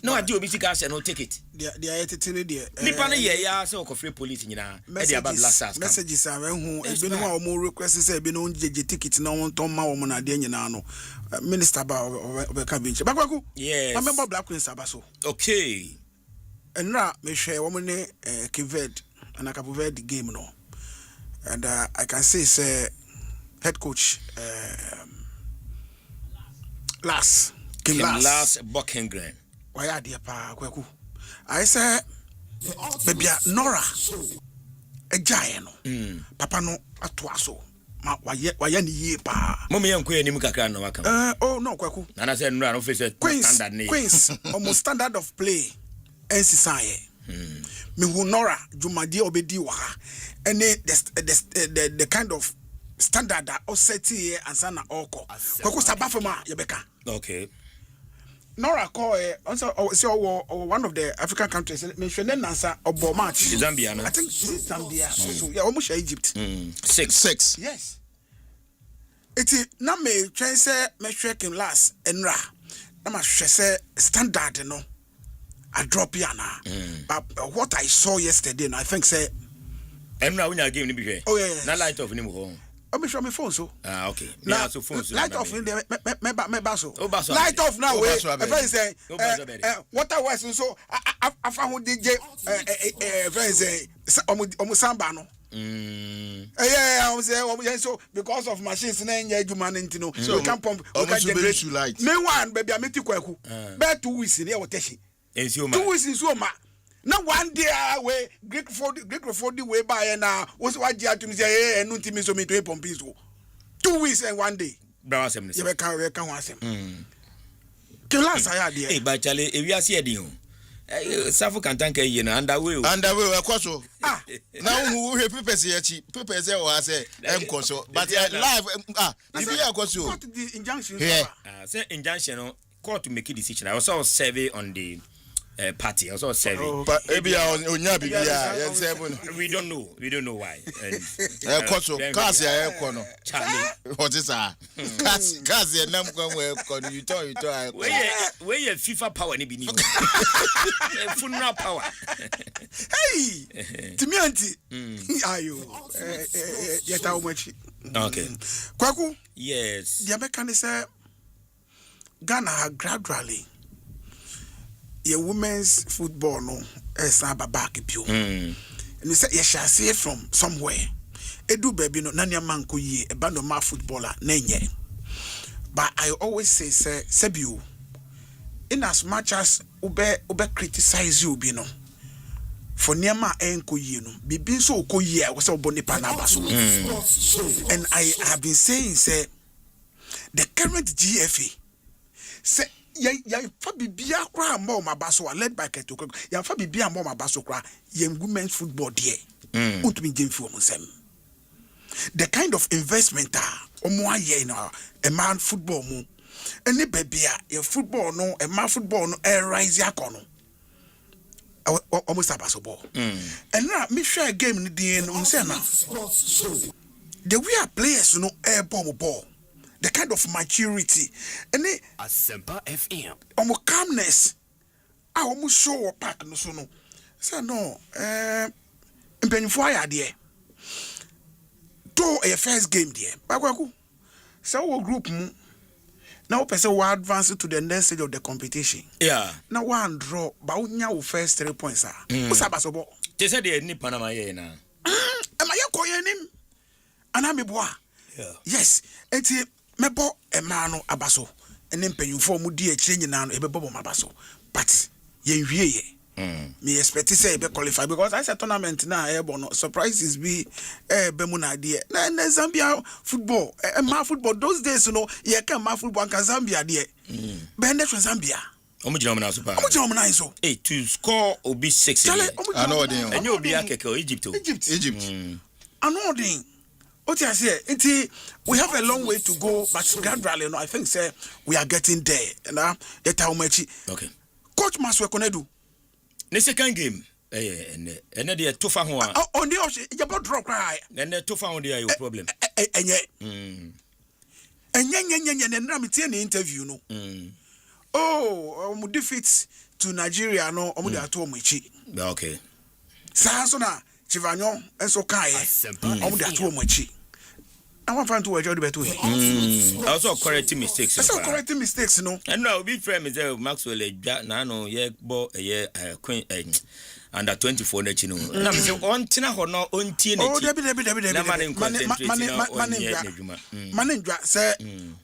No I do obi sika say no ticket. They are etitini there. Nipa na ye ya say okofre police nyina e dey aba black stars. Messages are hu e be no a mo request say e be no jeje ticket na won ton ma wo na de nyina no. Minister ba obeka binche. Bakwaku. Yes. I member Black Queen Sabaso. Okay. Enra me hwe wo ne Kived and Akabuved game no. And I can say head coach last Buckingren. Why are dear pa kweku? I say baby Nora a giant papa no atwaso ma why ni ye pa mommy yanko anim kakra no waka oh no kweku na say Nora no face standard name Queens almost standard of play NCSI me hu Nora jumadi obedi wa and the kind of standard that set here and sana oko kweku sabafema yebeka okay Nora call one of the African countries mentioned Nansa or match Zambia no? I think Zambia so yeah almost Egypt 6 yes it na me try say me check him last enra na ma say standard no I drop here na but what I saw yesterday no, I think say enra unya game ni bi hwe oh yeah na light of ni mo I'm sure my phone so. Okay. Now, light off in there, me baso. Light off now. Friend say, water was so. I found DJ. Friend say, samba no. Yeah, I say, so because of machines, na enye juma nintino. So we can pump. We can generate. Me one baby, I meet you kwaku. Be 2 weeks in here woteshi. 2 weeks in so ma. Now 1 day away Greek for the way by now was what you to say and no so me to pump 2 weeks and 1 day. You can once him. Kill us I had here. But Charlie, if you are seeing Safu can thank you underway, of course. Now who prepares here, prepares or say, but live, if you are course, the injunction, say injunction, court to make a decision. I was all survey on the party. I was all survey. But maybe we don't know why. What is that? Kasi nam kwa you talk. Where your FIFA power ni bini. Funeral power. Hey, Timianti. Ayo. Yeta umechi. Okay. Kwaku. Yes. The American say Ghana gradually. Your women's football no is back pure. And you say you shall see it from somewhere. Edu baby no nanya manko ye a band of my footballer nenye. But I always say Sebiu in as much as ube criticize you bino for niama enko ye no bibi so ko ye was a boni panabaso. And I have been saying say the current GFA say ya fa bibia kra mo mabaso led by Keto ya fa bibia mo mabaso kra ye women's football there utumi jemfi omsem the kind of investment omo aye no a man football mu any baby ya football no a man football no rise yakono almost abaso ball and now me share game ni dey no say na the way our players no air ball the kind of maturity and Asempa FM. Calmness. I almost show a pack no so no. Say no, mpenifo there. Do a first game there. Bagwaku. So group now person will advance to the next stage of the competition. Yeah. Now one draw, but unya first 3 points are. Usabasobo. They said they need Panama ye na. Am I calling him? Anamiboa. Yeah. Yes. Eti mebo emano abaso ene mpanyufo mu di akire nyina no ebebo mabaso but ye nwie ye me expect say be qualify because I said tournament na ebo no surprises be be mu na de na Zambia football ma football those days no ye can ma football kan Zambia de be ne Zambia omujina na super omujina na so to score obi 6 I know them and you obi akeke Egypt anodin. We have a long way to go, but gradually, I think, say we are getting there. Okay. Coach Maswekonedu. The second game, and the two fan one. On the ocean, you about drop cry. And the two fan there, your problem. And yet, and the interview, no. Oh, defeats to Nigeria, no, okay. Sansona, Chivanyo, and so Kai, I want to enjoy the better. Also correcting mistakes. Also correcting mistakes, no. And now, big friend is Maxwell, Nano, Queen, under 24, you know. And I'm saying, on Tina Hono, on Tina. Oh, Manindra, sir,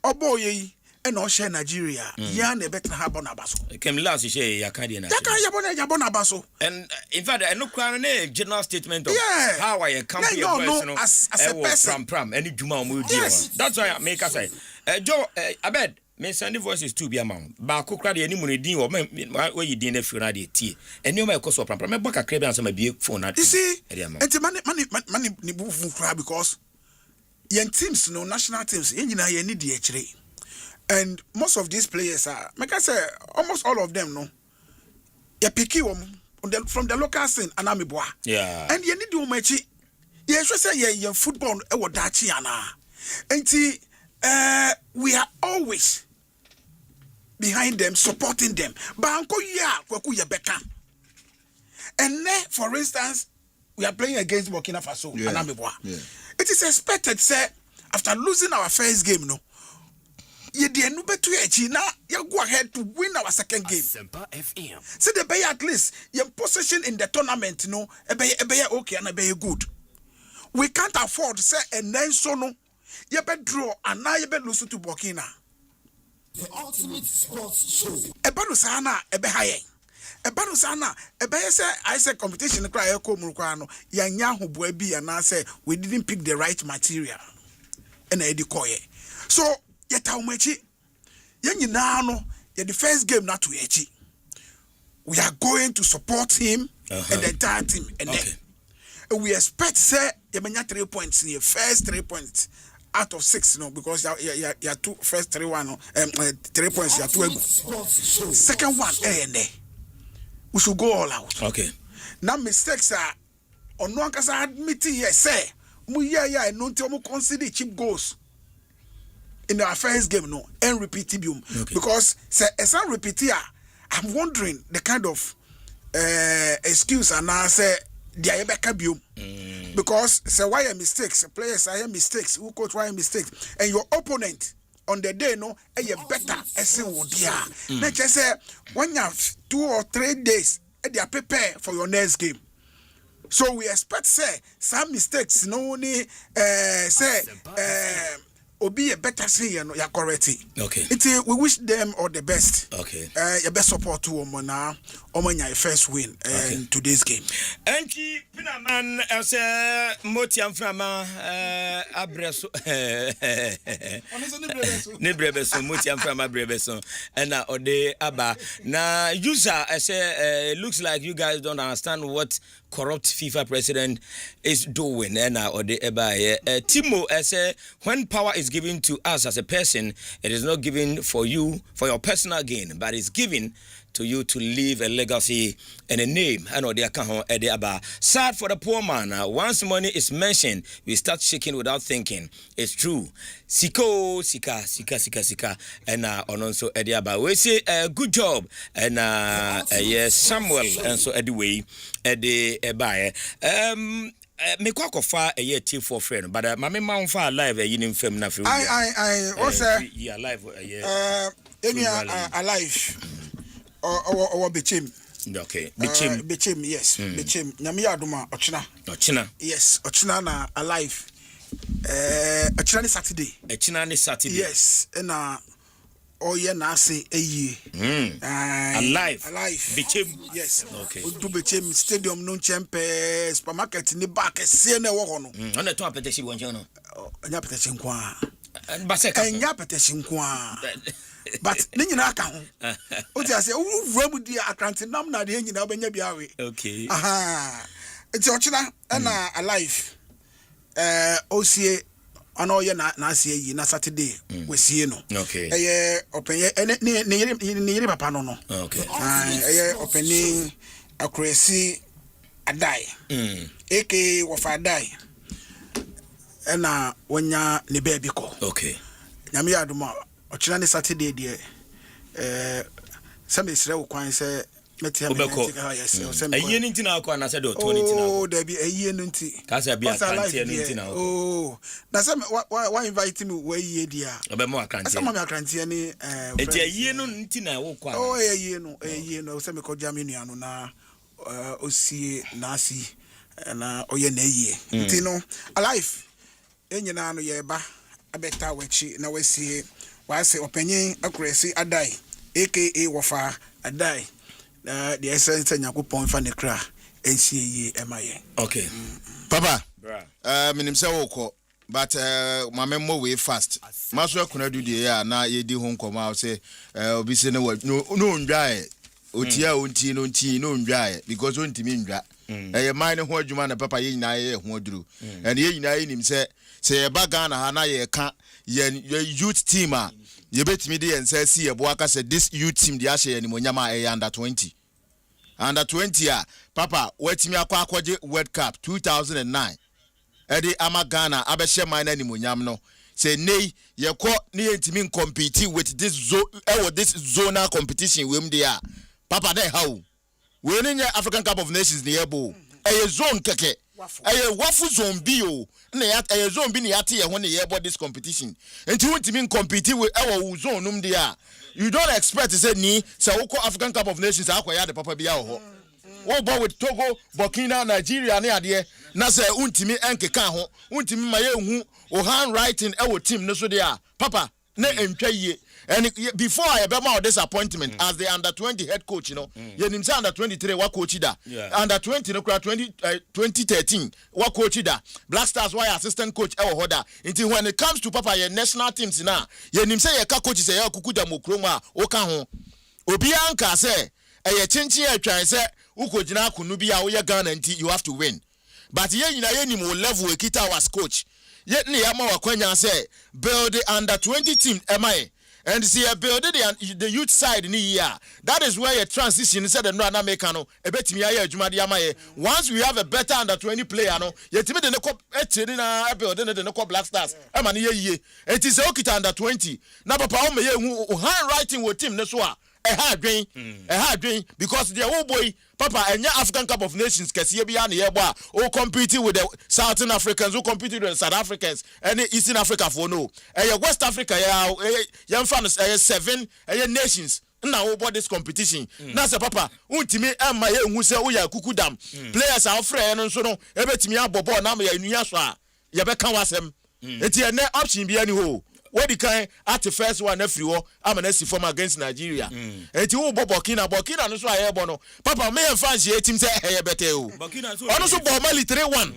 oh boy. And Osha Nigeria, Yan a better have on Abaso. Came last year, Yakadian. Abaso. And in fact, I look around a general statement of how I accompany as a person from any Juma. That's why I make us say, Joe, I bet. Me send voices to be among. Ba kokra de animu ne din o where you din na fi na de tie. Eni o ma ekoso pram. Me boka krebe answer ma be phone na. You see, enti money ni bu kra because yen teams no national teams yen nyina yen need e kire. And most of these players are, like I say, almost all of them, no. You pick from the local scene, and I'm boy. Yeah. And you need to match it. You should say, yeah, football, and we are always behind them, supporting them. Banko ya, kwaku ya beka. And for instance, we are playing against Burkina Faso, and I'm boy. It is expected, say, after losing our first game, no, you did no better now. You go ahead to win our second game. Asempa FM. So the bay at least your position in the tournament, no, a bay okay and a bay good. We can't afford to say and then so no, you better draw and now you better lose to Burkina. The ultimate sports show. A barusana, a behaye. A barusana, a bay say I say competition cry echo murano, yanyahu boebi and I say we didn't pick the right material. And I decoy. So yet how much you now the first game not to echi. We are going to support him and the entire team and then we expect say you 3 points in your first 3 points out of 6 no because you are two first 3 3 points you are 2 second one we should go all out. Okay. Now mistakes are on one case admitting yes say yeah no tell consider cheap goals in our first game no and repeat it because say as I repeat here I'm wondering the kind of excuse and I say the Ayebeka biome because say why are mistakes players are mistakes who coach why mistakes and your opponent on the day no you better as in let's just say when you have 2 or 3 days they are prepared for your next game. So we expect say some mistakes no only say obi a better say no ya correct. Okay. We wish them all the best. Okay. Your best support to Omona Omanya first win in today's game. Enki Pinaman as Motiam Frama Abreso Nebrebeso Motiam Frama Brebeso and Ode Abba. Now user I say looks like you guys don't understand what corrupt FIFA president is doing and Ode Eba Timo I say when power is given to us as a person, it is not given for you for your personal gain, but it's given to you to leave a legacy and a name. I know they are about sad for the poor man. Once money is mentioned, we start shaking without thinking. It's true. Sika, and also Ediaba. We say good job and yes, Samuel and so anyway, Eddie Ebaye. Me kwako fa a year team for friend, but my man fa alive a yin film na I also alive alive or Bichim. Okay. Bichim, yes. Bichim. Nyamiya Aduma, Ochina. Yes, Ochina na alive. Ochina ni Saturday. Yes. And na say a year. Alive. Bichim. Yes. Okay. Do Bichim stadium no champe supermarket ni back see na wo no. On the top petition one jono. Anya petition kwa. Anya petition kwa. But ninyina aka ho o ti ase wo vram di account nam na de nyina obenya biawe. Okay. It's ochina na alive osie ono ye na ase yi na Saturday we see no. Okay. Open ye ne yiri papa no. Okay. Opening akuresi adai. AK wofa adai na wonya ne baby ko. Okay. Nyame aduma ochina ne Saturday de some Israel kwan say metia me yes ayi nti na akwa na say do 20 nti na oh there be ayi nti ka say be akante nti na oh na say why invite me we yi dia obe mo akante say mo akante ni enti ayi no nti na wo kwa oh ayi no say me ko jam nua no na osie na asi na oye na ayi nti no alive enyina no ye ba abeta wachi na wasi wase opanyin akuresi adai aka wofa adai the essence nyakopon fa ne kra ensie yi emaye. Okay. Papa minim se woko but mama mo way fast maso akuna du de ya na ye di ho nkoma say obi se ne no ndwae otia onti no ndwae because ontimi ndwa ye man ho adwuma na papa ye nyina ye ho aduru and ye nyina ye nim se ye baga na ha na ye ka ye youth team a ye betimi de yensa si ye bo aka se this youth team de ahye ye ni monyama e under 20 a papa wetimi akwaje World Cup 2009 edi ama Ghana abehye man na ni monyam no say nei ye ko ne yentimi compete with this zonal competition we mde a papa dey how we ni African Cup of Nations ni yebo e zone keke wafu zombie o na ya zombie na yate ye ho na ye board this competition enti won compete with our zone num dia you don't expect to say ni say woko African Cup of Nations akoya de papa bia ho wo bo with Togo Burkina Nigeria na ade na say untimi enkeka ho untimi ma ye hu o handwriting our team no so dia papa na entwa yie. And before I ever made disappointment as the under 20 head coach, you know, you say under 23 what coach da, under 20 no 2013 what coach da, Black Stars why assistant coach hoda. Until when it comes to papa your national teams now, you say your coach say your kukuda mukroma oka ho. Obi anka say e chinchi e twan say uko gina kunu bia wo ye Ghana nti you have to win. But ye nyina ye ni mo level ekita was coach. Yet ni ama wakwanya say build the under 20 team MI. And see, I build the youth side in the year. That is where a transition said, no, I'm making no, a bet me. Once we have a better under 20 player, no, yet the Black Stars. I'm an ye. It is okay under 20. Now, Papa, handwriting with team, that's why. A hard drain, because the old boy, Papa, and your African Cup of Nations, or competing with the Southern Africans, who competed with the South Africans, and Eastern Africa for no. And West Africa, young fans, 7 nations. Now about this competition. Now, Papa, ultimate and my who say, we are kukudam. Players are friend and so no, every me up, Bobo, now me in Yasha. Yabeka was him. It's a net option be anyhow. What the kind at the first one every war, I'm an SC form against Nigeria. And you Burkina, no so I bono. Papa, me and fancy team say, hey, better. Burkina, also Bomali 3-1.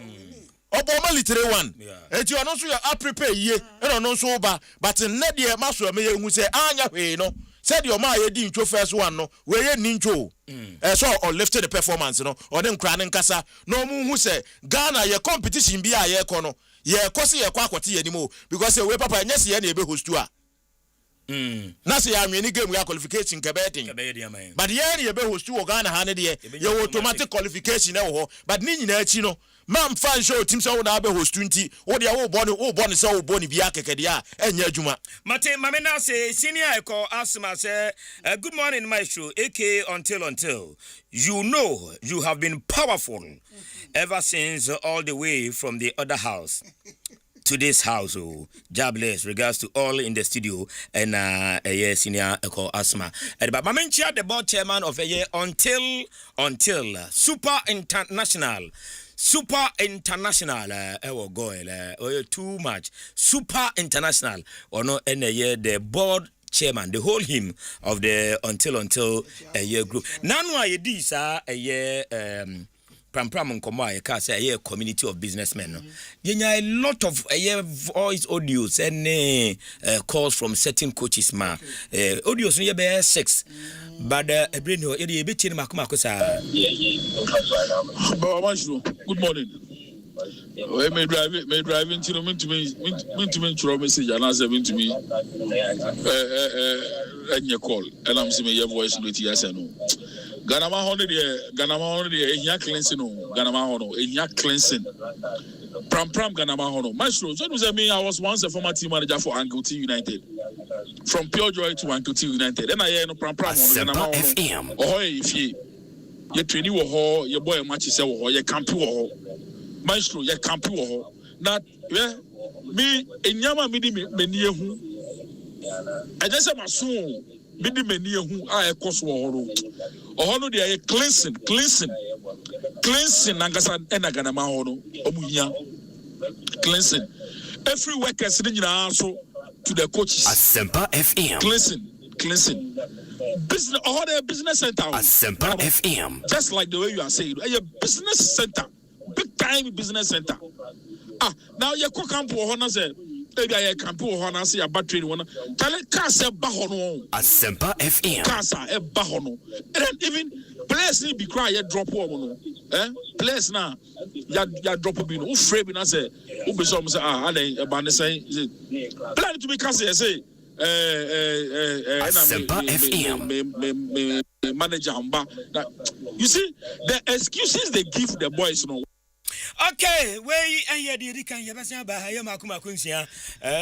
Or Bomali 3-1. And you are not sure I prepare ye, and no sober, but in Nadia Master, me who say, Anya, no. Said your ma ye din to first one no we ye ninjo so or lifted the performance no or them craning kasa no mu who say Ghana ye competition bi a ye ko no ye kwose ye kwa akwoti ye nimo because we papa nyese ye na ebe host a na say ya mini game we qualification kebetin but ye na ebe host o Ghana ha ne de ye automatic qualification e wo but ni nyina achi no man fan show team so na be host 20 wo de wo born so wo born bi akekede a enya adwuma mate mame na say senior eko asma say good morning Myxtro AK until you know you have been powerful ever since all the way from the other house to this house. Oh, jobless regards to all in the studio and yes senior eko asma but mame chia the board chairman of a year until super international too much super international or no the board chairman the whole him of the until a year group nanu ayedi sa a year Pram nkomo a ka say a community of businessmen no yenya a lot of voice audios and calls from certain coaches ma audios no be 6 but brain no e be chin makoma ko sa good morning we may drive into the throw message and answer to me and your call and I'm seeing your voice with yes and no Ganama honor here cleansing Ganama honor here cleansing Pram Ganama honor Myxtro so was me I was once a former team manager for Uncle T United from Pure Joy to Uncle T United then I hear no Pram Asempa FM oh if you training wo ho your boy match say wo ho your camp wo ho Myxtro your camp wo ho na me enyama me di mani ehu I just say my soon me di mani ehu a ekoso wo ho no dey cleansing nangasa enagana ma ho no omunya cleansing every workers ni nyina so to the coaches Asempa FM cleansing business all the business center Asempa FM just like the way you are saying a business center big time business center now you go camp ho na say maybe I camp ho na say ya battery one tell cars e ba ho no Asempa FM cars e ba ho no and even players ni be cry ya drop ho no players na ya drop bi no o frame bi na say o be so say e ba ne say plan to be cars say Asempa FM manager amba you see the excuses they give the boys no Okay, we aye de kan ye besa ba ye makuma kunsia.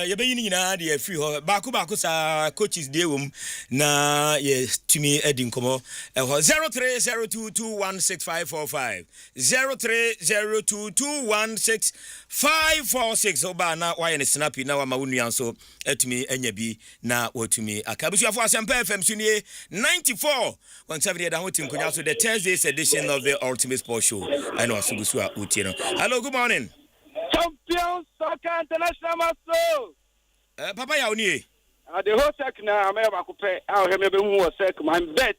Ye be yin nyina de free ho. Baako sa coaches de wom na ye tumi edi nkomo. 0302216545. 0302216546 oba na why ne snappy na wa ma wonu so etumi anya bi na wotumi akabusuafo Asempa FM sunie 94.7 da hotin konya so the Thursday's edition of the Ultimate Sports Show. I know Asubusu a Utieno. Hello, good morning. Champion Soccer International Master. Papa ya oni. The whole sec na me ba ko pe. I hear me who was sec my bet.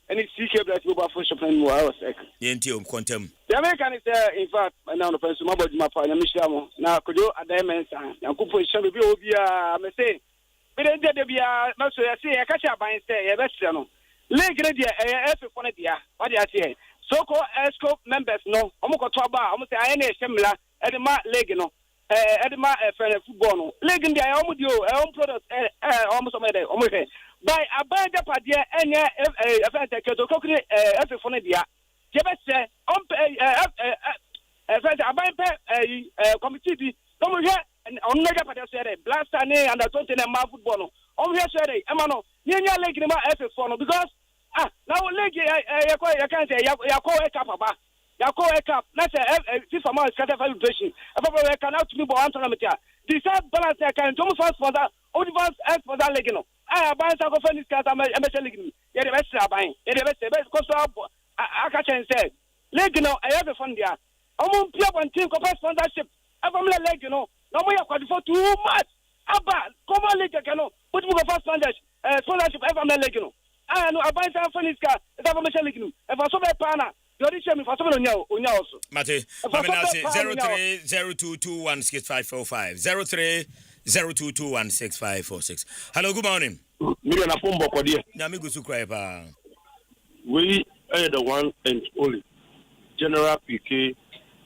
Any CK bless go for shop and was sec. Yenti o kontem. The American is in fact now the person my body my pa na me shamo. Na kojo adaimensa. Yankupo shamo bi obi a me say. Be de bia na so ya say ya kacha ban say ya betre no. League na dia e for na dia. What dia say? So-called ESCO members no, omuko to aba, omu say aye na ehemla, edema league no, edema football no. League ndi aye omu dio, omu product omu so mede, omu he. By abanja padie enye efente keto kokri efefo ne dia. Jebe se efente abanja committee di, omu he on mega padie so ere blaster ne under 20 na ma football no. Omu he so ere, ema no, nyenya league ni ma efefo no because now league you can't say you call a cup about you call a cup. That's FIFA man scatter celebration. I cannot to be born tournament. This balance I can do first for that. Only first for that league no. I buy some of this cat I'm league. Yeah, the best buying. Yeah, the best cost I can say league no. I have a fund there. I'm on play one team compare sponsorship. I'm league no. No more for too much. Abba, come on league no. Put me for sponsorship. I'm league no. No, I buy some funny car. If I make a league, if I saw my partner, you're the same. If I saw on you also. Mate, 0302216545. 0302216546. Hello, good morning. Million of phone book, dear. Namigu Sukraipa. We are the one and only General PK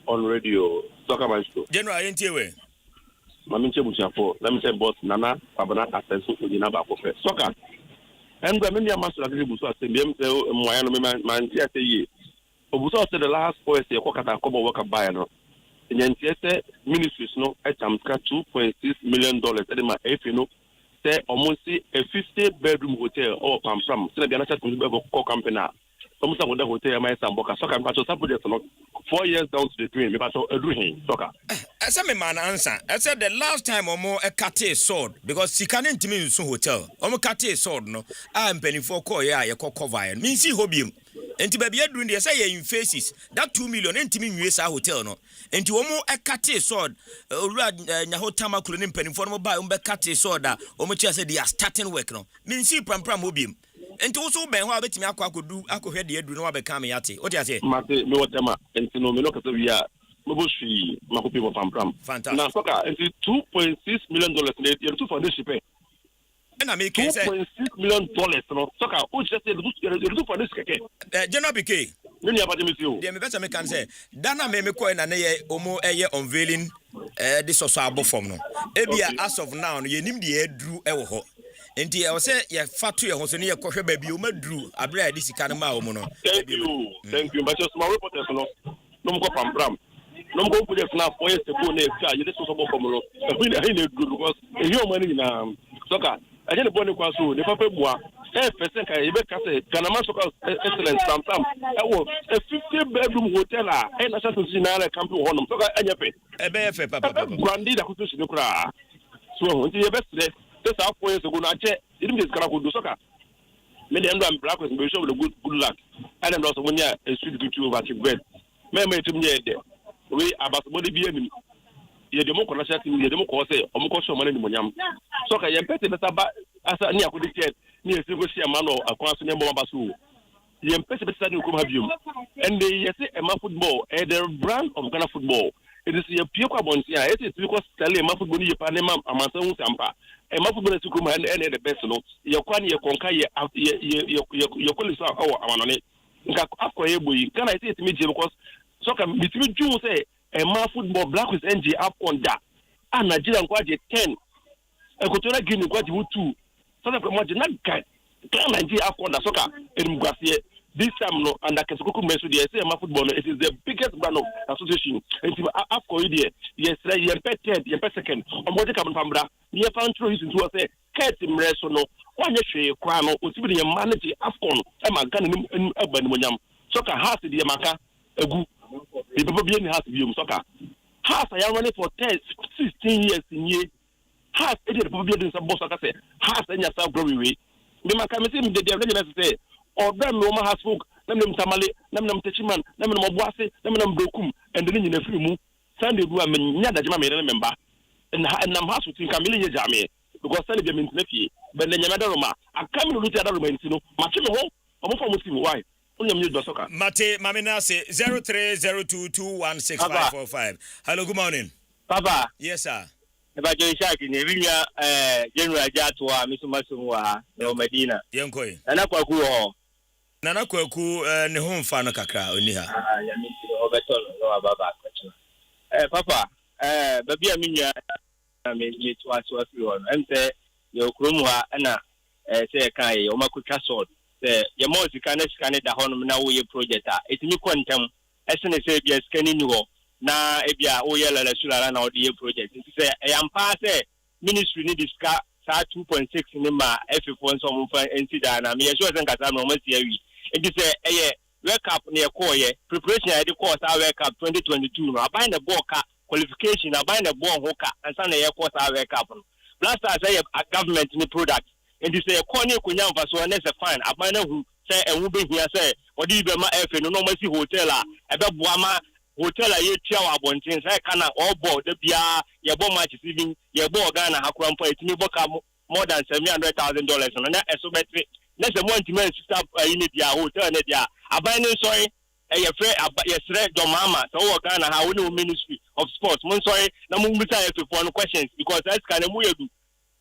on radio. Soccer Myxtro. General, ain't you? Maminche Buchapo. Let me say, boss Nana, Pabana, Asensu, Udinaba, Soccer. And the many amounts of Busa say, man, say, Obusa said the last 4 years, a couple worker buy no. In the ministries, no, at $2.6 million. If you know, say almost a 50-bedroom hotel or Pam Pram, so the other company. Almost a hotel, my son, Boca, soccer, but to support 4 years down to the dream, but to soccer. As a man answer, I said the last time or more a cat sword because she can't intimate so hotel. Omo cat sword no. I'm penny for call ya cover and mean see hobby. And to be doing the say in faces that 2 million intimate US hotel no. And to omo a cat sword, Yahotama couldn't penny for buy cat sword that omo said they are starting work no. Mean see pram hobby. And also ben how bet me could do I could hear the do no be come yati. What you say? Mate me whatever and to no me look at we are Moboshi Makopi Pam. Fantastic. Now soccer and $2.6 million you two for this pay. And I make $2.6 million no soccer who just said you do for this keke. General BK. When you about to miss you. Dem better me can say Dana me coin na ye omo unveiling this also abo form no. Ebia as of now no ye nim de edru e wo ho. Enti I say ye fatu ye ho so ne ye kohwe ba bi o madru abra di sika no ma o mu no. Thank you but just my reporters no no go pam no go put it now 4 years ago na e you dey so so from no we dey good because e hear money na soccer I dey born kwa so the papa bua person can you be say Ghana soccer excellent sometimes e wo a 50-bedroom hotel e na say to na camping honum soccer anya pe e be fe papa brandi da kutu shinu kra so nti ye best this 4 years ago na che idim dis kara ko do soccer me dem do am black with be show the good luck and dem also when ya a sweet good over to bread me tum ye de we about body bi anim ye de mo ko na sha tim ye de mo ko say o mo ko show mani monyam soccer ye pete beta ba asa ni akodi tiet ni esi go share man akwa so ne mo ba so ye pete beta ni ko ha biom and they say Emma football the brand of Ghana football it is your pure bonsia it is because tell Emma football ni pa ne ma amansa hu sampa Emma football is kuma and the best no ye kwan ye konka ye kolisa awo amanone nka akwa ye boyi Ghana it is me because soccer between June say Emma football black with NG up on that and Nigeria kwaje 10 Equatorial Guinea kwaje 2 so that imagine that guy Nigeria up on that soccer in Mugasiye this time no and that Kesukuku Mesu the SMA football it is the biggest brand of association and after idea yes you pet second on what come from bra you found through into say Kati Mreso no one year kwano utibidi ya manage afcon ema gana ni urban monyam soccer has the maka egu the people being has the soccer has I am running for 16 years in year has the people being some boss soccer say has any self growing way the maka me say the ready say or them no has folk them tamale them techiman them mobwase them brokum and then in a free mu Sunday do amenya da jama me remember and nam has to think amele jame because Sunday be mentnefi but the nyamada roma akam no luti ada roma ntino mache me ho omo fa muslim why onyam you do soccer mate mamina say 0302216545 hello good morning papa yes sir eba jo ishaki ne binya general jatu wa misumasu wa no medina yenkoi ana kwaku ho nana kwaku ne ho mfa no kakra oni ha ya miti obeton no ababa kwachu papa baby aminya me to aso free one emse yo krom ha na say kai o makutwa sword say ye mo sika na da honum na wo ye project a etimi kwantam esene say bia skani ni ho na ebia wo ye lala sulala na odi ye project say yampa say ministry ni diska sa 2.6 ni ma F4 so mo fa ntida na me ye sure say nkasa no mo si awi enti say eye World Cup ne call ye preparation ya de course our World Cup 2022 no aban the ball ka qualification aban the ball hoka and say ye course our World Cup blaster say a government ni product enti say call ni kunya mfa so na say fine aban na hu say enwu be hia say odi be ma F no ma si hotel a ebe boa ma hotel a ye tia wa bontin say kana all board de bia ye bo match even ye bo Ghana hakurampa etimi boka more than $700,000 no na eso betri na se mo ntime stop in dia hotel na dia aban ni soy e frɛ yɛsrɛ dɔmama sɛ wɔ Ghana ha wo ne ministry of sports mun soy na mun bisa F4 questions because that can mu yedu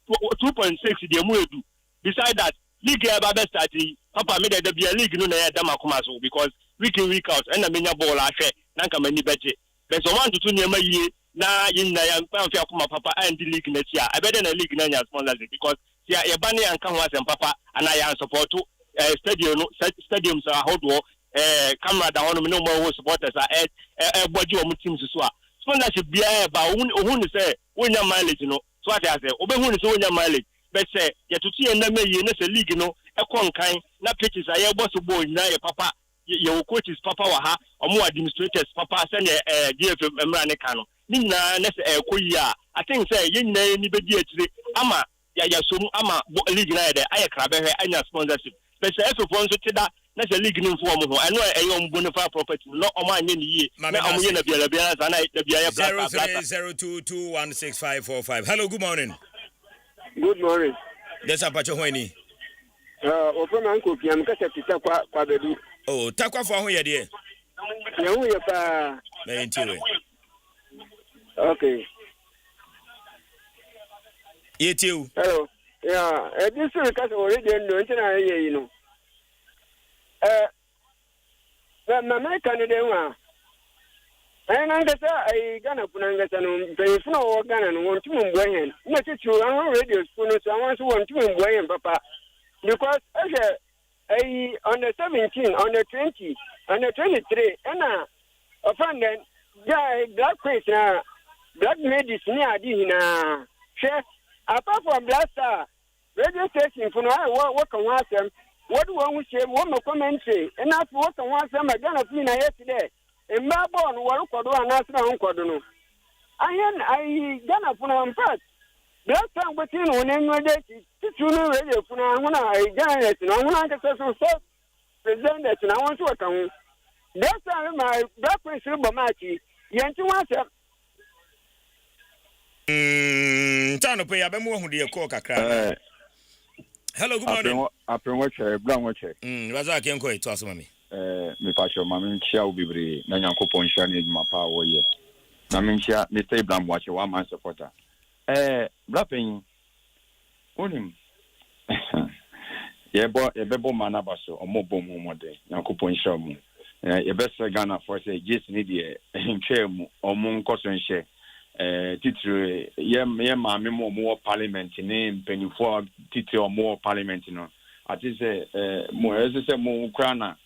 2.6 dia mu yedu beside that league ya ba start papa me da bia league no na ya dama kuma so because week in week out and na menya ball ahwɛ na nka mani beje but so want to nyama yie na yin na ya mfa akuma papa and the league na tia abede na league na nya sponsorship because ya ba ne anka ho asem papa ana ya support stadiums are hold camera da hono no more supporters are body o teams so a sponsorship bia ba ohun ni say wonya mileage no so ati ase obehu ni say wonya mileage but say ya tutu ye na meyi na say league no ekonkan na pitches aye boss ball na ye papa ye coaches papa wa ha omo administrators papa say GFM emra ne ka no ni na na say ekoyi a I think say ye nyina ni bedi atire ama ya so ama league na ye de aye krabe hwe anya sponsorship but say F4 so teda na say league nim for mo ho eno eyo mbonifa property no omo anye ni yie na omo ye na bia za na bia ya black 0302216545 hello good morning yes apacho hwani ofema nko piam kasa tita kwa bedu oh takwa fo ho ye de ye hu ye pa na entiwe okay yetiu hello yeah this is kasa already no ntina ye no na America ne denwa na ngasa ai Ghana kuna ngasa no pefuna wo Ghana no wontu mbwen na titu an radio school no so an so wontu mbwen papa because ai on the 17 on the 20 on the 23 and offend then black face na black ladies ni adi na share apart from blaster radio station for no what can wasem what do we say what my commentary and that's what can wasem Ghana play na yesterday in Melbourne wo ko do anasra ho ko do no I Ghana for no impact black time between one and one day to no radio for no na I Ghana no na ka so president na won so kan that time my black face bo match yanti wasem tano pe abemu hu de ko kakra hello good morning apren wache brown wache waza kenko to asoma mi me pasho mama nchia ubibiri na Nyankopon hia na eduma pa wo ye na me nchia Mr. Ibrahim wache wa man supporter blapen onim ye bebo manaba so omobo mu mode Nyankopon hia mu ye best Ghana for say yes ni de ntwe mu omo nkoso nhye titire ye maame mo parliament ni mpenifo titire mo parliament no ati se mo ese se mo kra na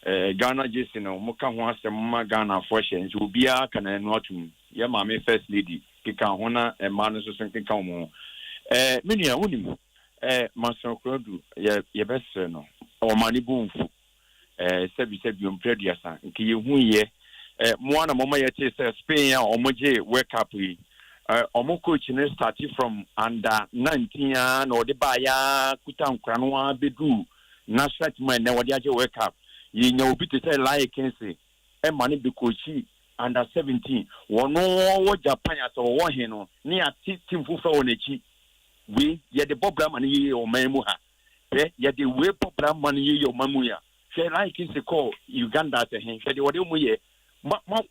Ghana Jason no muka ho asem ma Ghana for hye nso bia kana no atum ye ma me first lady kika ho na ma no so kika mo menua wonim maso krodu ye bese no o mani bonfu sebi ompreduasa nke ye hu ye mo na mama ye te Spain a omoje World Cup yi omo coach ne start from under 19 na ode ba ya kuta nkra no abedu national team na ode aje World Cup yi nya obi te say like kense mani be coach under 17 wono wo Japan aso wo he no ni ati team fufa onachi we ye the problem man ye o mamu ha ye the we problem man ye o mamu ya say like kense call Uganda te he say the ode mu ye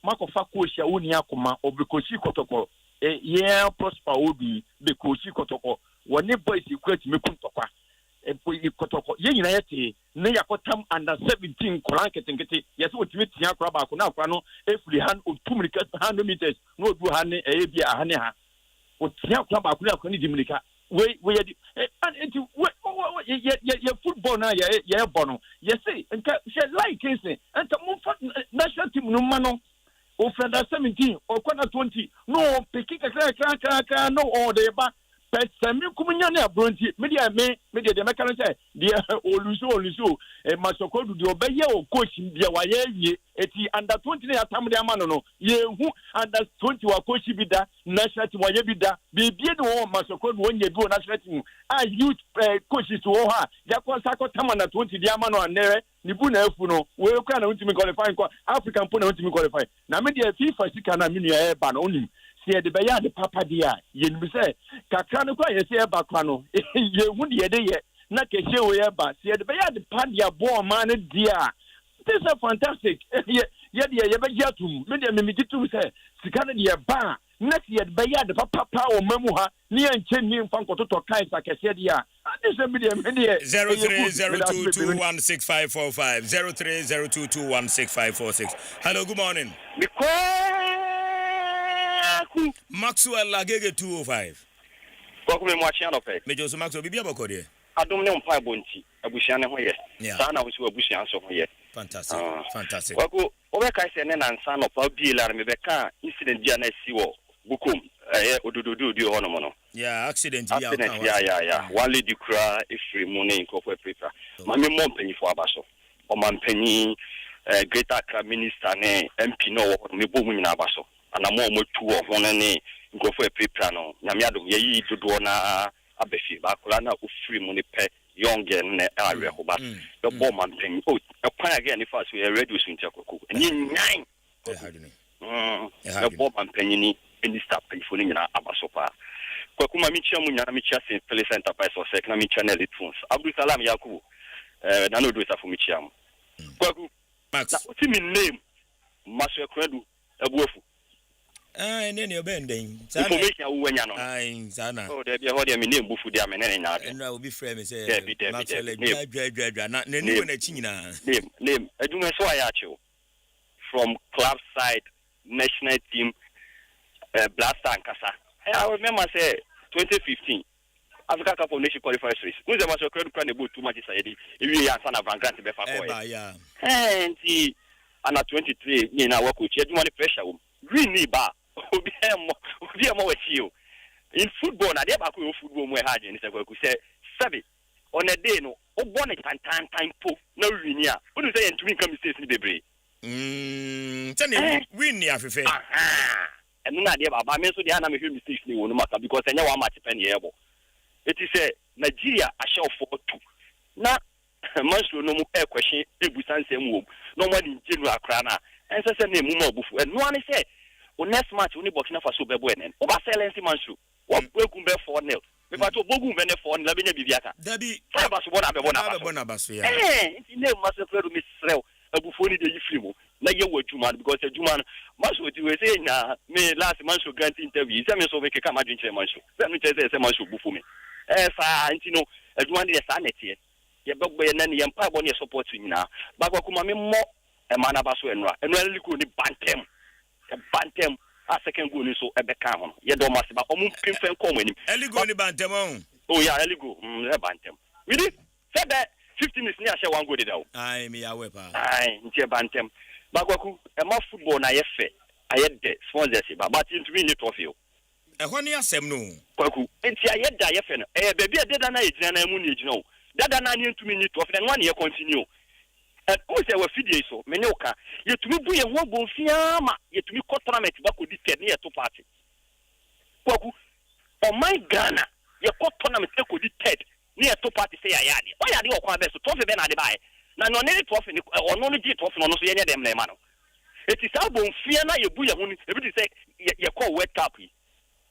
makofa coach ya woni akoma obikochi kotoko yeah prosper obi be coach kotoko woni boys equate me kuntokwa kotoko ye nyina yete ne yakotam under 17 koran ketenkete yese otimi tia kora ba ko na akora no efri han otumrika 100 meters no odu ha ne bia ha ne ha otia kora ba ko na akora ni dimrika we and ye football na ye bono ye say nka she like say nka mo national team no mano o freda 17 or quarter 20 no peki kaka no order ba but sami kumunya na bronti media de meka say dia oluso masokodu de obeye o coach bia wa ye eti under 20 na atam de amano no ye hu under 20 wa coach bi da national team wa ye bi da bibie no masokodu wonye bi o national team a youth coaches wo ha ya ko sako tam under 20 de amano anere ni bu na efu no we kwa na ultimate qualifying ko African po na ultimate qualifying na media FIFA sika na minu ya ba na onim se de be ya de papa dia ye nimi se kakra no kwa ye se ba kwa no ye hu de ye de ye na ke she we ba se de be ya de pa dia bo man dia. This is fantastic. Ye be jatum me de me gitum se sika na de ba next year be ya de papa o mamu ha ni enche ni mfa nkototo kai sa kese dia. This is media 0302216545 0302216546. Hello, good morning. Maxwell Lagege 205. Ko me mwachi anope. Me Joseph Maxwell bibia bokode. Adom ne mpa bonti abusia ne ho ye. Sa na wo si abusia so ho ye. Fantastic. Fantastic. Ko obeka se ne nansa no pa biela me beka incident dia na si wo bukum odododo di hono mono. Yeah, accident ya. Yeah. One lady cry ifri mu ne nkofo paper. Ma me mo mpanyi fo abaso. O ma mpanyi Greater Accra minister ne MP no wo me bo mu nyina abaso. Ana mo tu ho ne nkofo paper no. Nyame adom ye yi dodo na abefi ba kula na ofri mu ne pe young ne area ho ba. The bomb man mpanyi o kwan again if as we radio so ntakoko. Ni nyan. The bomb man mpanyi ni minister penfoni nyina abasopa kwa kuma michia munya michia sin Philly Center Price or Sek na michia na Litfuns Abdul Salam Yakubu na no do esa fu michia mu kwa ku Max uti mi name Maso Kredu abuofu nene obenden information wo wanya no sana de bia ho de mi name bufu dia me nene nya de na obi frame me say Max dwa na nene wona chi nyina name aduma so ayacho from club side national team Blaster and Kasa. I remember say 2015 Africa Cup of Nations qualifiers race. Who's the master credit card about too much inside? If you are son of Van Grant Befa for and he and at 23 in our coach, you want pressure. Really bar. Be more with you. In football, I never could football more hard and say 7 on a day no one time po no linear. What do you say and twin come states in the break? Win ya fefe. And no idea about me so the anime mistakes ni wonu maka because enya wa match pen yebo. It is Nigeria a show for 2. Na Myxtro no mu question ebusan sem wo. No one in general krana. And say na mu ma obufu. And no one say o next match oni Burkina Faso bebo enen. O ba silence Myxtro. O gum be 4-0. Me ba to bogum be 4-0 la benya bibiaka. Dabi. Fa ba so bona be bona ba so ya. Nti ne Myxtro mi srew. Abufoni de yifrimu. Na ye wajuma because Juma Myxtro we say na me last Myxtro grant interview say me so make come adwin chere Myxtro say me say Myxtro bufu me fa ntino adwuma de sa netie ye begbe na ne yempa bo ne support nyina ba kwa kuma me mo e mana ba so enra liku ni bantem a second goal ni so e be ka ho ye do mase ba omu pimfen ko manim eligo ni bantem on oh yeah eligo bantem we did said that 50 minutes ni ahye one go dey dawo ai me ya wepa ai ntie bantem bagwaku e ma football na ye fe aye de sponsorship but into me ni trophy o ehwo ni asem no kwaku nti aye da ye fe no baby e deda na ye gina na mu ni gina o dada na ni into me ni trophy na one ye continue o se wa fidie so me ne oka ye tumi bu ye ho bo fia ma ye tumi ko tournament ba ko di ted ni ye to party kwaku o my Ghana ye ko tournament e ko di ted ni ye to party say ayade o yade o kwa be so trophy be na de bae na no ne trophy ni ono no gi trophy no so ye ne dem na ma no eti sa bo fia na ye bu ye ho ni e bi say ye ko World Cup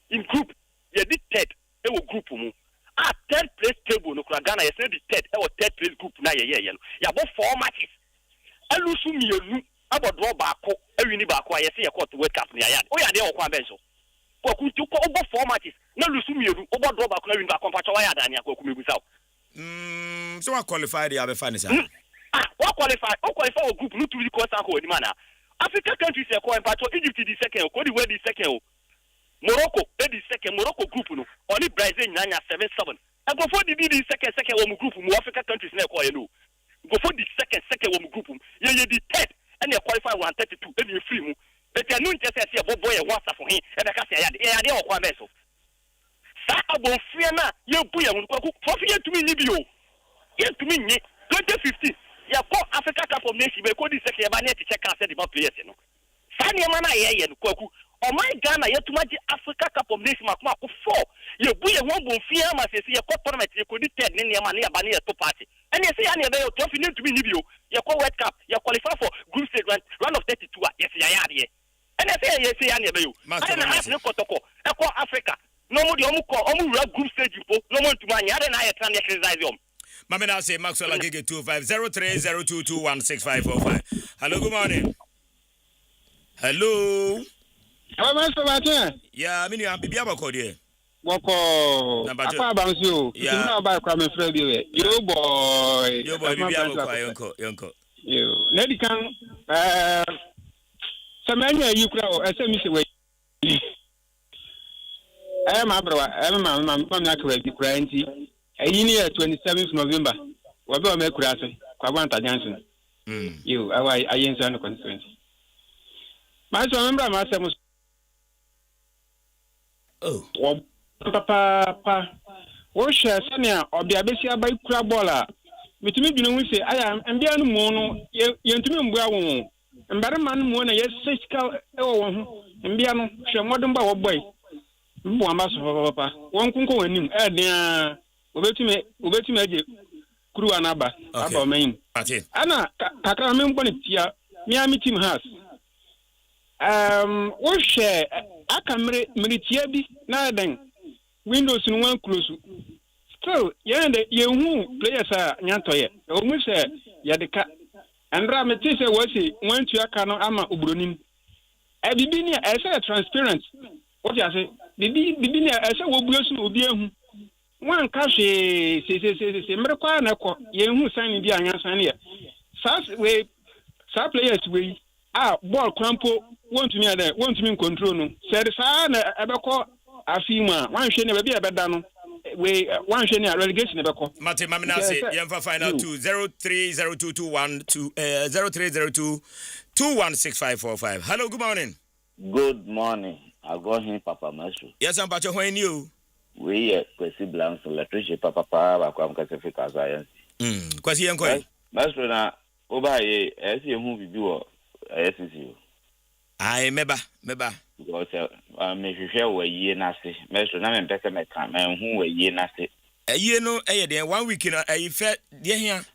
in group ye di ted e wo group mu at third place table no Ghana ye say the third e wo third place group na ye no ya bo 4 matches alusu mienu abodo baako awini baako ye say ye ko to World Cup ni ayade o yade o kwa benso ko ku tu ko obo 4 matches na lusu mienu obodo baako na wini baako pa chawa yada ni akwa ku mebusa so wa qualify the abe fan say what qualify a group no to the course ko ni mana Africa countries e ko empato Egypt the second ko the way the second Morocco the second Morocco group no only Brazil nyanya 7-7 and go for the second one group mu Africa countries na ko ye no go for the second one group ye the third and they qualify 132 and you free mu but you no just say bobo ye wasa for him e be ka say yade o kwa beso sa abo fia na ye bu ye mu ko trophy ye tumi ni bio ye tumi ni 2015 ya ko Africa Cup of Nations be ko di second ba na ti check out the players no sa ni ma na ye no kwaku o my Ghana ye tuma di Africa Cup of Nations makoma ko 4 ye bu ye won bon fia ma se ye ko tournament ye ko di third ni ma na ya ba na ye to party and ye say ya na be trophy ni tumi ni bio ye ko World Cup ye qualify for group stage round of 32 yes ya yade and ye say ya na be yo I na have no kotoko e ko Africa no mo di omu group stage po no mo tuma nya na ye tran ye criticize om Mamina say Maxwell Agege 250302216545. Hello, good morning. Hello. Yeah, I mean you am bibia bako there. Boko. Apa bounce you. Yeah. You about crime friend you. Yo boy. Yo boy bibia bako yonko. Yo. Lady can Samanya you crowd SMS way. I am abroad. I am my correct cranty. A year 27th November. What will make Kurasa? Kwanta Johnson. You, I ain't son of constituency. My son, my son was. Oh, Papa, what shall Sanya or the Abesia by Crabola? With me, you know, we say, I am, and the other mono, Yantum Brown, and better man, one, yes, 6 cow, and Biano, shall modern bow boy. Papa, one kunko and him, and ubeti kuru anaba aba main ana kakra me mboni tia mi team has wo share aka miritia bi na den windows no wan close still ye hu players a nyantoye o mu se ye de ka andra me ti se wo si wan tu aka no ama obronim e bibi ni e se transparent what you say bibi ni e se wo buosu obi ehu one cash say mrekwa na ko ye hu san bi anya san ya sa players we ball crampo want me control no said sa na ebeko afima wan hwe ne ba bi ebeda no we wan hwe ne relegation ebeko mate mamina say yemfa final 0302216545. Hello, good morning. Good morning. I got him Papa Myxtro. Yes, I'm Pacho, when you we kwesi blank electricity papa ba kwa mkasefika science kwesi yenko Myxtro na oba ye esi hu bibi wo SCC ai meba because me hwehwe we yie na se Myxtro na me mpese me kan me hu we yie na se yie no eye den 1 week na fe de hia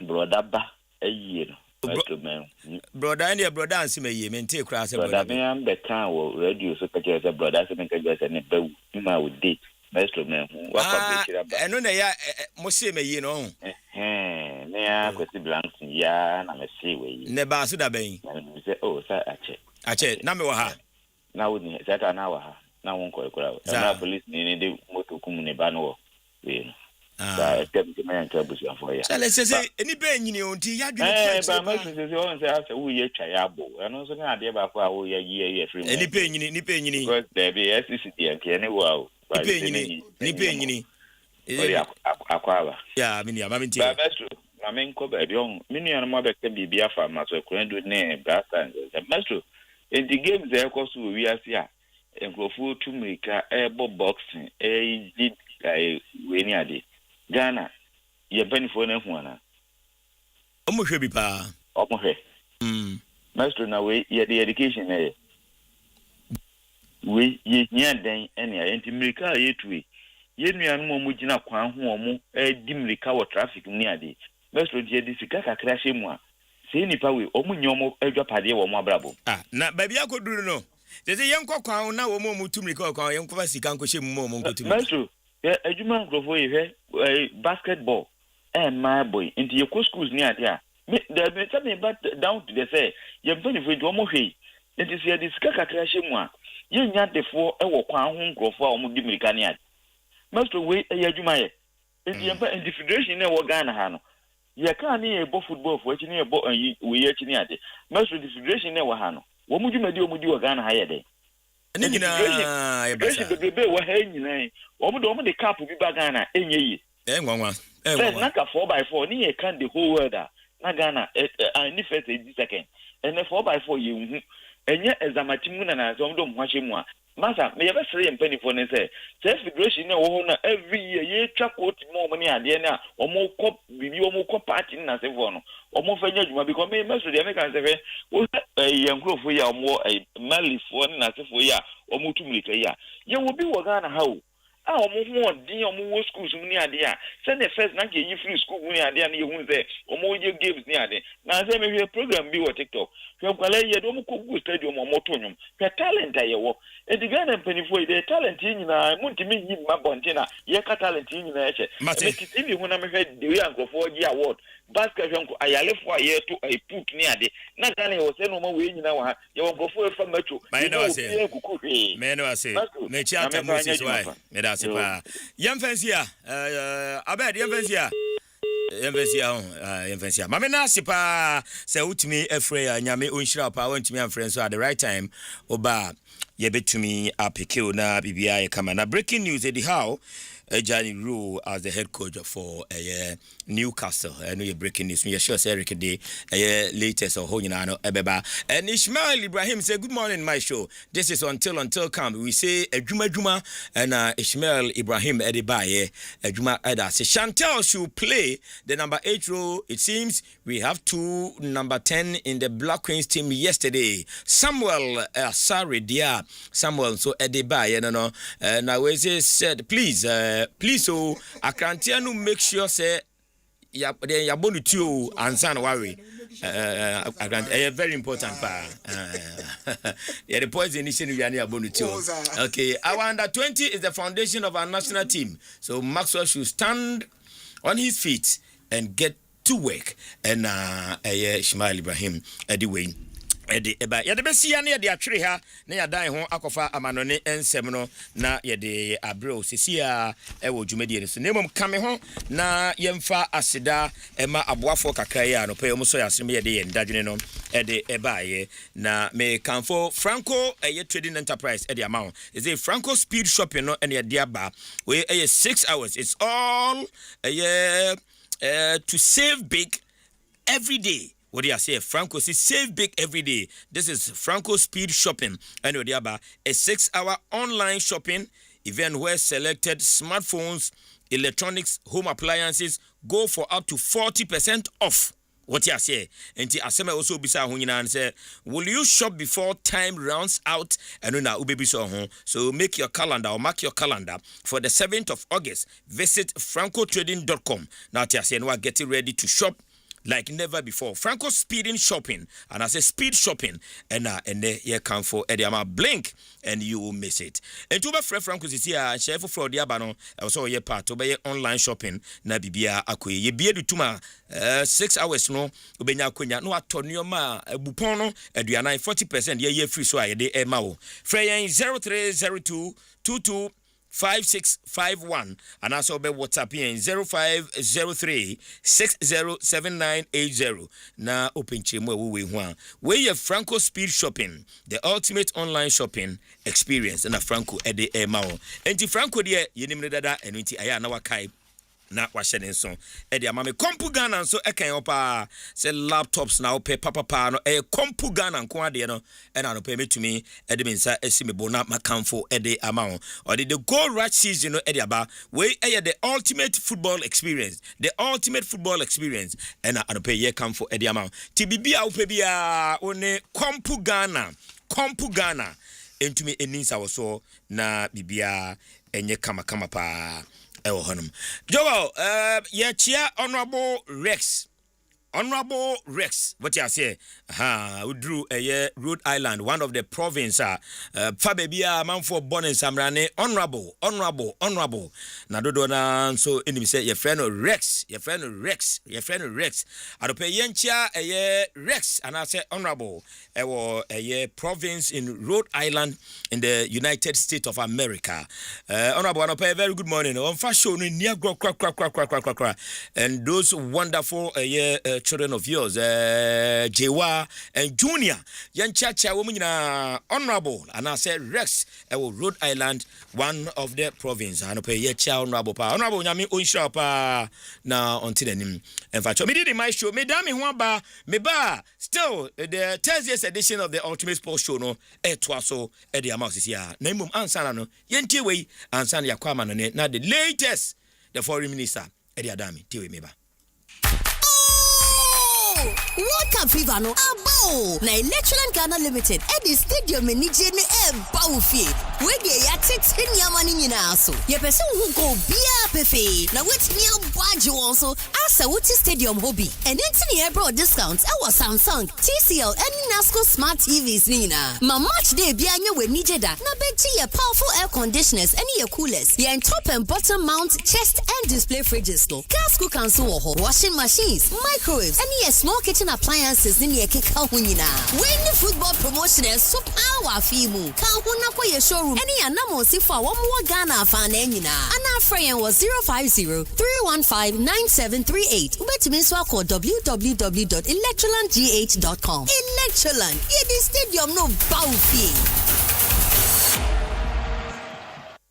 broda ba yie no Myxtro me broda and your brother ansi me yie me nte kura se broda me am be kan wo radio so ka je se broda se me ka je se ne be ma wo date Myxtro me wa publish ba eno na ya mo se me yie no ne ya kwesi blank ya na me se we ne ba so da ben me se oh sa ache na me wa ha na wo ni se ka na wa ha na won ko ekura na police ni de moto kum ne ba no wo we ba tem ke men ka busi afọ ya sele sese eni be nyini onti ya dwene ba Myxtro sese on se ase wo ye twa ya bo eno so na ade ba ko a wo ye ye free eni pe nyini because there be SCC nke ne wo ni pe nyini akwa ba ya mini ya mami ba Myxtro mamen ko ba bion minu ya no abeka bibia fa maso kwendu ne brasa Myxtro in the games there ko so wi ase a enkrofo tumika ebo boxing we ni ade Ghana ye benefo na hu ana omo hwe bi pa omo hwe Myxtro na we ye the education eh we ye nya den ene ayenti mirika yetuwe ye nuanu mo gina kwan ho omo di mirika wo traffic ni ade Myxtro die di sika kakra hye mu a sei nipa we omo nyomo adwapade wo mo abrabo na baby akoduru no tete yenko kwan na wo mo mutu mirika kwan yenko fa sika nko hye mu mo nkotu Myxtro adwuma nkrofo ye hwe basketball my boy into your schools ni ade a the tell me but down to the say ye mpani fo do omo hwe enti se di sika kakra hye mu a ye nya defo wo kwan ho nkrofo a omo di mirika ni ade Myxtro we adwuma ye enti yempa in the federation na wo Ghana ha no ye ka ni e bo football fo echi ni e bo we ye echi ni ade Myxtro the federation na wo ha no wo mu dwuma di wo mu di wo Ghana ha ye de ni nyina ye basa bebe wo ha nyina wo mu de cap bi ba Ghana enye yi nwanwa na ka 4x4 ni ye kan the whole world na Ghana ni first 80 second and 4x4 ye hu enye examatimu na zo mdo mhwache mu a masa me yebe sere mpani fo ne say federation na wo na every year ye twa court mo ni ade na omo kop bibi omo kop party na se fo no omo fanya djuma because me Myxtro de me kan se fe wo ye nkrofo ya omo malifo na se fo ya omo tumlika ya ye wo bi wo Ghana ha o omo ho odin omo wo schools mu ni ade a se the first na ke yi free school mu ni ade na ye hu se omo ye games ni ade na se me hwe program bi wo TikTok hwe kwala ye do mo ko go stadium omo to nyum hwe talent aye wo edi Ghana mpanifo ide talent nyina mu ntimi yi ma bontina ye ka talent nyina eche me kitimi hu na me hwe de we ankrofo gi award basket hwenko ayalefo aye to ay put ni ade na Ghana ye wo se no ma we nyina wa ye wo ankrofo fa macho me no ase me chiata Moses why me da se pa yemfansia abed yemfansia yemfansia mame na se pa se utimi efre nyame onhira pa wantimi amfre so at the right time oba ye betumi apekeo na bibia ye kama na breaking news edi how Johnny Rowe as the head coach for Newcastle. I know you're breaking news. You're sure Eric Day latest or Honino Ebeba. And Ishmael Ibrahim say good morning, my show. This is until come. We say Juma and Ishmael Ibrahim Edibaye Juma Eda. Say Chantel should play the number 8 role. It seems we have two number 10 in the Black Queens team yesterday. Samuel sorry dear Samuel so Edibaye no now we said please so Akrantianu make sure say yabonu tio ansan worry very important pa yeah the points initially we are yabonu tio okay our under 20 is the foundation of our national team so Myxtro should stand on his feet and get to work and Ishmael Ibrahim anyway eba ya de besia na ya de atwere ha na ya dan ho akofa amanone ensem no na ya de abro sesia ewo dwumadi ne so nemom kame ho na yemfa aseda ema aboafo kakra ya no pe omo so ya asem ya de yendadwene no de ebaye na me kanfo Franco trading enterprise the amount is a Franco speed shopping no and ya de aba we 6 hours it's all to save big every day. What do you say? Franco says save big every day. This is Franco Speed Shopping. And what do you about a 6-hour online shopping event where selected smartphones, electronics, home appliances go for up to 40% off. What you say? And Asempa also bisa hunina and say, will you shop before time runs out? And now baby so make your calendar or mark your calendar for the 7th of August. Visit francotrading.com. Now you say, no, getting ready to shop like never before. Franco speeding shopping, and I say speed shopping, and there you come for Ediama blink, and you will miss it. And to be Franco is here, chef for the abano, also ye part to be online shopping, na bibia akwe. Ye be tuma 6 hours no, ubenya kwenya no atonio ma bupono, eduana 40% ye free so de emao. Freya 0302 22 5651 and also be WhatsApp in 0503 607980 na open chemo we your Franco speed shopping the ultimate online shopping experience na Franco ede emao enti Franco de yenim dada eno enti aya na wakai na wahye ne nso edi ama me kompu Ghana nso ekan opa say laptops na ope papa no kompu Ghana nko ade no ena no pe metumi edi me nsa esi me bona makamfo edi ama ho odi the gold rush season no edi aba we the ultimate football experience ena anope ye kamfo edi ama ti bibia ope bia one kompu Ghana entumi eninsa woso na bibia enye kama pa ewo honum Joel ye chia honorable Rex what you say udru Rhode Island, one of the province fa bia manfo born in Samrane honorable na dodo na so enimi say your friend Rex adope yenchia Rex and I say honorable ewo province in Rhode Island in the United States of America. Honorable adope very good morning on fashion near crack and those wonderful children of yours Jewa and Junior yan chacha woman honorable and I said Rex Rhode Island, one of the province and pay ye cha honorable nyami unsha pa na until nim en fact me did my show me dami ho me ba still the Thursday's edition of the Ultimate Sports Show no etwaso e the amount is here na mum ansana no yentie we ansana yakwama no na the latest the foreign minister e the adami tiwe me ba World Cup fever no abo na Electroland Ghana Limited at the stadium nije ne bawfie we dey ya tete nyamani nyina so ye pese hu go bia pefe na wetimi abwaje won so asa wuti stadium hobby and entini e bro discounts e was Samsung TCL and Nasco smart TVs nina ma match day bia nya we nije da na beji ye powerful air conditioners and ye coolers ye top and bottom mount chest and display fridges no gas cookers so washing machines microwaves and ye small kitchen appliances in your keka hunyina. When the football promotion is so power fimu. Ka huna kwa ye showroom. Any anamo sifa wamu Ghana fan enyina. Ana Freyan was 050-315-9738. Ubetimiswa call www.electrolandgh.com. Electroland. Ye di stadium no bawfi.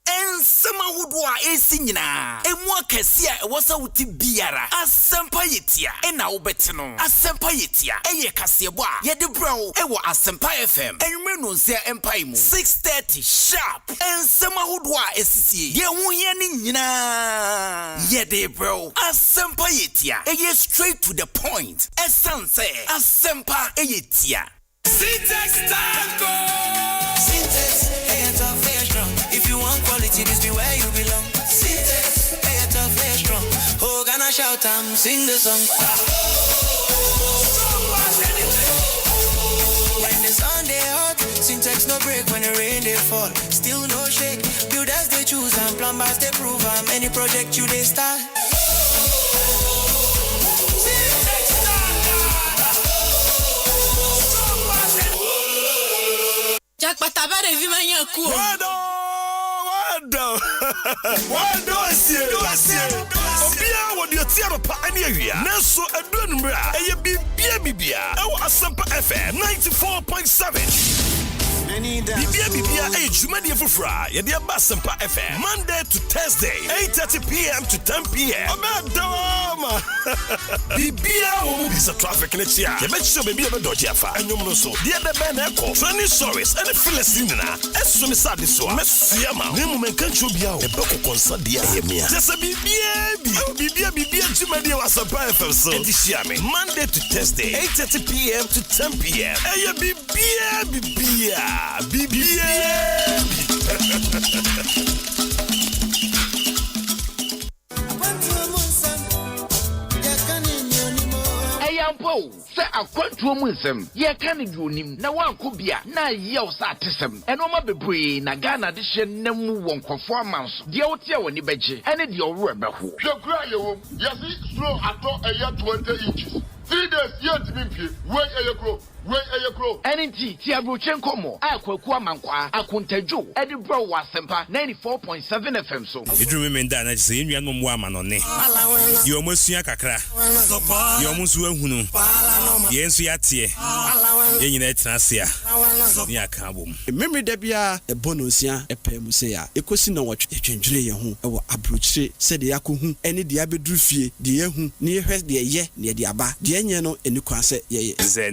Ensema wudwa esinyina emwa kesia ewasa wuti biara Asempa yetia ena wobetino Asempa yetia eye kasebo a yede brow ewo Asempa FM enwere no nsia empire mu 6:30 sharp ensema wudwa esisi ye huye ni nyina yede brow Asempa yetia eye straight to the point essence Asempa yetia Syntax Tango Syntax if you want quality, this be where you belong. Syntax, pay it tough, pay strong. Oh, Ghana shout sing the song. When the sun they hot, Syntax no break when the rain they fall. Still no shake. Builders they choose and plumbers they prove. Any project you they start. Jack Patabare vimanya ku. Wado asie obia wodi otiaro pa ani awia nanso adonu mra eye bibia ewo Asempa FM 94.7 Bibia jumadi fufra ye dia Asempa FM Monday to Thursday 8:30 p.m. to 10 p.m. Obadoma Bibia wo bisa traffic na chia ye be sure bibia be doji afa anyom no so dia de be na eko training stories and Philistine na eso mi sade so mesua ma nemu menka ncho bia o e be kokonsa dia ye mia just bibia jumadi Asempa FM so edishia me Monday to Thursday 8:30 p.m. to 10 p.m. Eye bibia Ayampo se akwantuo mu nsem ye ka ne duonim na wanko bia na yew sa atesem enoma bebre na Ghana de hye namu wonkofo amanso de wotia woni beje ene de owro ebeho hwekura yewo yesi slow ato 20 inches 3 days, yet me, wait a crow. NNT, Tiabuchenkomo, Aqua Mankwa, Akuntejo, Eddie Bro was Asempa 94.7 FM. So, you remember that I say you are no woman on it. You almost see a cacra. You almost will who know. Yes, we are here. You need Transia. Near Kabum. Memory Debia, a bonusia, a pemusea, a question of what you change your approach, said the Yaku, any diabedrufi, the Yahu, near her, the ye, near the Abba, the Yano, and you can say, yes, say,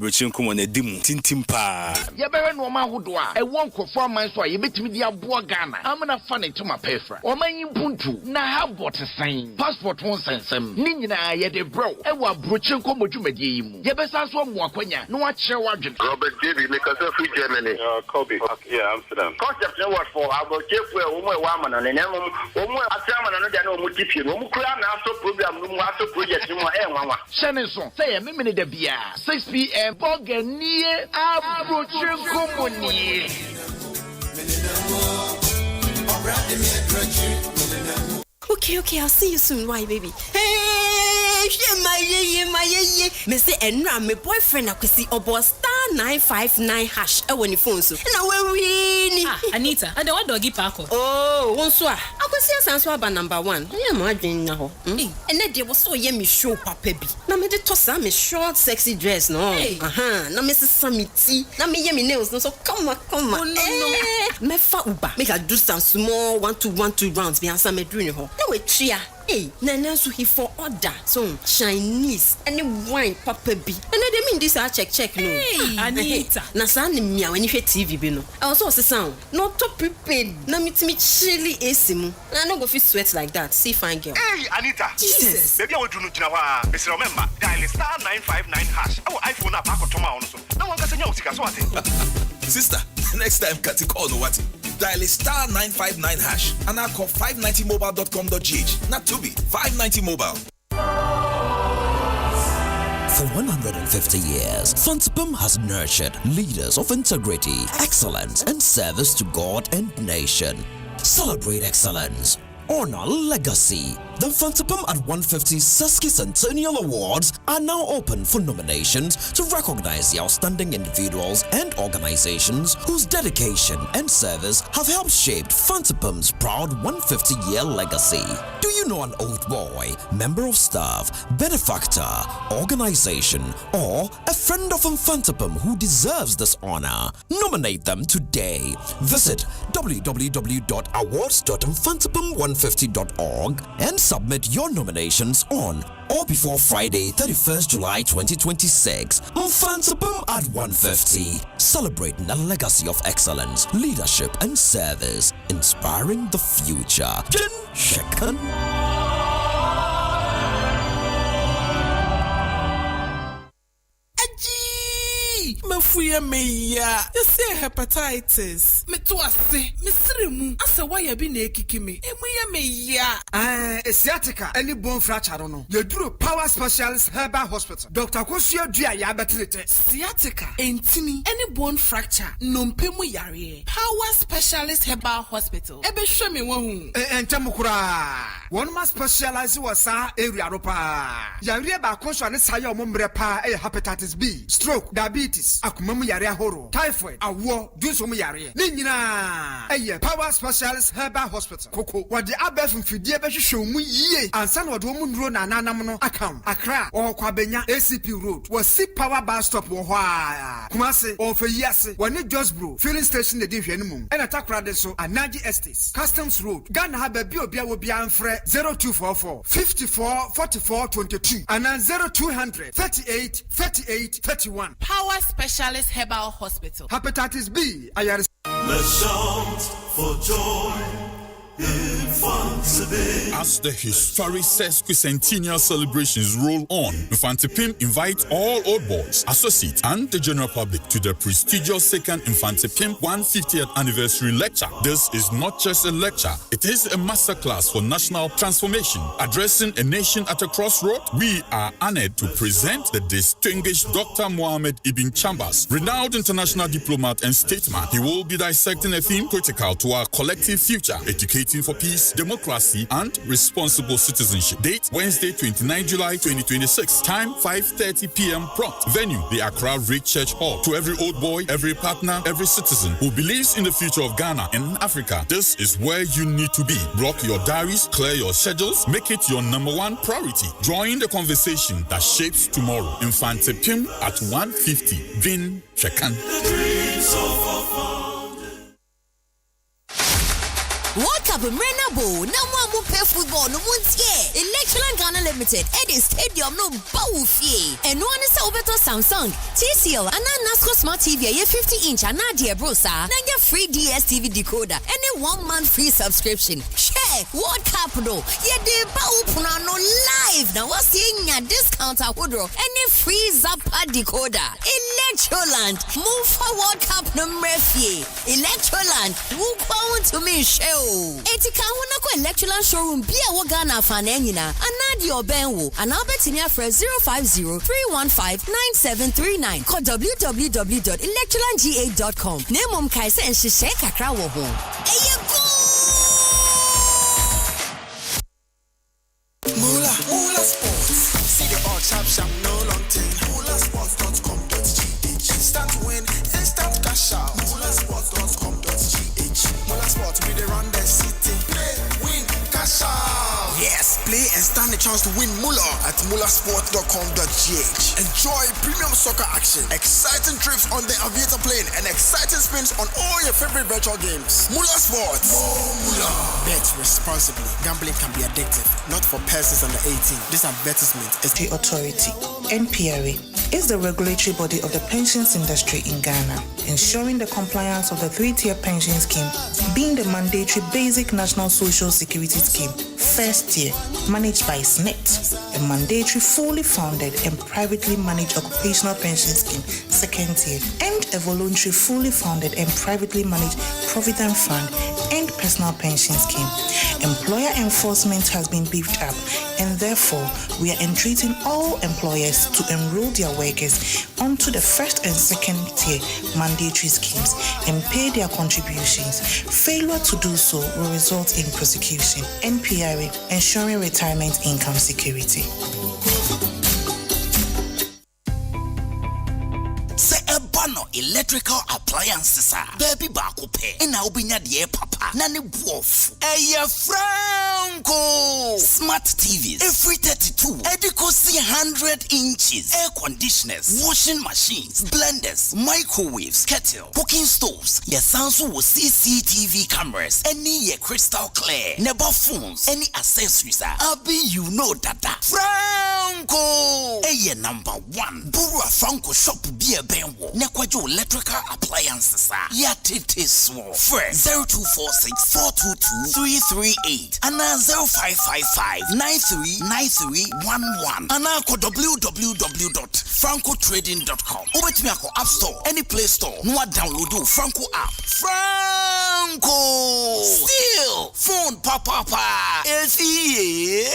Come on a dim tintimpa. Yabere no ma hodwa. E won kofo man so ye betimi dia boa Ghana. Amna fane to my pefra. O man yimpuntu na ha bot sign. Passport won sensem. Ni nyina ye de bro. E wa brochen ko modwumadie yi mu. Ye besa so mo akwanya no a kire wadwen. Robert David make us free Germany. Kobe. Yeah, Amsterdam. Concept no what for about chefu e wo mo e wa amana ne nemu. O mo atrama no dia na o mo tipie no. O mo kura na so program no mo aso project no mo e nwanwa. Shene so. Say ye memene da bia. 6 p.m. Boganie Abrochen Commonie. Okay, I'll see you soon. Why, baby? Hey, my me say enra me boyfriend akwesi obo star 959 hash e woni phone so. Na we ni. Anita, and what doggy park? Oh, wonso a. Akwesi asanso aba number 1. Ya ma adwen na ho. Ene de wo so ye me show papa bi. Na me de tosa me short sexy dress no. Na me sesa me ti. Na me ye me nails no so come on. Oh, no. Me fa uba. Make I do some small 1-2 rounds be answer me doing ho. Na we tria. Hey, Nana so he for order. So Chinese any wine papa bi. And I mean this I check no. Hey, Anita. Na sa ni mia when you TV bi no. I also say sound. No to prepared. Na me chilly esimu. I no go fit sweat like that. See fine girl. Hey, Anita. Jesus. Baby I will do no jina wa. Mr. Remember, dial star 959 hash. Our iPhone na back to my so. No one can say sika so ate. Sister, next time Kati call no what? Dial star 959 hash and I call 590mobile.com.gh. Not to be 590 mobile. For 150 years, Fantipum has nurtured leaders of integrity, excellence, and service to God and nation. Celebrate excellence. Honor legacy. The Fantipum at 150 Sesquicentennial Awards are now open for nominations to recognize the outstanding individuals and organizations whose dedication and service have helped shape Fantipum's proud 150-year legacy. Do you know an old boy, member of staff, benefactor, organization, or a friend of Fantipum who deserves this honor? Nominate them today. Visit www.awards.fantipum150.org and submit your nominations on or before Friday, 31st July 2026. Fantipum at 150. Celebrating a legacy of excellence, leadership, and service. Inspiring the future. Jin Shekan. Mafuya meya, you say hepatitis. Me to ase, me sremu. Asa why be na ekiki me. Emuya meya. Sciatica, any bone fracture no. You do Power Specialist Herbal Hospital. Dr. Kosio Dia ya betrete. Sciatica, entini, any bone fracture, nompemu yare. Power Specialist Herbal Hospital. Ebe show me one. Entemukura. One must specialize was sa area ropa. Yare ba kosho ne saya omombre pa hepatitis B, stroke, diabetes, akumamu yare horo, typhoid, awo, dunso mu yare. Ni nyina Power Specialist Herbal Hospital. Koko, what the abef mfidie be show mu yie. Ansa na odo mu nduro na nanam no akam. Accra or Kwabenya ACP Road. Was see power bar stop wo hwa. Kumase or for yase. Wani just bro. Filling station de hwe num. And atakra de so Anaji Estates. Customs Road. Ghana ha ba bi obi a wo bi amfre 0244 54 44 22 and 0200 38 38 31. Power Specialist Herbal Hospital. Hepatitis B. Let's shout for joy. As the historic sesquicentennial celebrations roll on, Infantipim invites all old boys, associates, and the general public to the prestigious second Infantipim 150th anniversary lecture. This is not just a lecture, it is a masterclass for national transformation. Addressing a nation at a crossroad, we are honored to present the distinguished Dr. Mohammed Ibn Chambers, renowned international diplomat and statesman. He will be dissecting a theme critical to our collective future, educating advocating for peace, democracy, and responsible citizenship. Date Wednesday, 29 July 2026. Time 5:30 p.m. prompt. Venue the Accra Red Church Hall. To every old boy, every partner, every citizen who believes in the future of Ghana and Africa, this is where you need to be. Block your diaries, clear your schedules, make it your #1 priority. Join the conversation that shapes tomorrow. Infante Pim at 150. Vin Shekan. World Cup Renabo, no one pay football no once year. Electron Ghana Limited, Eddie Stadium no Bawufie. And one is over to Samsung, TCL, and NASCO Smart TV, a 50-inch, and Nadia Brosa, and your free DSTV decoder, and a 1 month free subscription. Share World Cup no, yeah, the Bawupuna no live. Now what's seeing a discount at Woodrow, and a free Zappa decoder. Electroland, move for World Cup no Murphy. Electroland, move on to me, show. Etika wona ko Electroland showroom bia wo Ghana fa na nyina anadi obenwo anabetinia for 050-315-9739 call www.electrolandga.com nemom kai se nhihye kakra wo ho eyego Mula Sports. See the all sharp, no long thing. MulaSports.com.gh. Start to win, instant cash out. MulaSports.com.gh. Mula Sports, we run the city. Play, win, cash out. Yes, play and stand the chance to win Mula at MulaSports.com.gh. Enjoy premium soccer action, exciting trips on the aviator plane, and exciting spins on all your favorite virtual games. Mula Sports. More Mula. Bet responsibly. Gambling can be addictive. Not for persons under 18. This advertisement is the authority. NPRA is the regulatory body of the pensions industry in Ghana, ensuring the compliance of the 3-tier pension scheme, being the mandatory basic national social security scheme, first tier, managed by SNET, a mandatory fully funded and privately managed occupational pension scheme, second tier, and a voluntary fully funded and privately managed provident fund and personal pension scheme. Employer enforcement has been beefed up, and therefore we are entreating all employers to enroll their workers onto the first and second tier mandatory schemes and pay their contributions. Failure to do so will result in prosecution. NPRA, ensuring retirement income security. Electrical appliances baby baako pɛ na obinya de papa na ne buof Franco smart TVs every 32 edicosi 100 inches air conditioners washing machines blenders microwaves kettle cooking stoves your Samsung with CCTV cameras any your crystal clear never phones any accessories abi you know that Franco number 1 Burua Franco shop be a benwo nekwajo electrical appliances yatete small first 0246-422-338 and 0555-939311 and www.francotrading.com obetumi akọ app store any play store no download Franco app Franco still phone papa easy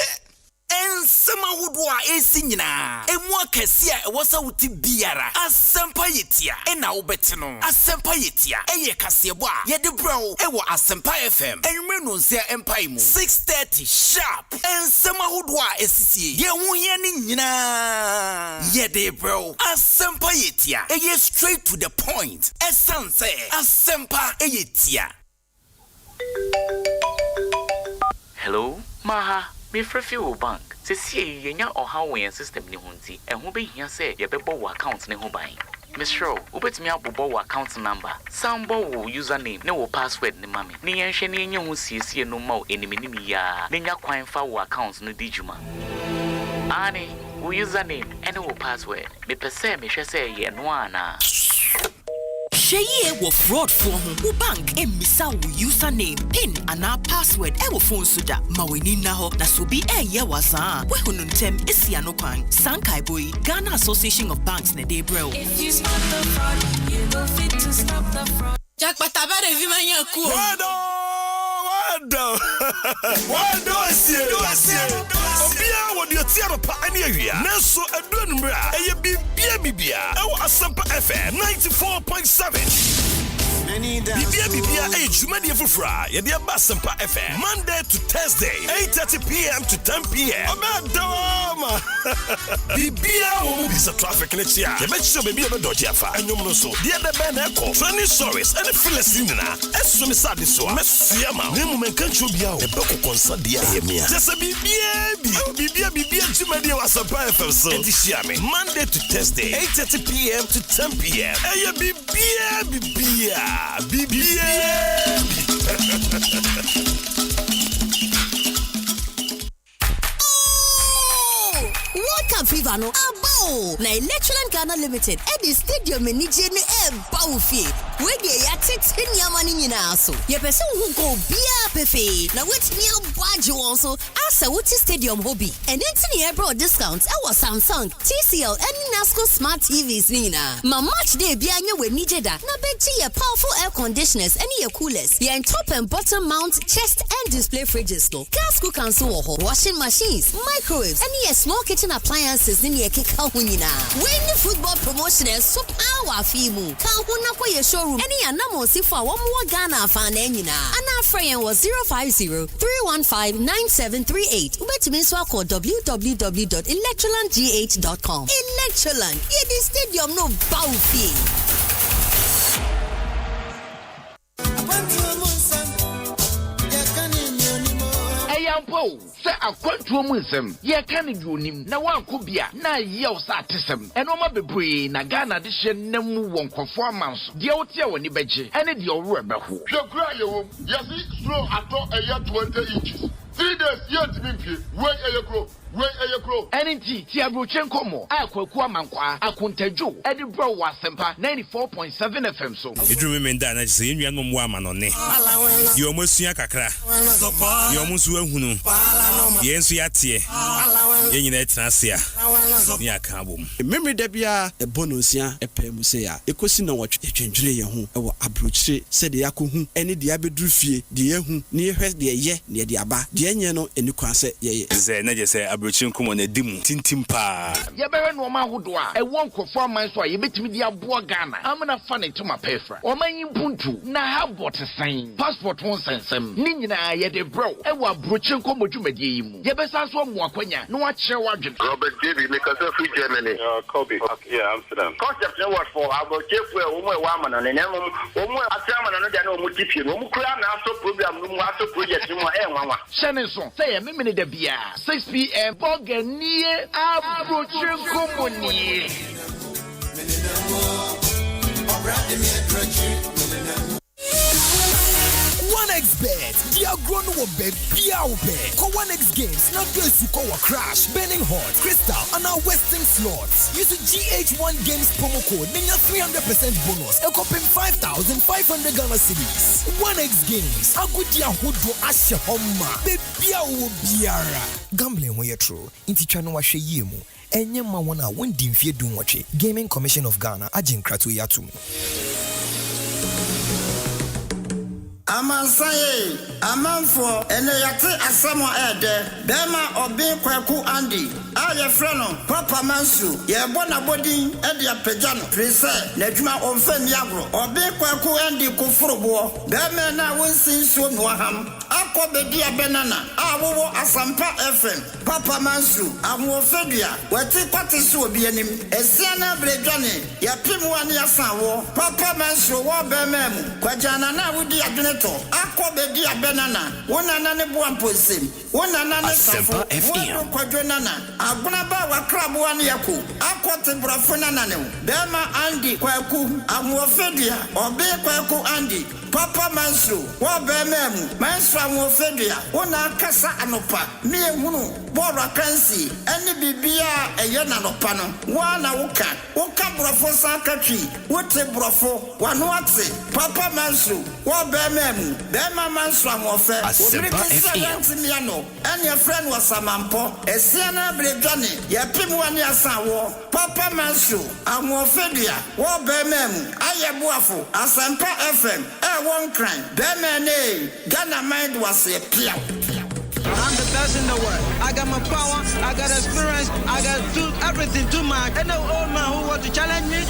Ensema wudwa esi nyina emwa kese a wosa wuti biara Asempa yetia na wobete no Asempa yetia eye kasebo a ye de bro ewo Asempa FM enwme no nsia empai mu 6:30 sharp ensema wudwa esisi ye hu ye ni nyina ye de bro Asempa yetia eye straight to the point essence Asempa yetia. Hello Maha me frefi wo bank se sie yenya oha wo system ni hunti ho be hia se ye bebo wo account ne ho ban Myxtro ubetimi abobo wo account number sambo wo username ne wo password ne mame ne yenhwe ne yenya ho siesie no ma enimi ni ya ne nya kwan fa wo account no dijuma ani wo username ene wo password me pese me hwe se ye no ana Sheye wo fraud for who bank emisa wo username pin and password e wo phone suda ma weni na ho na so bi ye wasa we hunu ntem esi anokwan sankai boy Ghana Association of Banks na dey bro. If you stop the fraud you go fit to stop the fraud. Jack patabare vi manya ku Wado asie Obia wodi atiaro pa ani awia Neso aduru numra eye bibia e wo Asempa FM 94.7 Bibia, Jumadi Fufra, Yadia Asempa FM, Monday to Thursday, 8:30 p.m. to 10 p.m. Abadoma! Bibia is a traffic in the chair. The Myxtro baby of a Dojafa, and you know so. The other band echo, Training Stories, and the Philistine, as soon as I saw Messiama, Nimu Kanchu Bia, the Boko Consadia, just a Bibia, Jumadi Asempa FM, so Monday to Thursday, 8:30 p.m. to 10 p.m. Hey, Bibia. World Cup fever no abo na Electroland Ghana Limited at the stadium ni je ne bawfie we dey ya tete nyamani nyina so ye pese hu go bia pefe na wetimi abage won so asa wuti stadium hobby and entini e bro discounts e was Samsung, TCL and Nasco smart TVs nina ma match day bia nya we ni jeda na beji ye powerful air conditioners and ye coolers ye top and bottom mount chest and display fridges no gas cookers so washing machines, microwaves and ye small kitchen appliances in ye keka hunyina. When the football promotion is so power fimu. Ka huna kwa ye showroom. Any anamo sifa wa mwa Ghana fan enyina. Ana frayen was 050-315-9738. Ubetimiswa kwa www.electrolandgh.com. Electroland. Ye di stadium no bawfi. Say a quantum wisdom, ye can you nim, na one could be na yells artism, and no matter be na Ghana edition nemu one performance, the outia when you beji, and it your rubber who. Your cry, yes, slow at all a year 20 inches. 3 days yet to be wait a year grow. NNT, Tiabrochenko mo, Aqua Mankwa, Akuntejo, Eddie Bro Asempa 94.7 FM so. You remember that I say you are no woman on it. You almost see a kakra. You almost went who. Yes, we are here. In a transia. Near Kabum. Memory debia, a bonusia, a pemusea, a cosina watch, a change home, our abruche, said the Yaku, any diabedrufie, the Yahoo, near her, the ye, near the Abba, the Anyano, and you can say, ye. Say, say, Abruchin come on a dim, tintimpa. Yaberan woman who do I won't performance why you bet me the Abua Ghana. I'm gonna funny to my pefra. Or my impuntu, na have what a sign. Passport won't send some. Nina, yet a bro, and what Bruchin come with you, Medium. Yabesas one more quenya, no watch your wagon. Robert David, because of free Germany. Kobe. Yeah, Amsterdam. Concept no what for our chief where woman and then Asaman and no multiple. Umukrana also program, also project. Shannon, say a minute the beer. 6 p.m. Bogania Abruchin Company. 1xBet, they are grown up Call 1x Games, not those who call a crash, burning hot, crystal, and our Western slots. Use the GH1 Games promo code, then your 300% bonus, and copy 5,500 Ghana cedis. 1x Games, a good year who do Asha Homa, Biara. Gambling where you're true, into channel washe yemu, and your mawana won't dim fear doing watch. Gaming Commission of Ghana, Ajin Kratu Yatum. Amansaye, Amanfo, and the Yati Asamo Ede, Bema Obi Kwaku Andy, Aya Freno, Papa Mansu, Yabona Bodi, Edia Pejano, Prise, Nejuma Onfen Yagro, Obi Kwaku Andy Kufurubo, Bema na Winsin Sun Waham, Ako Bedia Benana, Awo Asempa FM, Papa Mansu, Amofedia, Wati Patisu Bienim, Esiana Brejani, Yapimwani Asawo, Papa Mansu, Wabemem, Kwajana na Wudi Adnet. Akwa bedi abenana wona nane buamposim wona nane safo wona kwadwonana agbonaba wakrabo ane yako akwa tebrafo nanane bema andi kwaku amwofedia obe kwaku andi Papa Mansu wa bemem Mansu amwofedia wona kasa anopa me ehunu bora kansi ene bibia eye nanopa no wana woka brofo sakatwi wote brofo wano ate Papa Mansu wa bemem bema Mansu amwofe Asempa FM and your friend was Samampo Esiana Bregani Yapimu ani asawo Papa Mansu amwofedia wa bemem ayebuafo Asempa FM one crime. Bemene, Ghana mind was a clear. I'm the best in the world. I got my power, I got experience, I got everything too much. And no old man who want to challenge me.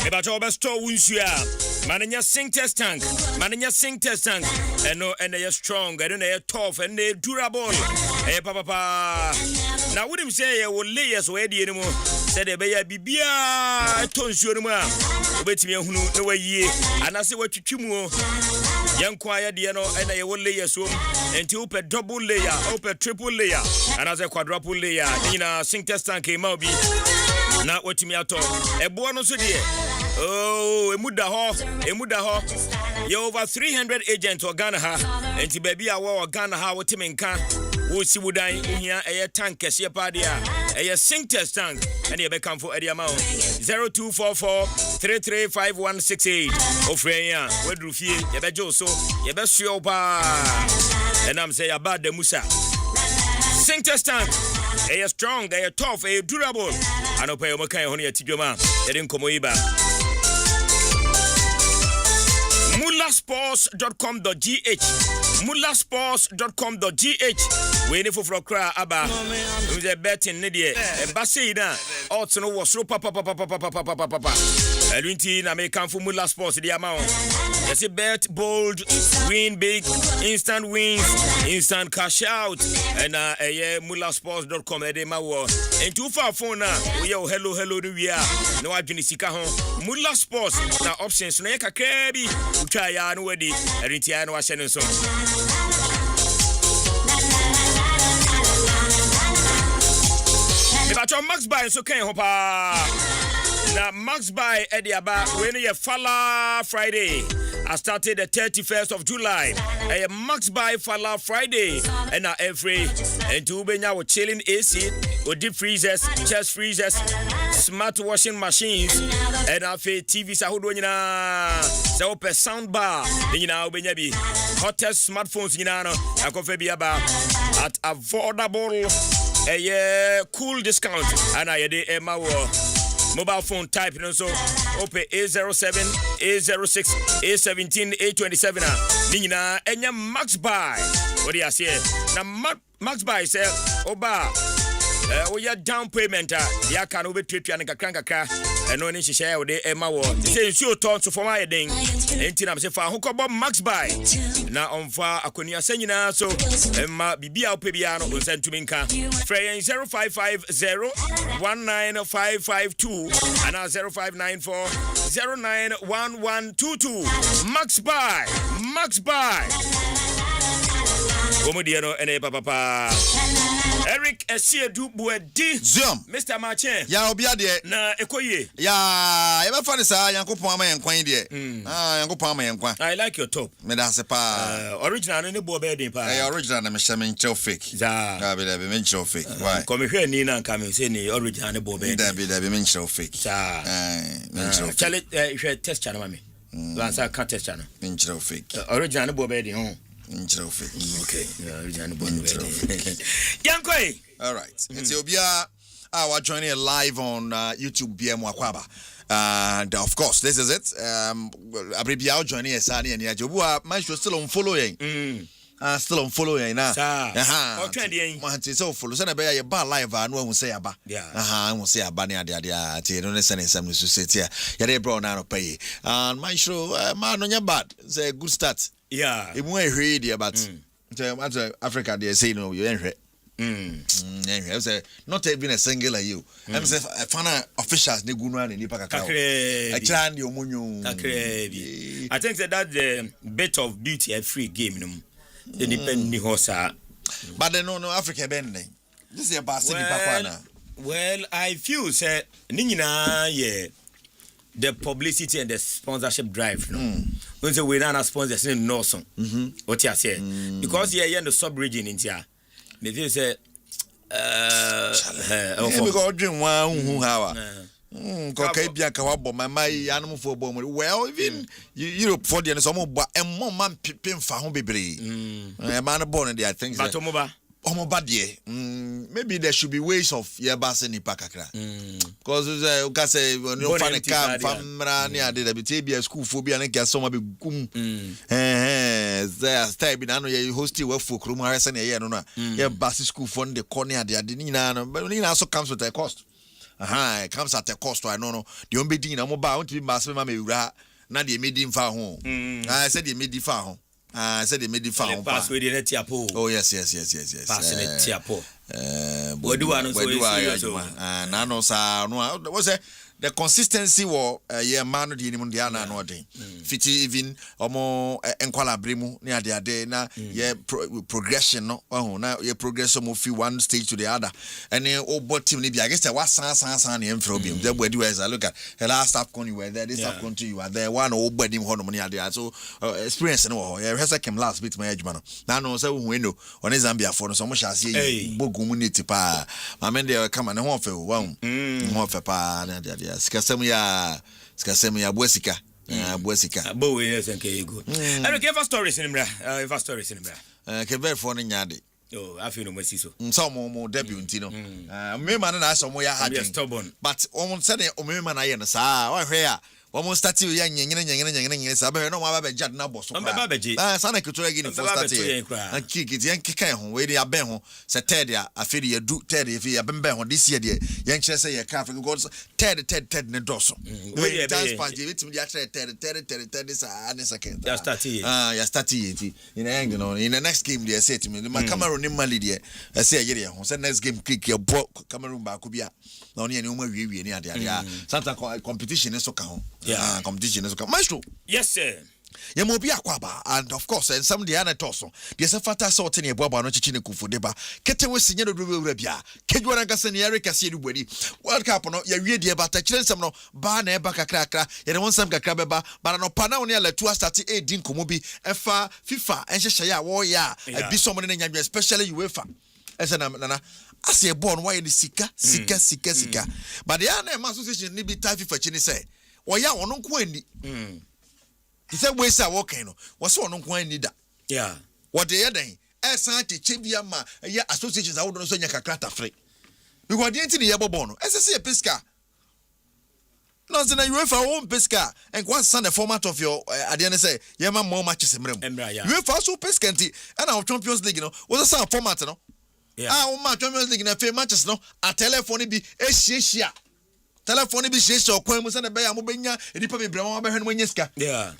About our store Wunsia, Mananya sing test tank, and no, and they are strong, and they are tough, and they durable. Hey, papa. Now, wouldn't say I will lay us ready anymore. Said a baby, Bibia, Tonsurma, wait me no way ye, and I say what you chumo. Young choir, Diano, and I will lay us home, and to open double layer, open triple layer, and as a quadruple layer, in a sing test tank came out. Not what me at all. A bonus idea. Oh, a muda ho. You over 300 agents or Ghana ha, and to baby a war Ghana ha what him can. Who see would I in here a tank as your party, a sing test tank, and you become for Eddie amount 0244 335168. Oh, Freya, where do you feel? You bet you so, you bet your bar. And I'm saying about the Musa. Sing test tank. They are strong, they are tough, they are durable. I know pay my kind of honey at Tijoma. They didn't come over. Mullasports.com.gh Mullasports.com.gh Waiting for cry Abba. Who's a betting Nidia? A Bassina. Also, no was so papa. I may come for Mulla Sports, the amount. Yes, a bet, bold, win big, instant wins, instant cash out. And mullasports.com. And too far for now. Hello, we are. No, I didn't see Mulla Sports. Now, options, no, Kabi, Uchaya, no, Eddie, and Ritiano, Washington. About your Max Buy, so can Hopa. Now, Max Buy Eddie Abba, when you Fala Friday. I started the 31st of July. A Max Buy Fala Friday. And now every and two benya with chilling AC with deep freezers, chest freezers, smart washing machines, and a TV Sahudona. So per sound bar, you know, benyabi hottest smartphones, you know, I could be about at affordable a cool discount. And I did a mobile phone type, you know, so open A07, A06, A17, A27. Nina, and your Max Buy. What do you say? Now, Max Buy say, Oba, we are down payment. Ya can over trip and a cranka, and no need to share with the Emma War. Say, sure, turn to for my ding. And Tina say, for who call Max Buy. Now, on far, I couldn't send you now, so Emma Bibia Pebiano will send to Minka. Frey 0550 19552 and 0594 091122. Max Buy. Omodiano and papa. Eric Esiedu Buedi. Zoom. Mr. Marchen. Ya obia de na ekoye. Ya, e be fa sa Yankopon ama yenkwan de. Yankopon ama yenkwan. I like your top. Me da se pa. Original no bo be den pa. Original na me hye me nchel fake. Za. Be me nchel fake. Why? Come here ni na nka me say ni original no bo be. Da be me nchel fake. Za. Me nchel fake. Chale test channel mami. Lansa kan test channel. Me nchel fake. Original no bo be den. Okay. Yankoi. All right. It's Obia. We're joining live on YouTube BM Wakwaba. And of course, this is it. Abribia joining us and Yajubua. Myxtro still on following. Still on following now. So follow. Send a bear bar live and one will say about. Yeah. I will say about near the idea. Don't send some to sit here. Yade brown out of pay. And Myxtro, man on your bad. It's a good start. Yeah. It won't read about Africa, they say no, you ain't read. Not even a singular you. I'm saying, I found officials, Niguan and Nipaka. I can your munyo. I think that's the bit of beauty a free game. Depending horse. But they no Africa bending. This is a bastard. Well, I feel, sir, Nina, yeah. The publicity and the sponsorship drive, no. When the we run sponsors in Norson, what you say? Because here in the sub-region in here, they say, we go drink one who have. Animal for well, even Europe for the summer, but a moment pin for home baby. A man born in there, I think. Maybe there should be ways of Yabasini Pakakra. Because you can say, when you find a car from Rania, did be a school phobia and get some of gum. There's type in another hosty work for Krumaras and a year. Yeah, Bassi school fund the corner, the Adinina, but it also comes with a cost. it comes at a cost. I know the only thing I'm about to be master mamma na the made far home. I said the made far home. I said the made far home. Pass with the tiapo. Oh yes. Passing it tiapo. What do I know? Nano sa no was the consistency war yeah man the mundiana no dey. Fiti even omo enkwala bremu ne ade na yeah progression no na yeah progression mo fi one stage to the other. And obo team ni bi I guess was san na emfro bi. The body wise I look at the last half con you were there, this half country you are there, one obo dim hono money ade. So experience no yeah rehearsal came last bit my edge man. Na no say who no on Zambia for no so much as community pa amende kama ne ho fe wo ho fe pa na dia sikasem ya boasika bo we yes nke ego and give us stories in bra ke very funny nyade I feel no mercy so mo debut ntino me man na aso mo ya hard but on said o me man aye no saa wa hwe a almost start you nyengene sabe no ma ba jad na boso sana kutura gi ni for start and kick it yen kikan ho we dey aben ho se third ya afiri ya du third ya fi aben ho this year dey yen kire se ye ka Africa because third ne doso we dance party we tim dia third sa ne second ya start it in the no in the next game dey say to me my Cameroon ni Mali dey say ye ho say next game kick ya Cameroon ba ko bia na oni ene o ma wie ni ade santa competition so ka ho competition is come. Myxtro. Yes, sir. Yamobi akwaba, and of course, and some the other tosso. There's a fata sort in your baba no chichine kufudeba. Kete we senior rebia. Kedwana Gassani Erica Sidwedi. World Cup no, ya read about a chance no ban e baka cracker, and one some crabeba, but no pana on la 2 start 18 Komobi, FA, FIFA, and Shaya warrior. I be someone in Yamia, especially UEFA. As an nana. I say born why the sika. But the other association need be time for Chini say. Oya ono nko ani he said we say work no was ono nko ani da what dey den san teche bia ma ya associations awodo no so nya kakrata free because the entity ye bobo no say pesca no say na UEFA won pesca and what the format of your adian say ye ma more matches emrem UEFA so pesca nti and our Champions League no was the format no o ma Champions League na fe matches no a telephone bi ehia telephone bi sheshe okwan mu se na be ya mo benya edipa be brema be hwe no nyeska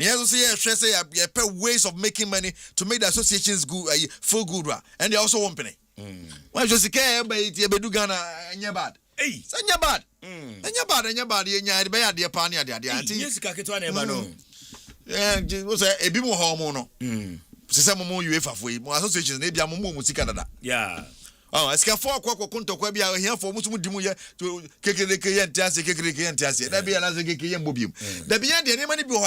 yes so say ye pay ways of making money to make the associations good feel good and they also want penny why just care be ye be do Ghana anya bad anya bad ye nya be ya de pa ne ade anti nyeska ketwa na e ba no wo say ebi mo ho mo no se mo UEFA fo yi mo associations na bia mo sika dada eska for kwa kontokwa bia hia for musumu dimu ye kekereke ye ntiase da bia na ze keke ye mbobiem da bia de ne mani bi ho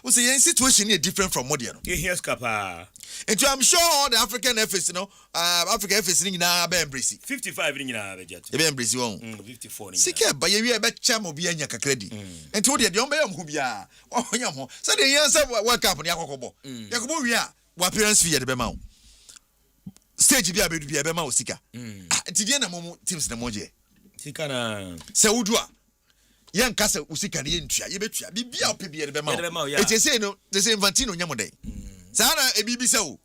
wo say yen situation is different from modern here skapa and I'm sure all the African FS Africa FS ni na ba embrace 55 ni na ba jet e ba embrace won 54 ni sika ba ye wi e ba cham bi anya kakradi enti wo de on ba yam ho bia wo nyam ho say de yen say World Cup ni akokobo yakobo wi a wa appearance fee de be ma wo stage bia bedu bia be ma osika ti die na mo teams na moje sika na se wudua ye nka se osika na ye ntua ye betua bibia ope bia de be ma e say no the same Infantino nyamo den sa na e bibi se o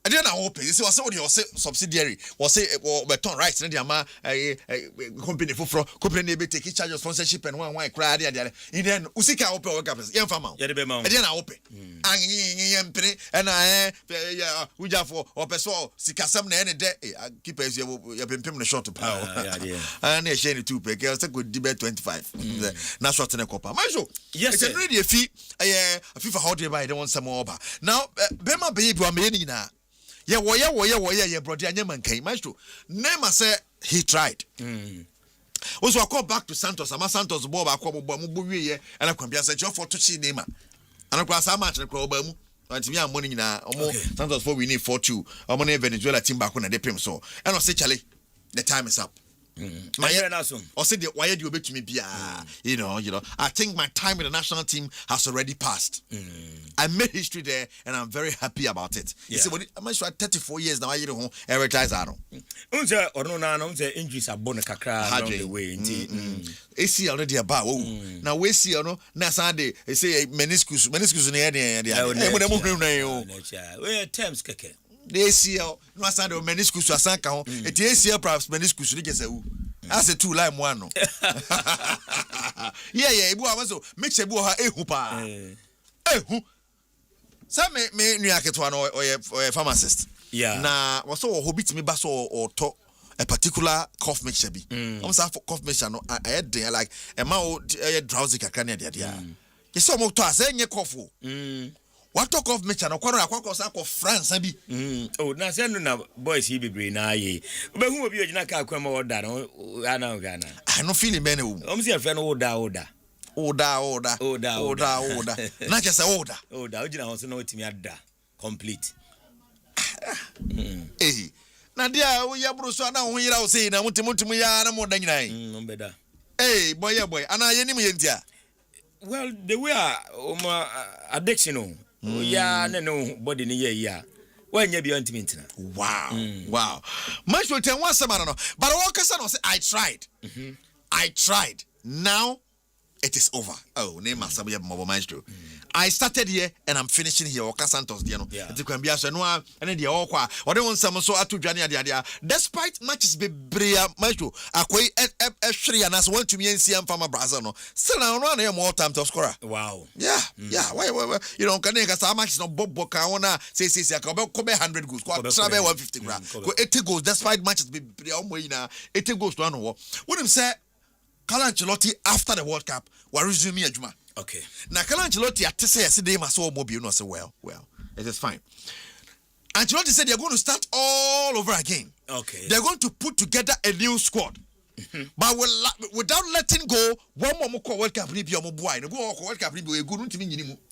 ade na wo pay say wo say subsidiary wo say beton rights na dia ma company foforo company na be take charge of sponsorship and one cry ade in then usika wo pay wo capes ye mfa ma ye de be ma ade na wo pay ye mpre na uja for opeso sikasam na ene de keepers ye pempem no short pa and e share ni 2 pay ke say go di be 25 na short na kopa Myxtro yes it's already a fee FIFA how dey buy they want some over now be ma be bi am ye na yeah, brother, Myxtro. Neymar said he tried. Also, I call back to Santos. I'm Santos Bob. I call Bob and I come here say for to see Neymar. And I cross how much I call Bamu. And me, I'm money now. Santos for we need 4-2. I'm on Venezuela team back on the prim so. And I say, Charlie, the time is up. Or say why do you bet to me be you know I think my time in the national team has already passed. I made history there and I'm very happy about it. You see, I'm sure 34 years now. I don't retire. Unze orno na no unze injuries abon kakra along the way. AC already about now we see no na Sunday say meniscus na we terms keke the ACL no Sunday meniscus asanka ho it ACL perhaps meniscus ni gese wu As a 2 line one. Yeah, Ibu Amazo, mix a boha ehupa. Ehu. Some me Niaketwan or a pharmacist. Yeah. Na was so hobbit me basso or talk a particular cough mixture be. For cough mixture no I had there like a mouth drowsy cacania dia. You saw more to us any cough. What talk of mixture no quarter of France abi. Oh, na say no boys he be brain na ye. But who be na ka kwama order no ana Ghana. I no feeling many. See a friend order. Order. Not just order. Order. Ojina ho so no timi ada. Complete. Eh. Na dia wo ya bro so na ho yira wo sei na mutimutimu ya na mo da nyina. Mbeda. Eh, boy. Ana ye nim ye ntia. Well, the way addiction yeah, no body ni yeah. When you be on timina. Wow. Much will tell one summer no. But all person say I tried. Now it is over. Oh, name Asempa mobile Myxtro. I started here and I'm finishing here. Oka Santos, you know. It can be a senua and the okwa. Or they want some so atu jani dia. Despite matches be bria Myxtro, akoi F3 and as one to me and CM Farmer Brazil no. Still now run here more time to scorer. Wow. Yeah. Why you know can make some matches no Bob Boka ona say come 100 goals. Ko travel 150 grand. Ko 80 goals despite matches be bria na 80 goals to one wo. When him say Carlo Ancelotti after the World Cup will resume adwuma. Okay. Now Carlo Ancelotti at say yesterday must all mobile no say well, it is fine. Ancelotti said they're going to start all over again. Okay. They're going to put together a new squad. But without letting go one more World Cup review World Cup review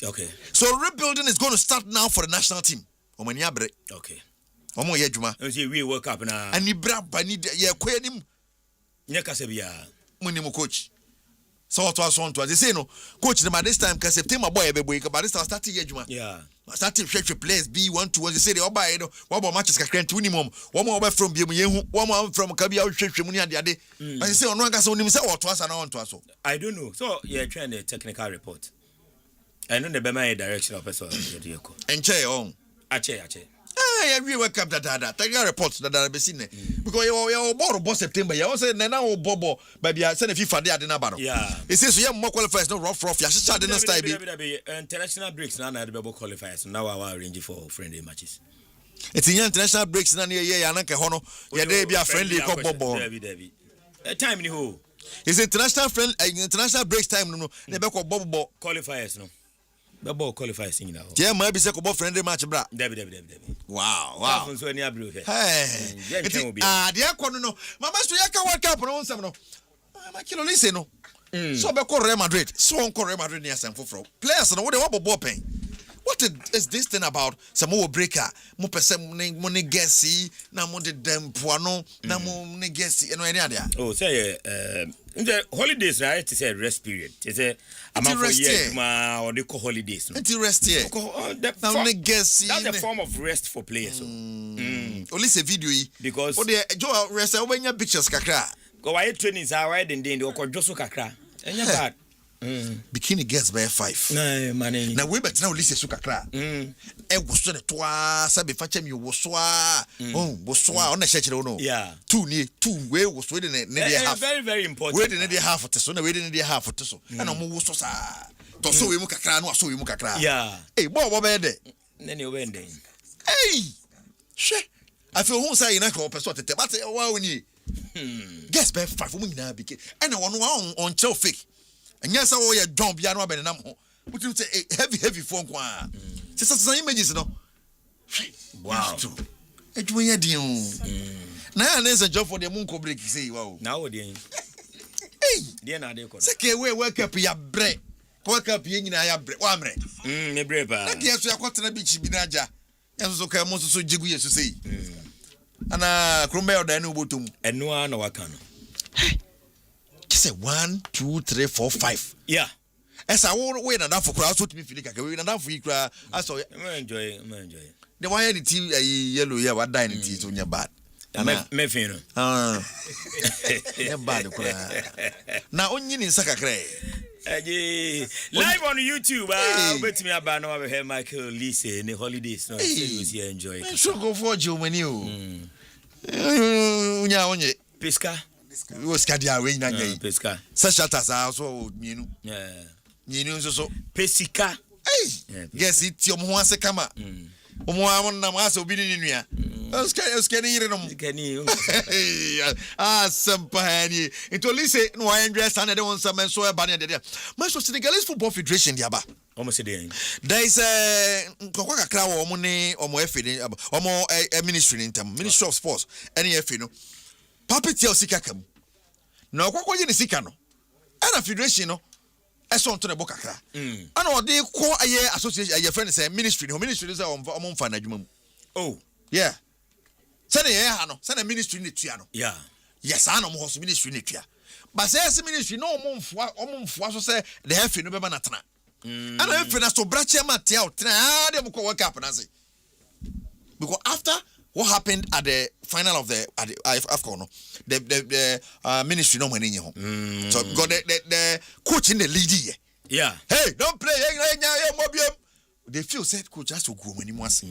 okay. So rebuilding is going to start now for the national team. Okay. Omo ye adwuma. We World Cup na. Ani bra bani ye kwanim. Nyakasebia. Munimo coach. So what was on to they say no coach them at this time because September boy be but this start year yeah starting fresh players B1 2 they say they oba no one more matches ka krent minimum one more from biemu yehu one more from kabia hwehwe mu ne ade ade but they say ono anga so nim say what was na on to so I don't know so you're trying the technical report I know the bema direction of person enche on ache we wake up that technical reports that be seen because you board September you say na bobo baby say the FIFA dey na ba no yeah it says you more qualifiers no rough ya sha dey no style be international breaks na the bebo qualifiers now our arrange for friendly matches it's international breaks na ya na ke ho no ya dey be a friendly ko bobo time ni ho it's international breaks time no na be ko bobo qualifiers no the ball qualifies in now. Yeah, maybe say ko friendly match bra. Debbie. Wow. So any abro here. Hey. They are no. Mama so yaka World Cup no nsem no. Ma kilo listen no. So be ko Real Madrid. So on ko Real Madrid near sem foforo. Players no we dey ball pen. What is this thing about some more breaker? Mo pese mo ne guessy na mo de dempoano na mo ne guessy eno any there. Oh, say the holidays right to say rest period. It's a for year or they call holidays. No? It's rest here. That's the form of rest for players. Only say video because Joe rest when your pictures kakra. Go why trainings are right and then they go just kakra. And you bad. Bikini girls by 5. No, money. Now we bet now listen to kakra. E wo so ne toa sabe fa chem wo so a. Oh, wo so a on na church no. Yeah. 2 we wo so ne dey half. Very very important. We dey ne dey half to so na we dey ne dey half to so. And mo wo so sa. To so we mu kakra no so we mu kakra. Yeah. Hey, bo be dey. Nene we dey. Hey. She. I feel who say na ko person tete but wa oni. Guess by 5 mo nyina bike. And one on chill fake. And yes, I wear John Biano Benham. What you say heavy phone qua. Sister images no. Wow. It we had you. Now there's a job for the Munko break, say wow. Now dear. Hey, dear na de ko. Seke we wake up ya break. Wake up ye nyina ya break. Wa mre. Ne break ba. Na dia so yakotena beach bi na ja. Enso ka mo so jigu yesu sei. Ana krombe oda ni obotum. Eno na waka no. Say 1, 2, 3, 4, 5. Yeah. As I won't wait enough for crowd to me feel like we enough for you. I saw it. Enjoy. The why any tea yellow, yeah, what dining tea on your bad. Me fino. Bad. Now, onion in Sakakre. Live on YouTube. Bet me about no have Michael Lise in the holidays. No, you enjoy. So go for you when you. Pisca. was Cadia way na Pesca. Such as also you know so Pesica. Hey, yes, it's your Moase Kama. Omoamon so be in ya. Asempa into listen no I dress and they want some so a banner there. Master Senegalese Football Federation diaba. Almost there is a Kokaka Crow or money or more or more a ministry in term, Ministry of Sports, any Fino. Puppet Sikakam. No, what you Sikano. And a federation, no. I saw to the Bokaka. I know they call a year association, your friend say ministry, no ministry is on Fanajum. Oh, yeah. Send a ministry in the Tiano. Yeah. Yes, I know most ministry in the but says ministry no month for say the half in November. And I'm finished to Bracha Mateo, they will work up and I say. Because after what happened at the final of the AFCON, the ministry no money in your home. So got the coach in the lead. Yeah. Hey, don't play. They feel said coach has to go when he wants.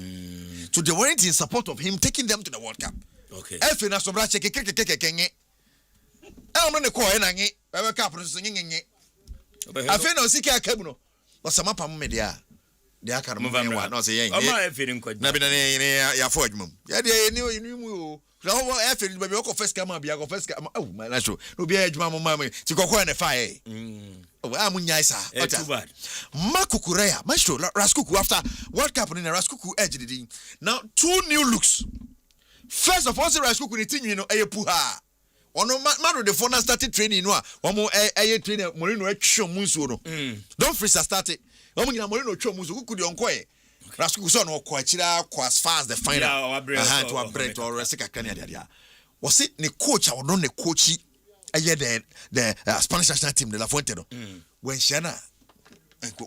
So they weren't in support of him taking them to the World Cup. Okay. I'm finished to Bracha I'm on the coin and I cup singing. I feel no sick. But some up media. They are kind of not saying, I'm feeling quite maybe a forge mum. Yeah, they knew. No, I feel maybe your first come up, your first come. Oh, my natural. No be age, mamma, to go on a fire. Oh, I'm Yasa. Too bad. Makukurea, Myxtro, Raskuku after World Cup in a Raskuku edge. Now, 2 new looks. First of all, Raskuku, you know, a puha. Ono man the phone started training no one more a trainer Morino show musu no don't freeze started omo nyina Morino show musu ku di onko e Rasku so no ko akira ko as far as the final to a break or resika kanya dia was it ne coach a no ne coachi aye the Spanish national team de La Fuente no when shana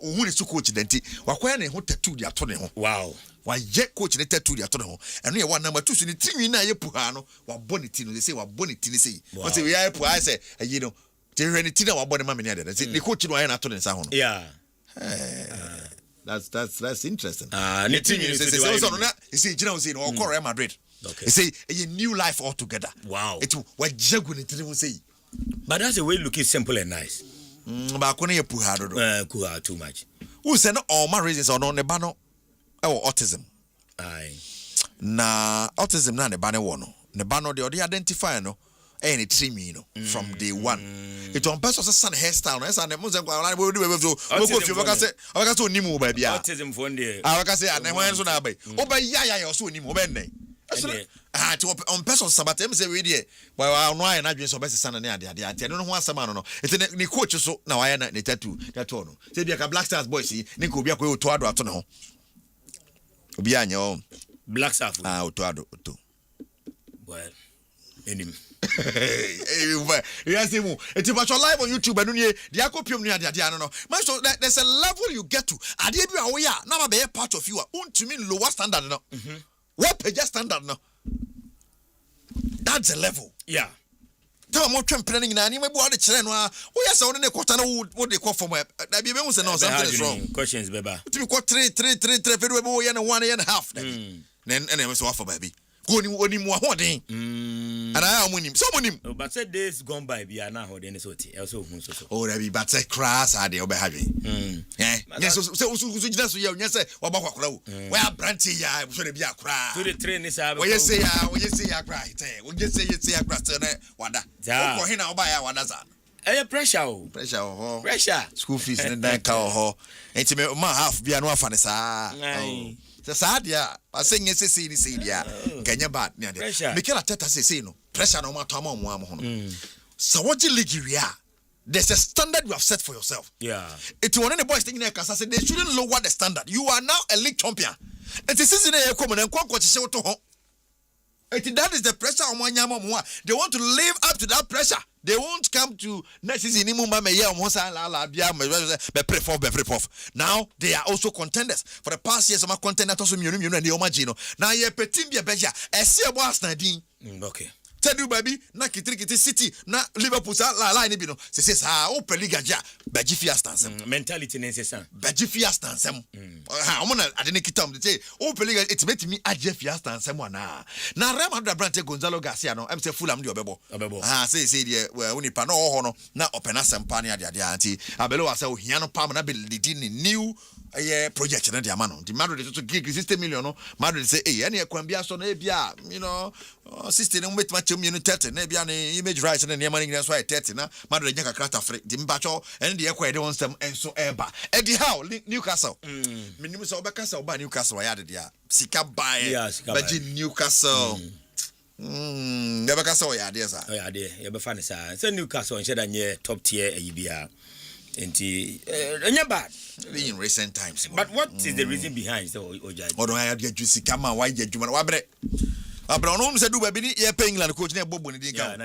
ohun ne su coach denti wakoya ne ho tattoo dia to ne ho wow wa ye coach ne tattoo dia to ne ho eno ye one number 2 so ne tinwi na ye puha no wa bonity no they say wa bonity ni say what say we are puha say you know te hwe ne ti na wa bone ma me ne dey say ne coach no aye na to ne nsa ho no yeah that's interesting ne tinwi ni say so no na say gina say no Real Madrid okay say a new life altogether wow it wa jagu ne ti ne say but that's the way looking simple and nice ba ko ne ye puha do puha too much who say no all my reasons or no ne ba no autism. Aye. Na autism na ne ba ne wo no. Ne ba no de identify no any trimi no from day one. It on person say hairstyle no say na mo say kwa we do we so mo ko fi waka say onimu ba bia. Autism for ndie. Waka say na hwan so na ba. Oba ya so onimu oba nnen. To on person sabatem say we dey but no aye na dwen so be sesa na ne ade ante no ho asema no it ne coach so na wa na ne tattoo no. Say bia ka Black Stars boys ne ko bia ko o to ado ato ne ho. Obianyo Black Stars oto well enim yes emu eti ba live on YouTube anu nie dia kopium ne ade no so there's a level you get to ade bi a wo ya na ma be part of you a untumi lower standard no what page standard no that's a level yeah tell mo twempere ni na ni mabu ade kire no a wo ya se wo ne kwota na wo de kwa form na bi be hu se no something is wrong questions beba timi ko 3 fedo be wo ya na 1.5 then ene so for baby go ni oni mu ahoden and I am winning so monim but say days gone by bia na ahoden so ti also hu so oh that be but say crass ade obe have yes so jina so ya nya say wa ba kwakora wo we branch ya so na bia kra to the train ni say we say ya kra we just say ya kra say na wada ko he na oba ya wada za pressure pressure school fees ne dan ka ho enti me ma half bia no afa ne sa the sad yeah I say yes say dia Kenya bad ne ade Mikel Arteta say no pressure no matter am ho no so what league you are there's a standard you have set for yourself yeah it one the boys thinking say they shouldn't lower the standard you are now a league champion and the season e come na nko chise to ho that is the pressure on they want to live up to that pressure. They won't come to next season. Now they are also contenders. For the past years, some contenders also now you're petit beja. I see a boss Nadine. Okay. Tell you baby na kitri City na Liverpool sa la line bi no se sa Open League ja baji fiesta nsem mentality necessary baji fiesta nsem ha omo na ade ne kitam de say Open League it make me aje fiesta nsem wana na Real Madrid Brante Gonzalo Garcia no em say Fulham de obebo ha say de unipa no ho no na Open Asempa ne ade anti abelo wa say ohia no pam na be leading new project na dia mano the Madrid to give 60 million no Madrid say any kwambia so na bia you know 60 no met match you 30 na bia ne image rights na money na so 30 na Madrid nya kakra free di mbacho and the ekwa de won sem enso eba edi how Newcastle minimum so obeka sa oba Newcastle ya de dia sika buy baji Newcastle never can say ya de sa ya de ya be fa ne sa say Newcastle on sheda nye top tier ayibia enti enya bad in recent times. But what is the reason behind the Oja? Odo ya de juicy kama why je juma wa bre. Abra no se do ba bi ni ye pe England coach na bobo ni din ka.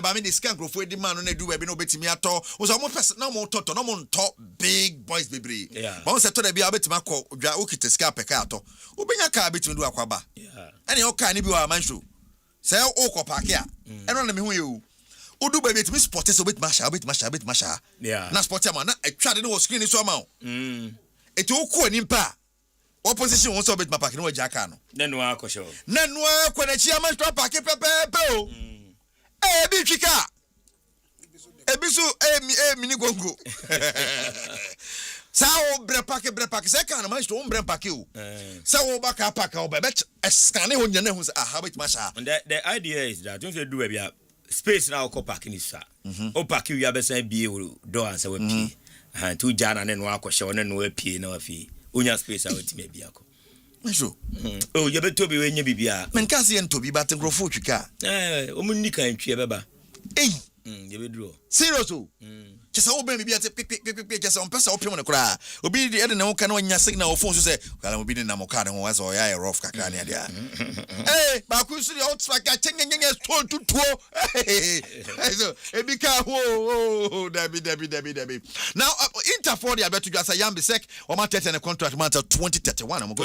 Ba me the scan crofo edi man no na do ba bi no betimi ato. O so mo person na mo toto no mo top big boys bebre. Ba mo se to da bi abetimi akọ dwa o kite ska peka ato. Obenya ka betimi do akwaba. Ene o ka ni bi wa manhwo. Se o ko park a. Eno na me hu ye o. Odu baby it me sport so bit masha na sport man na atwa de no screen so ma o eti o ko nimpa opposition won so bit ma park no waja ka no nanu akosho nanu akọ na chi ama stop park pepe o bi twika ebisu mini gongo sa o bre park se ka na ma sto o bre park o sa o ba ka park o be scan ho nya na hu ha bit masha. The idea is that don't say do we be space now ko parking is sir. O parking we abesan bie do answer we pie. Ha tu jana ne no akɔhye ne no apie na afi. Onya space a wetime bia ko. Mesho. Oh ye beto bi we nya bibia. Men ka se ento bi ba tenkrofo twika. O mu nika ntwe beba. Ye be duro. Serious o. Chesa wo ben bibia te pick chesa on pesa opem ne kura. Obi de na wo ka na onya signal o phone so say kala obi ne na mo ka ne ho wa so ya rough kakra ne dia. Ba ku su de out track chenyenye stone tutuo. So ebi ka ho Debbie. Now Inter for the abeto just Yambi sek o ma tete ne contract man till 2031 am go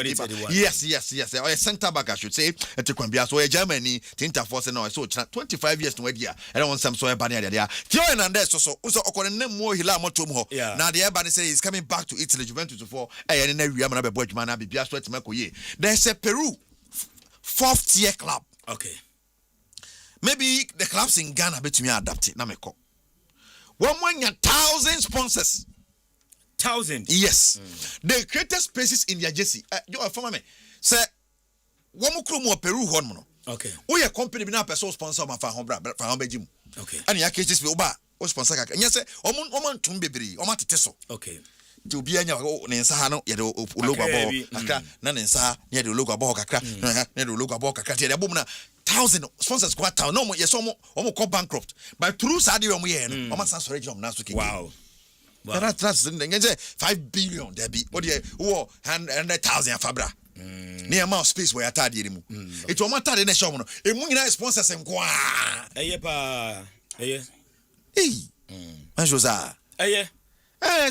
Yes. Or center back I should say et kwambia so Germany Inter for say no so 25 years no we dia. I don't want some so e ba ne dia. Theo Hernandez so okore mo hila motom ho na the everybody say he's coming back to Italy Juventus for na wiam na be boy man na bibia so atima koye. There's a Peru 4th tier club. Okay. Maybe the clubs in Ghana betumi adapt na meko. One 1,000 sponsors. 1,000. Yes. They created spaces in their jersey. You are from me. Say one mo Peru hon mo. Okay. We a company bi na person sponsor ma fa hon bra fa hon bejim. Okay. And ya cases be oba o sponsor kaka. Nya say omo ntum bebre, omo tete so. Okay. Ti obi anya ne nsa ha no ye de logo abo kakra na ne nsa ye de logo abo kakra na de logo abo kakra ti de abom na 1,000 sponsors kwa town no mo yes omo go bankrupt but through sadi omo ye no omo san sorry jom na so keke. Wow. That's 5 billion there be what ye 100,000 fabra. Near my space where I tied him. It's all my tired in a show. A moon sponsors and qua. Manjosa.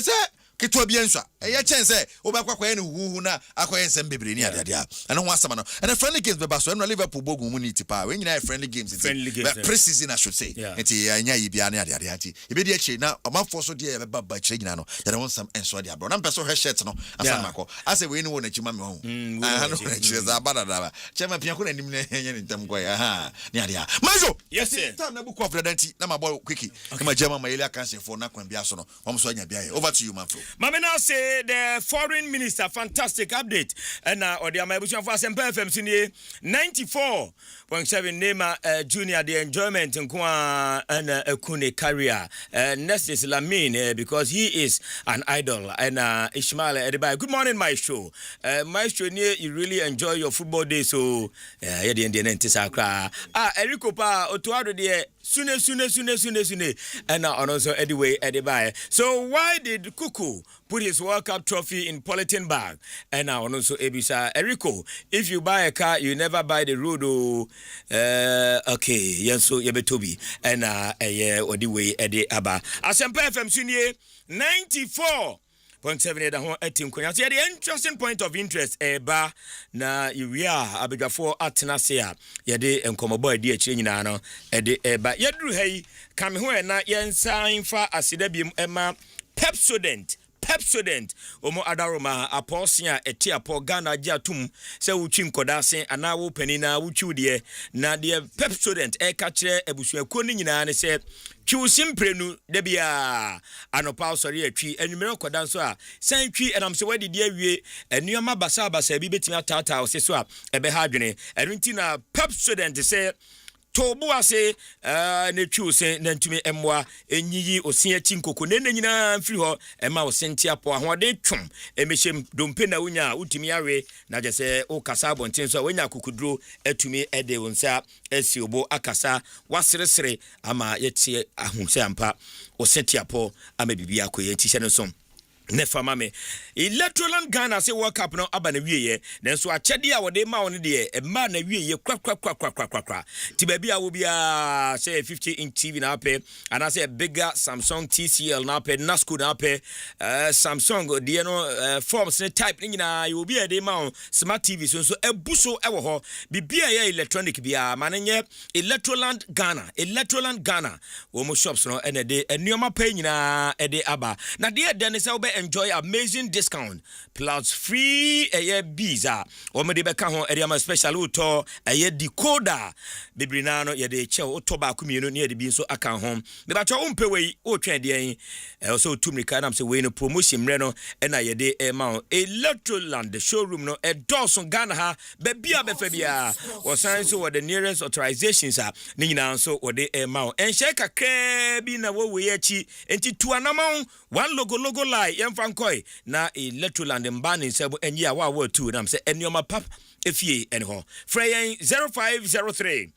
Sir. Kitwa biensa. Chance, Obaka who na acquaintance and baby near the idea. And no one summer. And a friendly games, but so Liverpool Bogu Muniti power. When you have friendly games, pre-season, I should say. It's a Yabiana the Adiati. Immediately now, a month for so dear about by Chignano. That I want some answer the abroad. I'm person her shirts no. I say we know that you mammy home. I know that she is a bad. Chairman Piaco and in Tamquay. Nadia. Majo! Yes, sir. Time the book of the denti. Now my boy quickie. My German Maila cancer for Nakwan Biasono. Over to you, man. Mama now say the foreign minister, fantastic update. And or the American for Asempa FM 94.7 name junior the enjoyment and Kune career. Next is Lamine because he is an idol and Ishmael everybody. Good morning, Myxtro. Myxtro, you really enjoy your football day, so yeah, the Indian Sakra. Eriko pa otuado de Sune. And also anyway, Edibai. So why did Kuku put his World Cup trophy in polythene bag? And now also Ebisa Eriko, if you buy a car, you never buy the road. Okay, yes, so Yebetobi. And yeah, or the way Eddie Abba. Asempa FM 94.7 94.7 da ho atim konya. So the interesting point of interest eba na yewia abedwafo atena se a yede enkomobo ade akire nyina no ede eba yeduru hai kame ho na yensa infa asida biem ema Pepsodent omo adaroma aposia etiapo Ghana giatum se wuchi nkodasen ana wo panina wuchi de na de Pepsodent e ka kire ebusuako ni nyina ne se twiusimprenu de bia anopa sori atwi enumere koda nso a san twi enam se wadi de awie enuama basa bi betimi atata o se so a ebe ha adwene erunti na Pepsodent se tobu ase ne twiusen na ntumi emwa enyiyi osia chinkoko ne nyina mfiri ho ema osenti apo ahode twom emehiem dompe na wonya utimi awe na je se o kasa bonten so wonya kokuduro atumi ede wonsa esi obo akasa waseresere ama yetie ahunse ampa osenti apo ama bibia akoye tihye no som nefa mame Electroland Ghana say World Cup no aba na wieye nanso akyede a wode ma won de e ma na wieye kwa ti ba bia wo bia say 50-inch TV na ape and say bigger Samsung TCL na ape Nasco na ape Samsung de no forms ne type nyina you bia de ma smart TV so ebuso e wo ho bibia ya electronic bia manenye Electroland Ghana wo mo shops no ene de enuoma pa nyina e de aba na de ne say enjoy amazing discount plus free visa or me de beka ho area special uto decoder bebrina no ye de che uto ba kumienu ne de bi so aka ho me ba cho umpe we o twen de also tumrika nam se we no promotion mre no na ye de ma Electroland the showroom no e Dawson Ghana ha be bia be fa bia o sign so what the nearest authorizations are ni nyina so o de ma en share kakra bi na wo we achi enti tuanama one logo lie Frankoi na Electroland mbani sebo enyi a wa 2 nam se enioma pap efie enho freyen 0503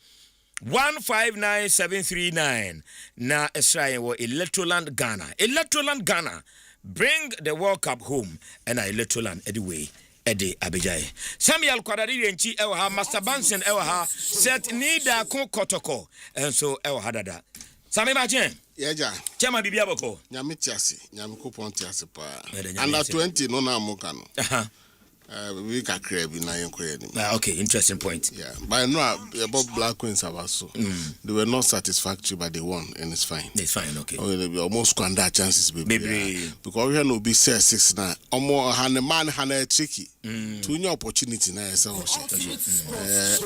159739 na Israel wo Electroland Ghana bring the World Cup home and Electroland anyway Ede Abijay Samuel Kwadari renchi ewa ha Master Bansen ewa ha set nida kon kotoko enso ewa hadada Sami Bachen Yeja Chema bibia boko nyame tiase nyame kopon tiase pa under 20 no na amuka no we ka crab na yenkoye ni okay, interesting point. Yeah, but no about Black Queens have so they were not satisfactory but they won and it's fine okay. They almost squander chances baby. Because we no be 6 na omo man tricky to new opportunity na say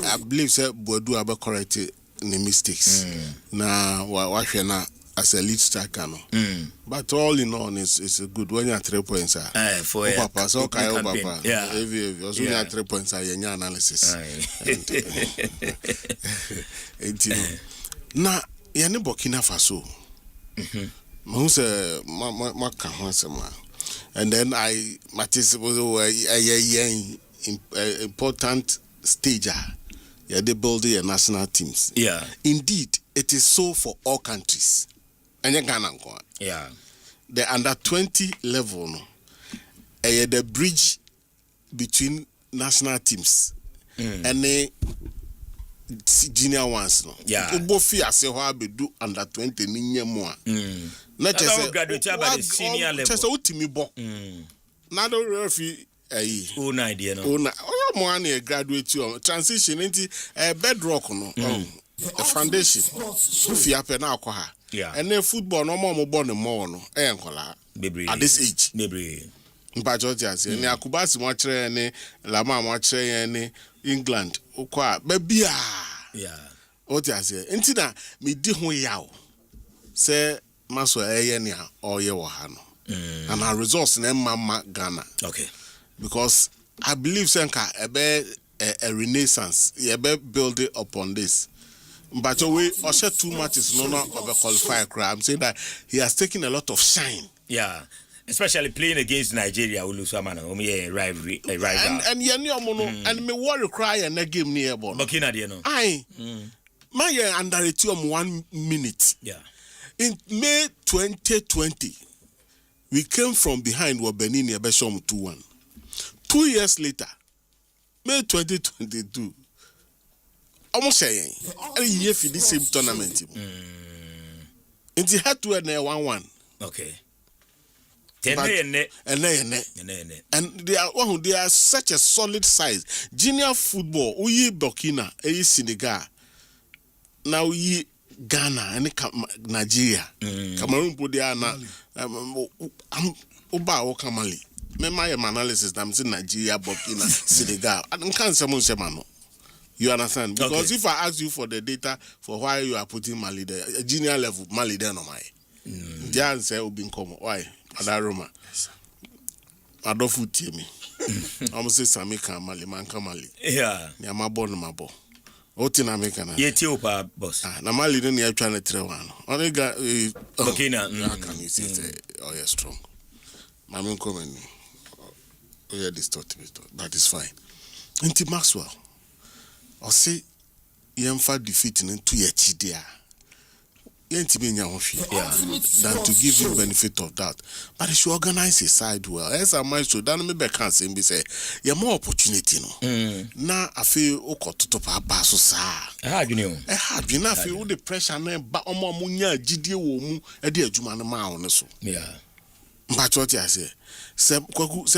I believe say Bodu abe correct the mistakes na wa na as a lead striker no. But all in all it's a good when you are 3 points for papa so kai papa yeah also you are 3 points your analysis na ya ne Burkina Faso mo se ma ka ho asema and then I important stage yeah, they build their national teams. Yeah, indeed it is so for all countries. Yeah, the under 20 level no, the bridge between national teams and the junior ones no. Yeah, Ubofi ase ho abedu under 20 ni nyemo a. Na chese graduate by the senior level. Chese utimi bo. Na do refi own idea no. Oyo mo an e graduate you transition into bedrock no. A foundation. If you happen na akwa. Yeah. And then football no more born more no. Enkola. At this age. Baby. Mpa Georgia say ni akubasi mo kire ni lama mo kire ni England. Okwa babia. Yeah. O ti ase. Enti na me di ho yawo. Say maso eye ni a oye wo ha no. And our results na mama Ghana. Okay. Because I believe Senka a renaissance. You be build it upon this. But we also 2 matches no of a qualifier crowd. I'm saying that he has taken a lot of shine. Yeah. Especially playing against Nigeria, we lose man. Rivalry. And and me worry cry and a game near ball. Burkina no. Aye. My under a 1 minute. Yeah. In May 2020, we came from behind where Benin Beshom 2-1. 2 years later, May 2022, almost saying, a year for the same tournament. In the head to 1-1. Okay. And they are such a solid size. Junior football, we Burkina, Senegal. Now we Ghana and Nigeria. Cameroon Podiana. Oba o Kamali. My analysis, I'm saying Nigeria, Burkina, Senegal. I can't say Mano. You understand? Because if I ask you for the data for why you are putting Mali there, a junior level, Mali there no my. The answer will be common. Why? Adaroma. I don't foot me. I'm say Samika Mali, Manka Mali. Yeah. Yamabo no mabo. Otina American. Ethiopia boss. Na Mali don't have trying to try one. Only got Burkina. How can you say oh yeah strong? Mamin come in. Oh yeah, this thought, but it's fine. Inti Maxwell. I say Yemfa defeating into your chidia. Than to give you benefit of that. But if you organize his side well, as a Myxtro, then maybe can't say you more opportunity no. Now I feel to top basso sa. You know. I feel the pressure na ba omo munya gidie wo mu e de adwuma no ma wo so. Yeah. But what I say, say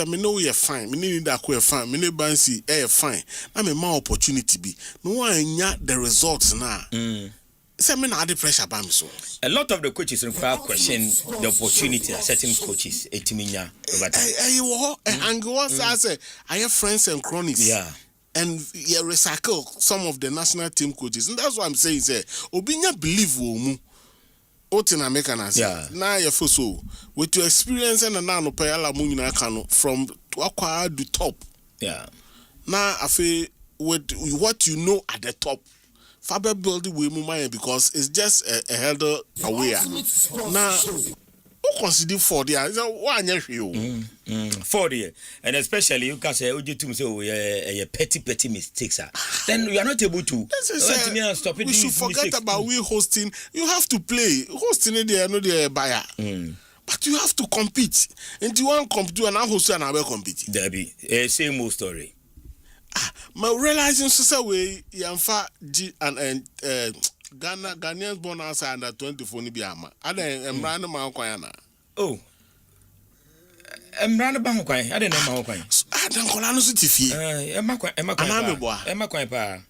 me know you're fine, me need that you're fine, me need bansi fine. Na me more opportunity be. No one the results now. Say me na the pressure by me so. A lot of the coaches require question the opportunity that certain coaches etiminya over time. And what I say, I have friends and cronies. Yeah. And you recycle some of the national team coaches. And that's what I'm saying, say, Obinya believe wo Otina Mekana. Yeah. Now you feel so with your experience and now no pay ala munyina kano from acquire the top. Yeah. Now I feel with what you know at the top. Faber building we move because it's just a header away. Now, who consider 40 years? Why not you? 40, and especially you can say, a petty mistakes. Then you are not able to. Stop it. We should forget about we hosting. You have to play. Hosting it, they are not the buyer. But you have to compete. And you want to compete, and I host and I will compete. There be same old story. My realizing so way Yamfa G and Ghanaians born outside under 24 ni biama. Ada emrana ma kwayana. Oh. Emrana ba kway. Ada na ma kway. Ada nkola no so tifie. Emakwa pa.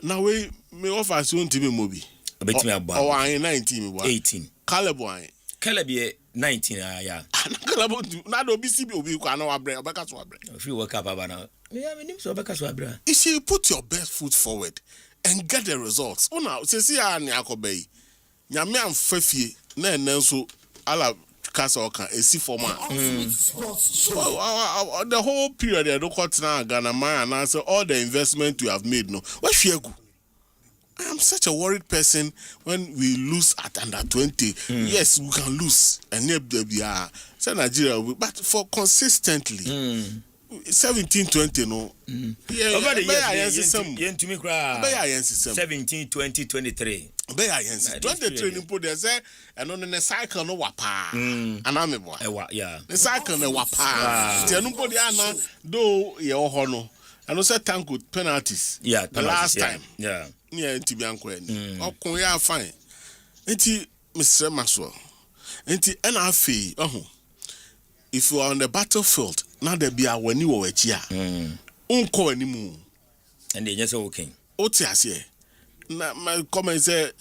Na we me offer so ntimi mobi. Obetimi agba. O an 19 mi bo. 18. Caleb wan. Caleb 19 ya. Caleb na do BCB obi kwa na wabre obeka so wabre. If you work up abana. You see, put your best foot forward and get the results. Oh, now, see, I Nyakobey. Nyame am fefie, na nenso ala Kasoka, a C for man. The whole period, I don't cut now, Ghana, man, and answer all the investment you have made. No, what should you go? I am such a worried person when we lose at under 20. Yes, we can lose, and we are Nigeria, but for consistently. 17-20 no. Yeah. Over the years, 17, 20, 23. 23 ni put there say and on the cycle no wapa. Aname boy. Yeah. The cycle no wapa. Ti anu put there na do ye ho no. And also thank good penalties. Yeah, the last time. Yeah. Yeah, nti bi anko ani. Okun ya fine. Nti Mr. Maxwell. Nti na afi if you are on the battlefield, now there be a when you were here. Unko anymore. And they just okay. Otiasie. Na my comment say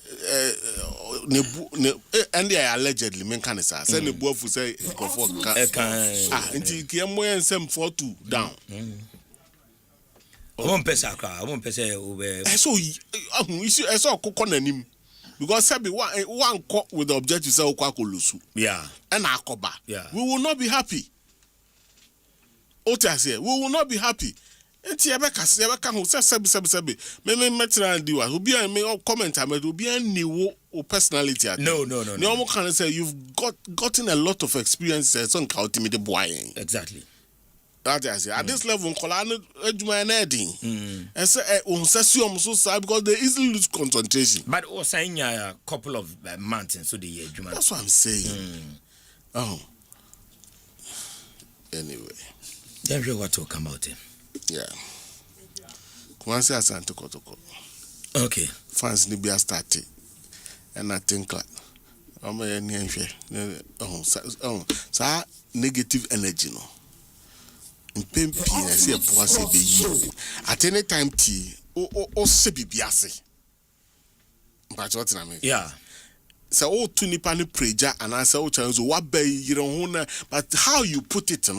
and they allegedly men can say the boy for say comfort nti kiemo ensem 4-2 down. One person so so kokko nanim. Because Sabi one caught with the objective say Okakolusu. Yeah. And Akoba. Yeah. We will not be happy. We will not be happy. Enti Ebeka who says Sabi. Me metra and do will be a comment will be a new personality. No. No can say you've gotten a lot of experience as on ultimate boy. Exactly. At this level, Colano Edwin and say because they easily lose concentration. But also saying a couple of months so the year. That's what I'm saying. Oh. Anyway. Then we want to come out. Yeah. Kwansi asante kotoko. Okay. Fans Libya started. And I think Negative energy no. I say at any time o se bibiase. But what I mean? Yeah. So all to nipa ni preja and answer o chance what be you but how you put it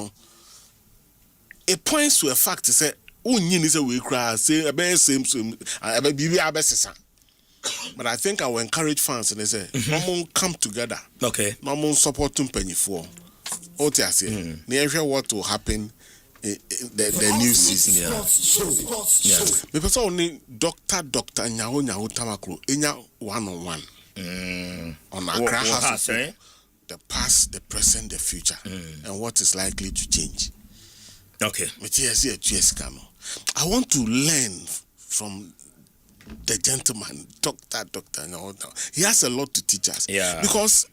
it points to a fact to say unyin is a we cry say a same but I think I will encourage fans and they say no come together. Okay. No support Penny for. What I say near what will happen the new season. Yeah. Because only doctor nyaho tamakro enya 1-on-1. On Accra has the past, the present, the future, and what is likely to change. Okay. I want to learn from the gentleman, doctor. He has a lot to teach us. Yeah. Because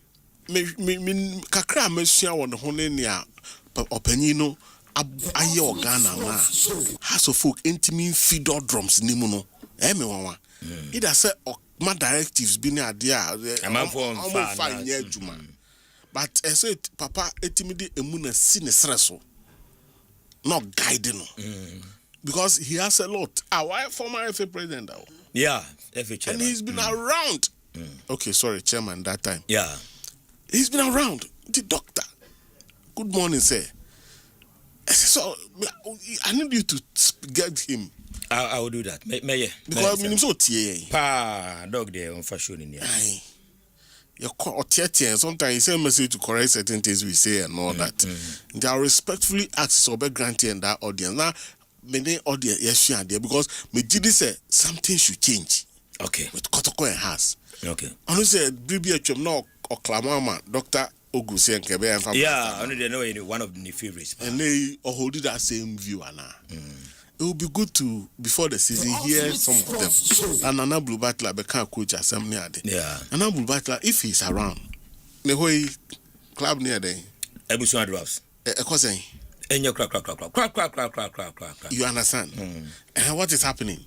kakra mesia won honia openino aye organa ma has of folk intimate feeder drums nimu no mewawa either say my directives be near there I'm for but I said papa etimidi emuna sine sreso not guiding because he has a lot our former FA president yeah FA chairman and he's been around okay sorry chairman that time yeah he's been around the doctor good morning sir so I need you to get him. I will do that. Because I'm so tired. Pa dog there on fashion in here. You call sometimes you send message to correct certain things we say and all that. They are respectfully asked so be granted that audience. Now many audience yes there because me did say something should change. Okay. With Kotoko and has. Okay. And we say BBH no or Clamama Dr. Ogusi and Kebe and family. Yeah, only they know one of the favorites. And they hold that same view now. It would be good to before the season hear some of them. And Nana Blue Butler become coach at some near day. Yeah. Nana Blue Butler if he's around. The way club near day. Ebusuan drafts. Cousin. And your crack. You understand? And what is happening?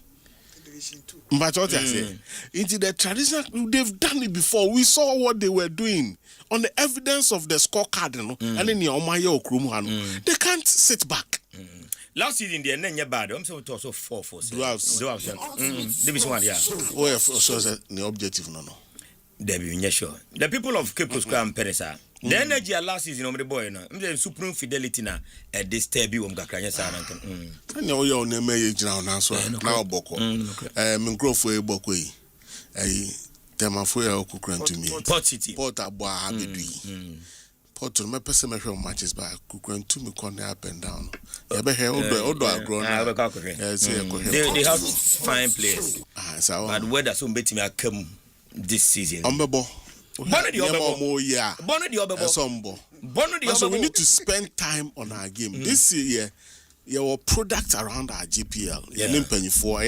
But what I say, into the traditional, they've done it before. We saw what they were doing on the evidence of the scorecard, and then they can't sit back. Last season, they are bad. I'm so also 4-4. Division 1, yeah. Oh, so the objective, no. Debbie, sure. The people of Cape Coast and Peresa. The energy last season on the boy, no. I'm supreme fidelity na at this tabby on Gakranya San. I know your name now, so now Boko. Mingrove Boko. Temafoya Kukran to me. Port City. Port Abwa Habidui. Port to my personal matches by Kukran to me corner up and down. You better have grown. They have fine players. But whether some bet me come this season. So we need to spend time on our game. This year, your product around our GPL.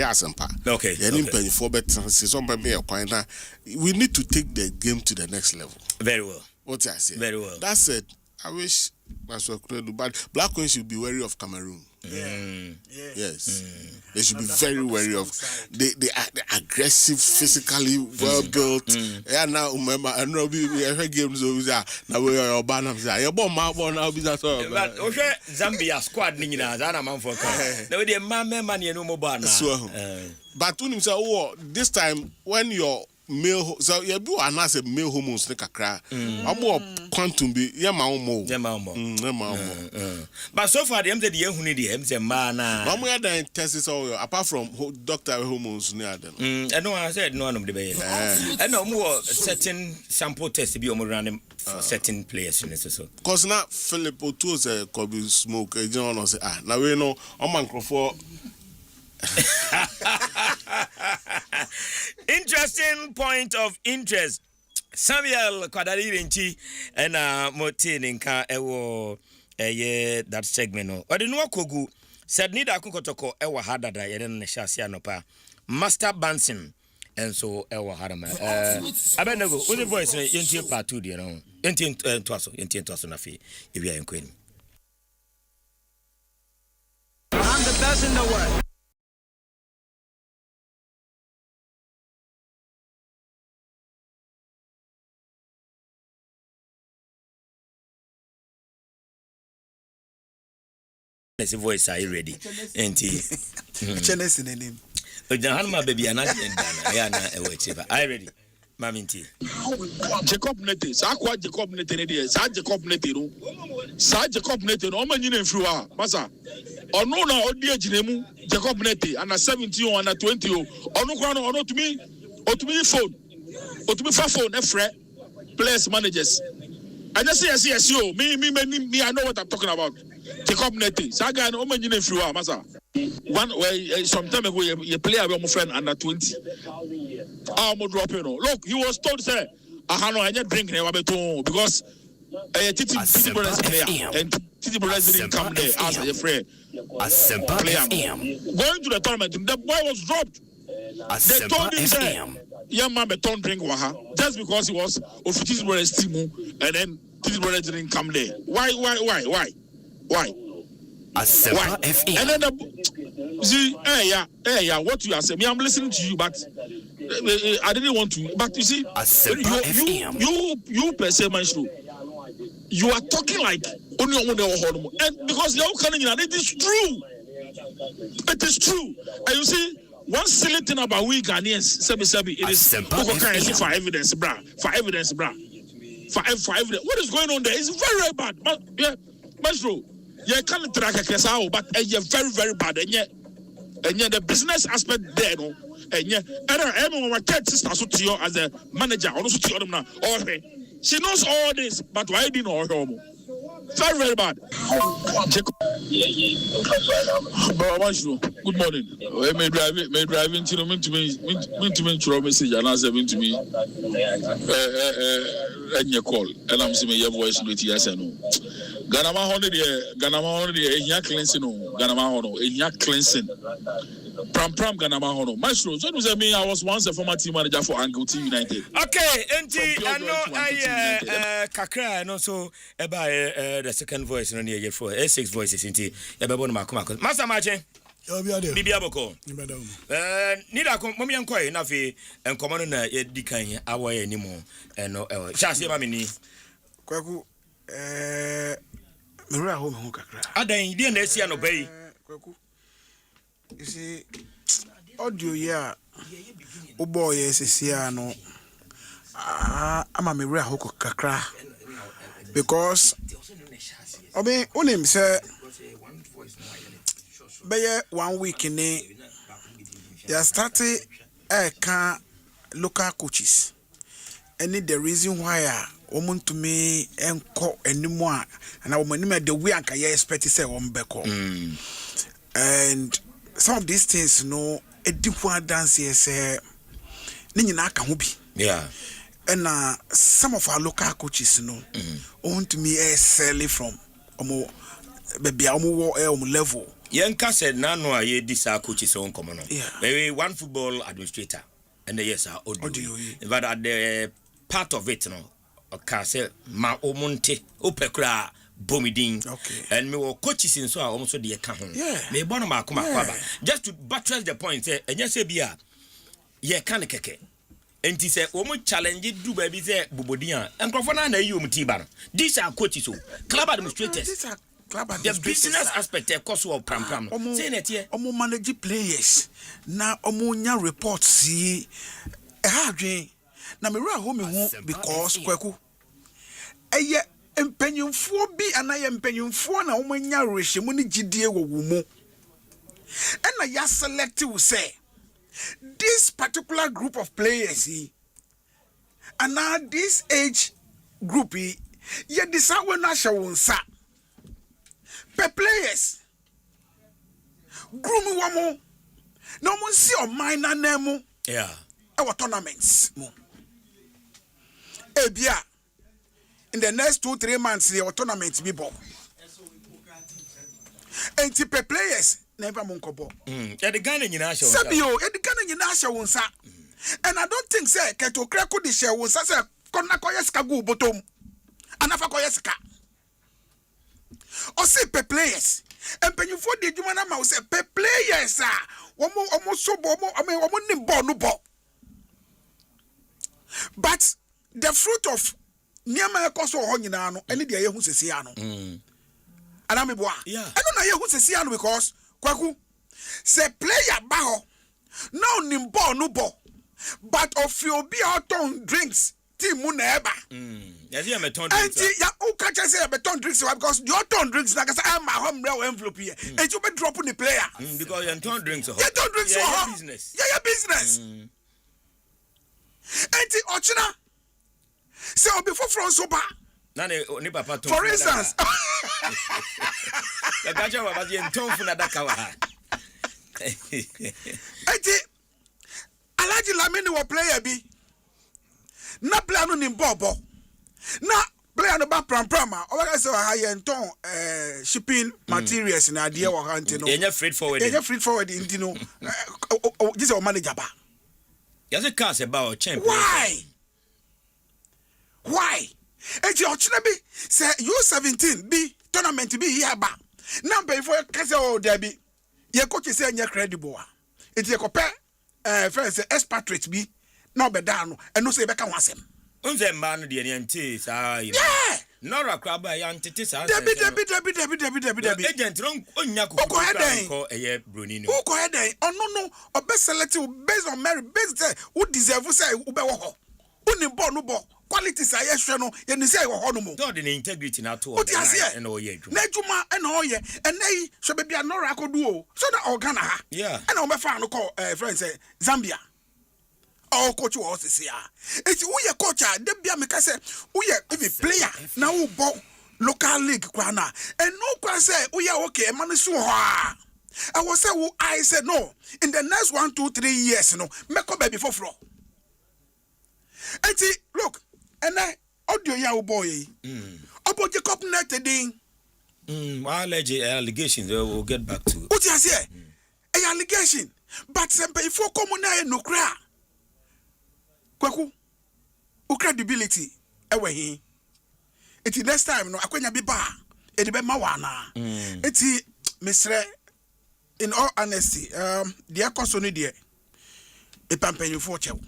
Asempa. Okay. We need to take the game to the next level. Very well. What I say? Very well. That's it. I wish that's what could do. But Black Queen should be wary of Cameroon. Yes. They should be very wary of the aggressive, physically well built. Yeah, now remember I know we have games over now we are banner. Yeah, bomb now be that all. But Zambia squad nina zana man for car. Now the man no mobile now. But when you say this time when you're male so you do anase male hormones ne kakra amo quantum be yema omo but so far them say the ehunu the em say man na amo ya dan tests all apart from doctor hormones ne aden and no I said no one of the be and no more certain sample test be omo run for certain players in so cause na Philip Otu say could be smoke e john no say na we no o mancrofo interesting point of interest. Samuel Kwadarirenchi and Motin nka ewo that segment no. Odi no kogu said need akukotoko ewa hadada yene ne hyase anopa. Master Bansim and so ewa hadama. Abenego with the voice yenti part 2 de no. Yenti twaso na fi ebi ayenkweni. I'm the best in the world. Let's voice are you ready? Channels in the name. Hanma baby and I ready. Maminti. Jacob Nete, Sakwa Jacob Nete, Sa Jacob Nete, Sa Jacob Nete, no man in Frua, Massa. Or no, or dear Jinemu, Jacob Nete, and a 17 or a 20 or no crown or not to me phone, or to me phone, a friend, players, managers. I just say, yes, you, me, I know what I'm talking about. Jacob Nete, Saga and Oman in Frua, Massa. One way, some time ago, you play a my friend under 20. I'm dropping. Look, he was told, sir, I didn't drink because Titi Brothers player and Titi Brothers didn't come there as a friend. Asempa FM. Going to the tournament, the boy was dropped. They told him, sir, young man, don't drink waha just because he was of Titi Brothers team, and then Titi Brothers didn't come there. Why? Asempa FM. And then see, yeah, what you are saying. I'm listening to you, but I didn't want to. But you see, you per se, Myxtro, you are talking like only one and because you're coming in, and it is true. It is true. And you see, one silly thing about we Ghanaians, it is for evidence, for evidence. What is going on there? It's very, very bad. Myxtro, you can't track a case out, but you're very, very bad. And yet the business aspect there, no. And yet, everyone was third sister to you as a manager, also to them now. She knows all this, but why didn't know her? Very, very bad. Good morning. May drive into me message and answer to me. And your call, and I'm seeing your voice with yes and no. Ganama Honor, cleansing, Ganama cleansing. Pram Ganama Honor. Myxtro, so does that mean I was once a former team manager for Angle Team United? Okay, and I know I Kakra, and also about the second voice in the for 6 voices into Ebon Makuma. Master Martin. Bibi Aboko. Nida Mommy and Koi, Nafi, and Commander Dikan, our anymore, and no, Chassi Mamini. Kwaku, Mira home, Kakra. Ada Indian Nation obey. You see, audio, yeah. Oh boy, yes, no. I'm a Mira Hoko Kakra. Because, I mean, on him, sir. By 1 week in they are starting local coaches. And the reason why woman to me and call anymore, and I will the way I can expect to say one back. And some of these things, a different dance is Nina Kamubi. Yeah. And some of our local coaches, want to me selling from baby level. Yanka said, Nano, ye disa coaches on common. Maybe one football administrator, and the yes are audio. But at the part of it, Case Ma Omonte, Opekra, Bomidin, and me were coaches in so also the account. May Bonama come up. Just to buttress the point, and yes, Bia, ye can't keke. And he said, Omo challenge do baby there, Bubodia, and Grofana, you Mutiban. These are coaches, club administrators. The business aspect of course of pram. Say it here. Omo manage players. Na omo nya reports see. Na me ra home because kwaku. Eye empenyumfo bi anaye empenyumfo na omo nya rehemu ni gidie wo mu. And na ya select will say this particular group of players and now this age group ye decide when na shawunsa. Per players, groom wamo. No one see or minor name. Yeah. Our tournaments. Ebia. In the next 2-3 months, our tournaments be bought. And per players, never monkobo. Yeah, the Ghana in Asha. Sabio, the Ghana in Asha won't sa. And I don't think, sir, Keto Krako the share was a Konakoyaska go bottom. Anafakoyaska. Or say per players. And when you for the Jumana Mouse, say per players, almost so bomb, but the fruit of Niama Coso Honino, any day who's a Siano. anameboa eno na ye hu sesi anu because kwaku say player ba ho now nimbo no bo but of you be out on drinks team mu na eba yes you meton drinks and ya o catch say beton drinks because you ton drinks na kasa am home real envelope here and you be drop the player because you ton drinks you ton drinks business yeah business and ochina say before from so ba na ni papa ton for instance la gaja wa ba ye ton funa daka wa enti Alaji Lamini wa player bi na player no ni bobo na player no ba pram o ga say ha ye nton shipping materials na ade wa ha ntino enya freight forward enti no this our manager ba yes it cars about champion why enti ochina bi say U17 bi tournament bi here ba na be for kase o there bi ye coach say enya credible enti ye kope friends expatriate bi na obeda no eno say be ka wasem unze ma no de ente saa yi nora kraba ya ntete saa debi agent ron onya ko ko eye broni no ko eden ono no obe select based on merit based who deserve say ube wo ho uni bo no bo quality say ye hwe no ye ni say wo ho no mo god the integrity na to na oye adwuma na adwuma na oye enai so be bia nora akodu o so na organ ha na o be fa no ko friends Zambia all coach was say it's who your coach de bia me ka say who your if player na who ball local league kwa na and no kwa say who your okay man so ha I was say who I said no in the next 1 2 3 years no make up before floor and look and I audio ya boy obo Jacob net din allegations we'll get back to what you say allegation but sempe ifo komo na no kra kwaku o credibility ewe hin eti next time no akwanya bi ba e de be ma wa na eti mesre in all honesty the akoso no de e pampanifo chew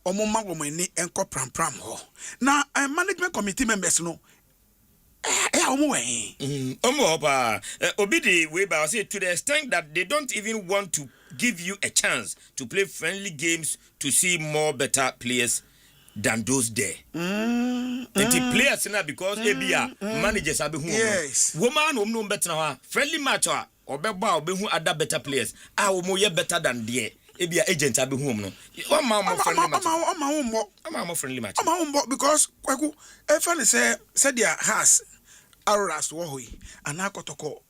omo ma wo mani enko pram ho na management committee members no omo we omo ba obidi we ba say to the extent that they don't even want to give you a chance to play friendly games to see more better players than those there. The players na because ebia managers abi hu. Yes. Woman no better na friendly match obeba obehu other better players. Omo ye better than there. Ebia agent abi hu no. Oma friendly match. Oma friendly match. Oma because kwaku e fa ne say dia has Auras wo hoyi anakotoko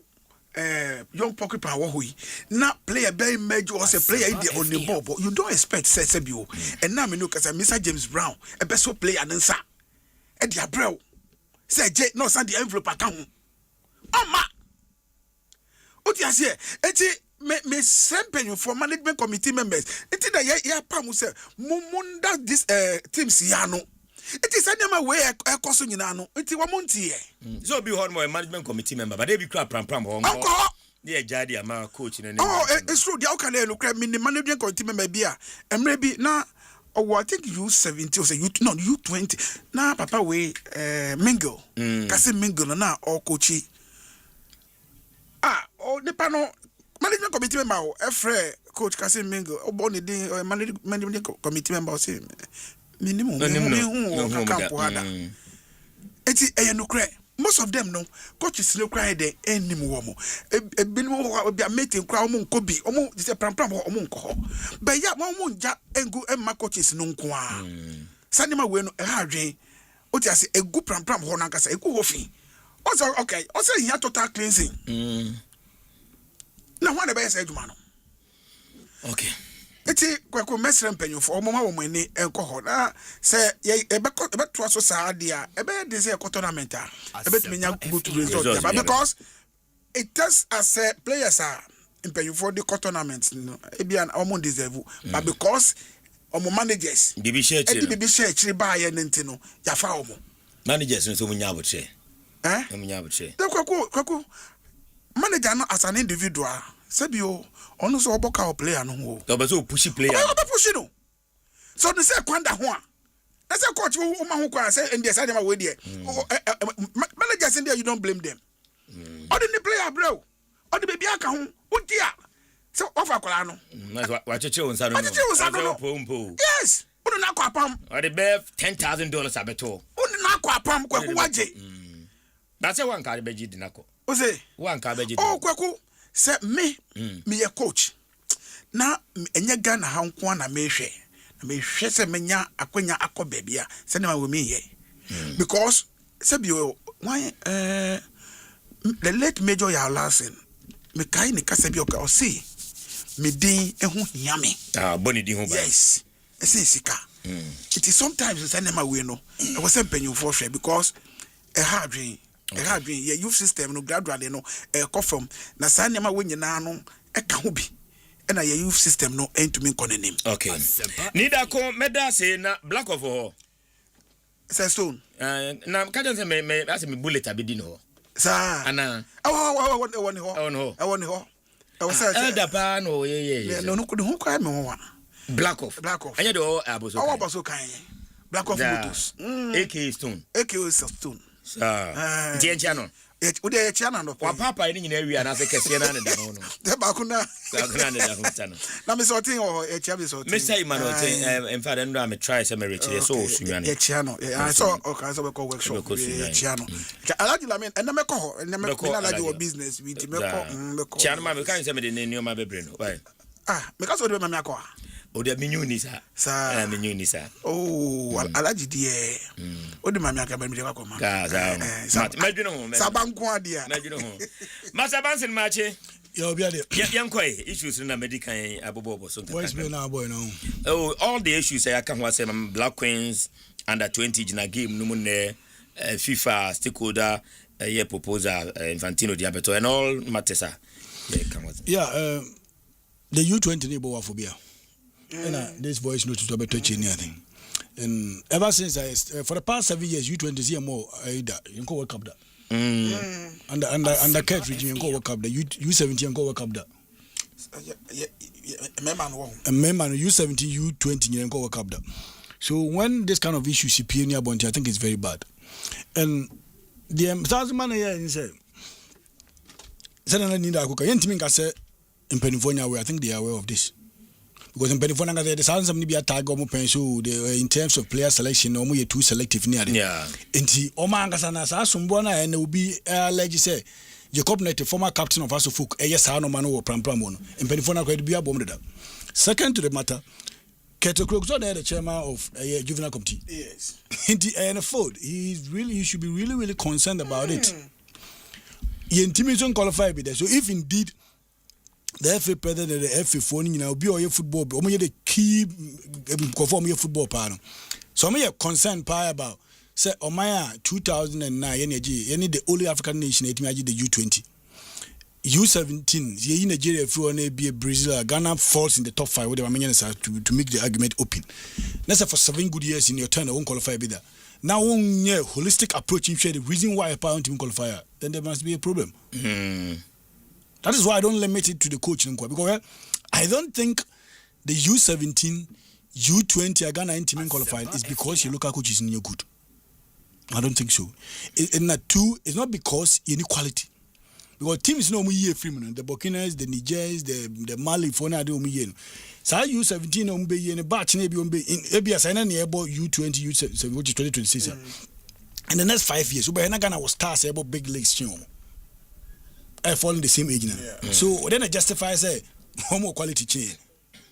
young pocket wo hoyi na player very major was a player in the on the ball but you don't expect say bio and now me no kasa Mr James Brown a best player nsa e dia brew say J no send the envelope account oma oti ase eti me sempenyu for management committee members eti da ya pam say mumunda this teams ya no it is any way a cost nyina no enti wo montie so be hon more management committee member but they be crap pram ho uncle yeah jadi ama coach na it's true they all can look at me management committee member bia emre bi na I think U17 or say U20 na papa we mingle kasi mingle na all coachy nepa no management committee member efre coach kasi mingle oboni din management committee member say minimum campo hada eti eyenukre most of them no coaches no cry dey enim wo mo ebinu be meeting cry omo nkobi omo say pram omo nko but ya omo nja engu emma coaches no nko a sanima we no e ha adwen oti ase egu pram ho na nkasa egu hofi also okay also here total cleansing na ho na be say adwuma no okay eti kwako mesre mpanyufo omo ma wo mani enko ho na se ebeto aso saadia ebe de say tournament a ebetumi nya good result because it does as players are mpanyufo the tournament no ebi an omo deserve but because omo managers bibi share chiri ba ye nti no ya fa omo managers no so munya abotre munya abotre kwako manager no as an individual sebio ono so oboka o player no ho to be so push player o be push no so they say kwanda ho a na say coach wo ma ho kwa say ndia say dem we there managers in there you don't blame them Odi player bro. Odi baby aka ho. Udia. So offer kola no. Wacheche unsano. Pompo. Yes. Odi na kwa pam. Odi be $10,000 abeto. Odi na kwa pam kwaku waje. That's a one card beji dinako. Ose. One card beji. Oh kwaku say me a coach. Na enye Ghana ha nko na mehwe. Na mehwe say menya akwanya akọ bebia. Say na we me here. Because say bio why the late Major Yalasen me kai ni kasa bi o see me din ehu hia me. Boni din ho ba. Yes. Ese sika. It is sometimes say na we no. I was say penyu for share because a hard dream. A hard dream. Yeah, youth system no gradually no come from na sa na we nyina no e ka ho bi. And a youth system no end to me name. Okay. Nida ko meda say na black of ho. Say stone. Na ka say me as me bullet abedi no. Sa. Ana. I want ho. I was say. Elder pa no yeah. No ho kwa me ho. Black of. Anya de o aboso. O aboso kan. Black of motors. AK stone. AK is stone. Tie chano. Ode e chana no. Wa papa ni nyina wi ana se kese na ne da no. De ba kuna. Ba kuna ne da ho chano. Na me sorting o e chia be sorting. Me say man o tin in fact ndo am try say me reach so sunwane. E chia no. I saw okay so we call workshop. E chia no. Alaji la me na me ko ho. Na me na alaji o business we ti me ko. Chia no ma me kan say me de ne ma bebre no. Why? Me ka so de me akọ. O de minyuni sa. Sa. Minyuni sa. Oh, alaji die. O de mami aka ba mi de kwa ma. Sa. Madwino ho. Sa banko ade a. Madwino ho. Masa bansin mache. Ya obi ade. Yankoi issues na medical abobo so. What's been now boy now? Oh, all the issues I can say Black Queens under 20 in a game no ne FIFA stakeholder proposal Infantino Diabeto and all matters yeah, the U20 ni bo phobia. And this voice note to better change anything. And ever since for the past 7 years, U20 is here more. You go World Cup that. Under Kurt region, you go World Cup that. U17 you go World Cup that. Member U17, U20 you go World Cup that. So when this kind of issues appear near Bonti, I think it's very bad. And the thousand man here say, "Suddenly need a cook." I say in Pennsylvania, I think they are aware of this. Because in Pennsylvania, the sounds of Nibia tag in terms of player selection, no more too selective near. Yeah. And the Omangasana Sumbona and will be like you say, Jacob Net, former captain of Asofuk, yes, I know man or Prampramon, and Pennsylvania could be abounded. Second to the matter, Keto Krokso, the chairman of a juvenile committee. Yes. And food, he should be really concerned about it. He intimidation qualified with that. So if indeed the FA president and the FA phone, be all your football, the key conform your football panel. So I'm concerned about say Omaya 2009 any the only African nation the U20. U17, in Nigeria, if you want to be a Brazil, Ghana falls in the top 5 with the Armenians to make the argument open. That's for 7 good years in your turn, I won't qualify with that. Now, one holistic approach, if the reason why a parent won't qualify, then there must be a problem. That is why I don't limit it to the coach because I don't think the U17, U20 Ghana team qualified is because your local coach is in your good. I don't think so. And that too, it's not because you need quality. Because teams no more free the Burkinas, the Nigers, the Mali, Fona do me. So U17 on be in a batch maybe on be in ABS and about U20, U7, which is 2026. And the next 5 years, so Ghana was stars about big leagues. I fall in the same age now. Yeah. So then I justify say more quality change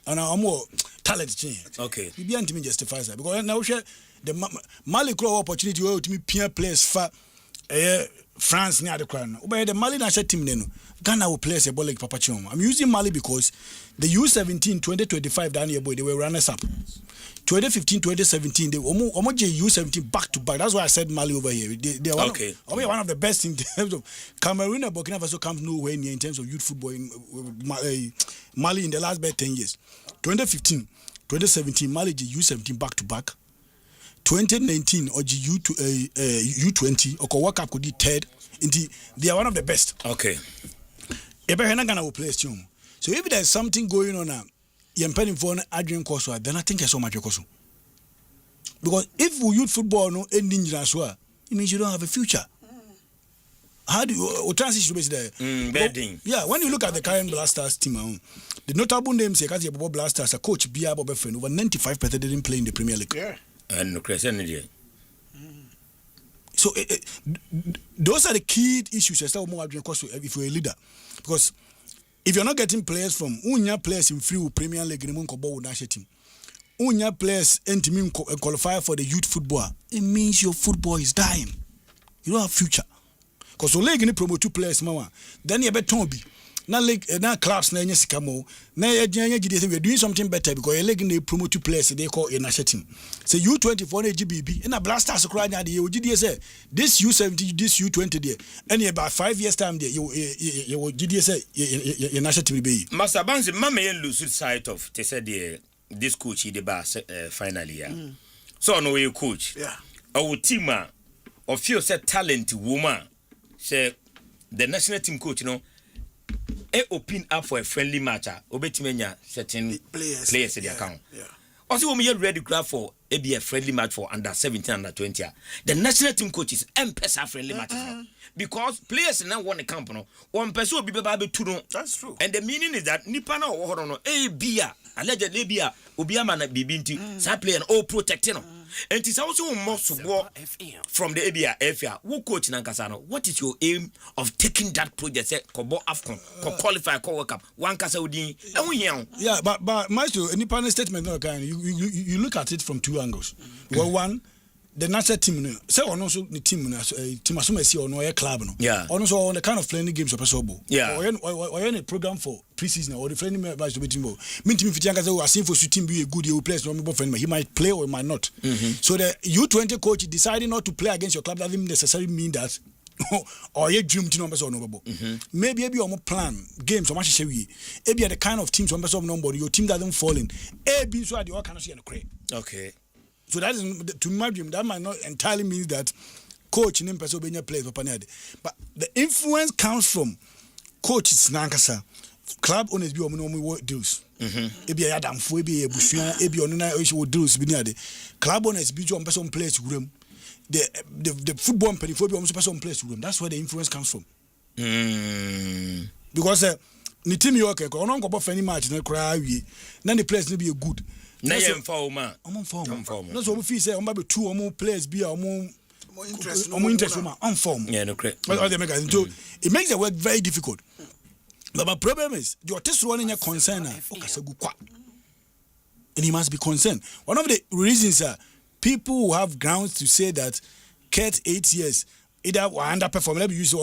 and more talent change. Okay. You be anti me justify that because now share the Mali grow opportunity where to me peer players for France near the crown. But the Mali national team then Ghana will play a ball like Papa Chom. I'm using Mali because the U17 2025 down here boy they were runners up. 2015, 2017, they almost U17 back to back. That's why I said Mali over here. They are one of the best in terms of Cameroon and Burkina Faso comes nowhere near in terms of youth football in Mali in the last 10 years. 2015, 2017, Mali U17 back to back. 2019 or U20 or World Cup could be third. They are one of the best. Okay. Ghana will play a team. So if there's something going on now, then I think so much because if we youth football no ending as well, it means you don't have a future. How do you transition base there? Bedding. Yeah, when you look at the current Blasters team, the notable names here, Bob Blasters, a coach Bia Bob Friend, over 95% didn't play in the Premier League. Yeah. And Crescent. So those are the key issues if you're a leader. Because if you're not getting players from Unya players in free Premier League, team. Unya players and qualify for the youth football, it means your football is dying. You don't have future. Because the league need promote 2 players, mama. Then you better be. Now league, now clubs, now sikamo. Now we're doing something better because the league need promote 2 players. They call a national team. So U24 GBB and a Blasters crying at the GDS. This U17, this U20 there. And about 5 years time there, you GDS your national team be. Master Banzi, mama lose sight of. They said this coach he the boss finally. Yeah. So no way coach. Yeah. Our team of you said talent woman. Say the national team coach, open up for a friendly match. Obetimenya certain players in the account. Yeah. Also, when we ready grab for a friendly match for under 17, under 20. The national team coaches M-Pesa friendly matches because players now want a camp. One person will be able to. That's true. And the meaning is that Nipana or Bia allegedly Bia Obiama na Bibinti. Sa play and all protecting. And it is also most support from the ABA FA. Who coach Nankasano? What is your aim of taking that project? Say Kobo Afcon, qualify, World Cup, one Kasaudi, and we young. Yeah, but Myxtro, any panel statement, you look at it from 2 angles. Well, one, the national team, say on also the team Asuma or no club, no. Yeah. Also on the kind of friendly games of Pasobo. Yeah. Or any program for preseason or the friendly match to be team. Mean to me, if you seen for team be a good you play, he might play or he might not. So the U20 coach deciding not to play against your club doesn't necessarily mean that. Or your dream team numbers or no. Maybe you more plan games or matches. Maybe the kind of teams numbers of number your team doesn't fall in. A so the all cannot see and create. Okay. So that is to my dream. That might not entirely mean that coach in Pennsylvania plays for Panade. But the influence comes from coaches Nankasa, club owners be on deals. Ebi Adam for ebi Bushia, ebi onuna issue deals be near the club owners be on person place room. The football penny for be on person place room. That's where the influence comes from. Because the team you okay, on go for any match na cry we. Then the players need be good. Na yem forma. I'm form. No so we feel say on be 2 or more players be or more interest on form. Yeah, no correct. So it makes the work very difficult. But my problem is your test running your concern and he must be concerned. One of the reasons people who have grounds to say that Kurt 8 years either were underperforming. Let me use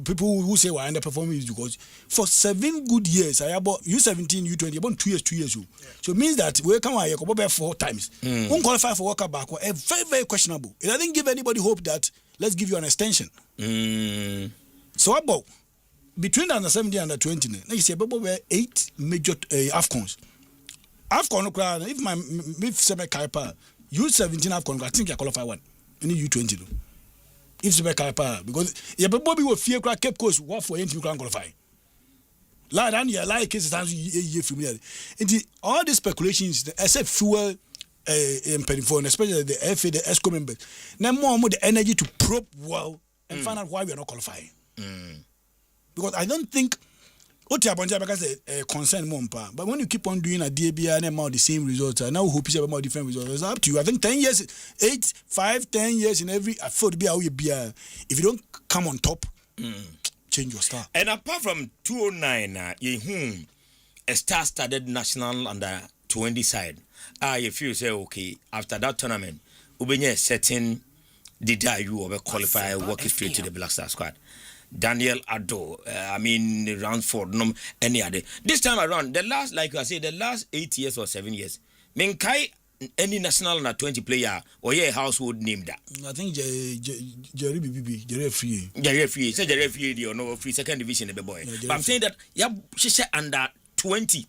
people who say were underperforming is because for 7 good years, I about U17, U20, about 2 years. So it means that we come out 4 times. Won't qualify for World Cup back. Very, very questionable. It doesn't give anybody hope that let's give you an extension. So about between the under 17 and under 20, you see about 8 major AFCONs. AFCON, if Seme Kaipa, U17 AFCON, I think I qualify one. Any U20 though. If Seme Kaipa, because yeah, but Bobby will fear crack kept course what for anything can qualify. Like that, yeah, like cases times year from here. All these speculations, except fuel and especially the FA, the ESCO members, now more the energy to probe well and find out why we are not qualifying. Because I don't think concern more, but when you keep on doing a DBA and about the same results, I now hope you have more different results. It's up to you. I think 10 years, 8, 5, 10 years in every afford be how you be. If you don't come on top, change your style. And apart from 2009, a star-studded national under 20 side. If you say okay, after that tournament, Ubenya setting the you over qualify, walking straight to the Black Star squad. Daniel Ado, Ransford, any other. This time around, the last, like I say, the last 8 years or 7 years, Menkai, any national under 20 player or a household name that. I think Jerry Free. Jerry Free, say Jerry Free or no free second division, the boy. But I'm saying that, she said under 20.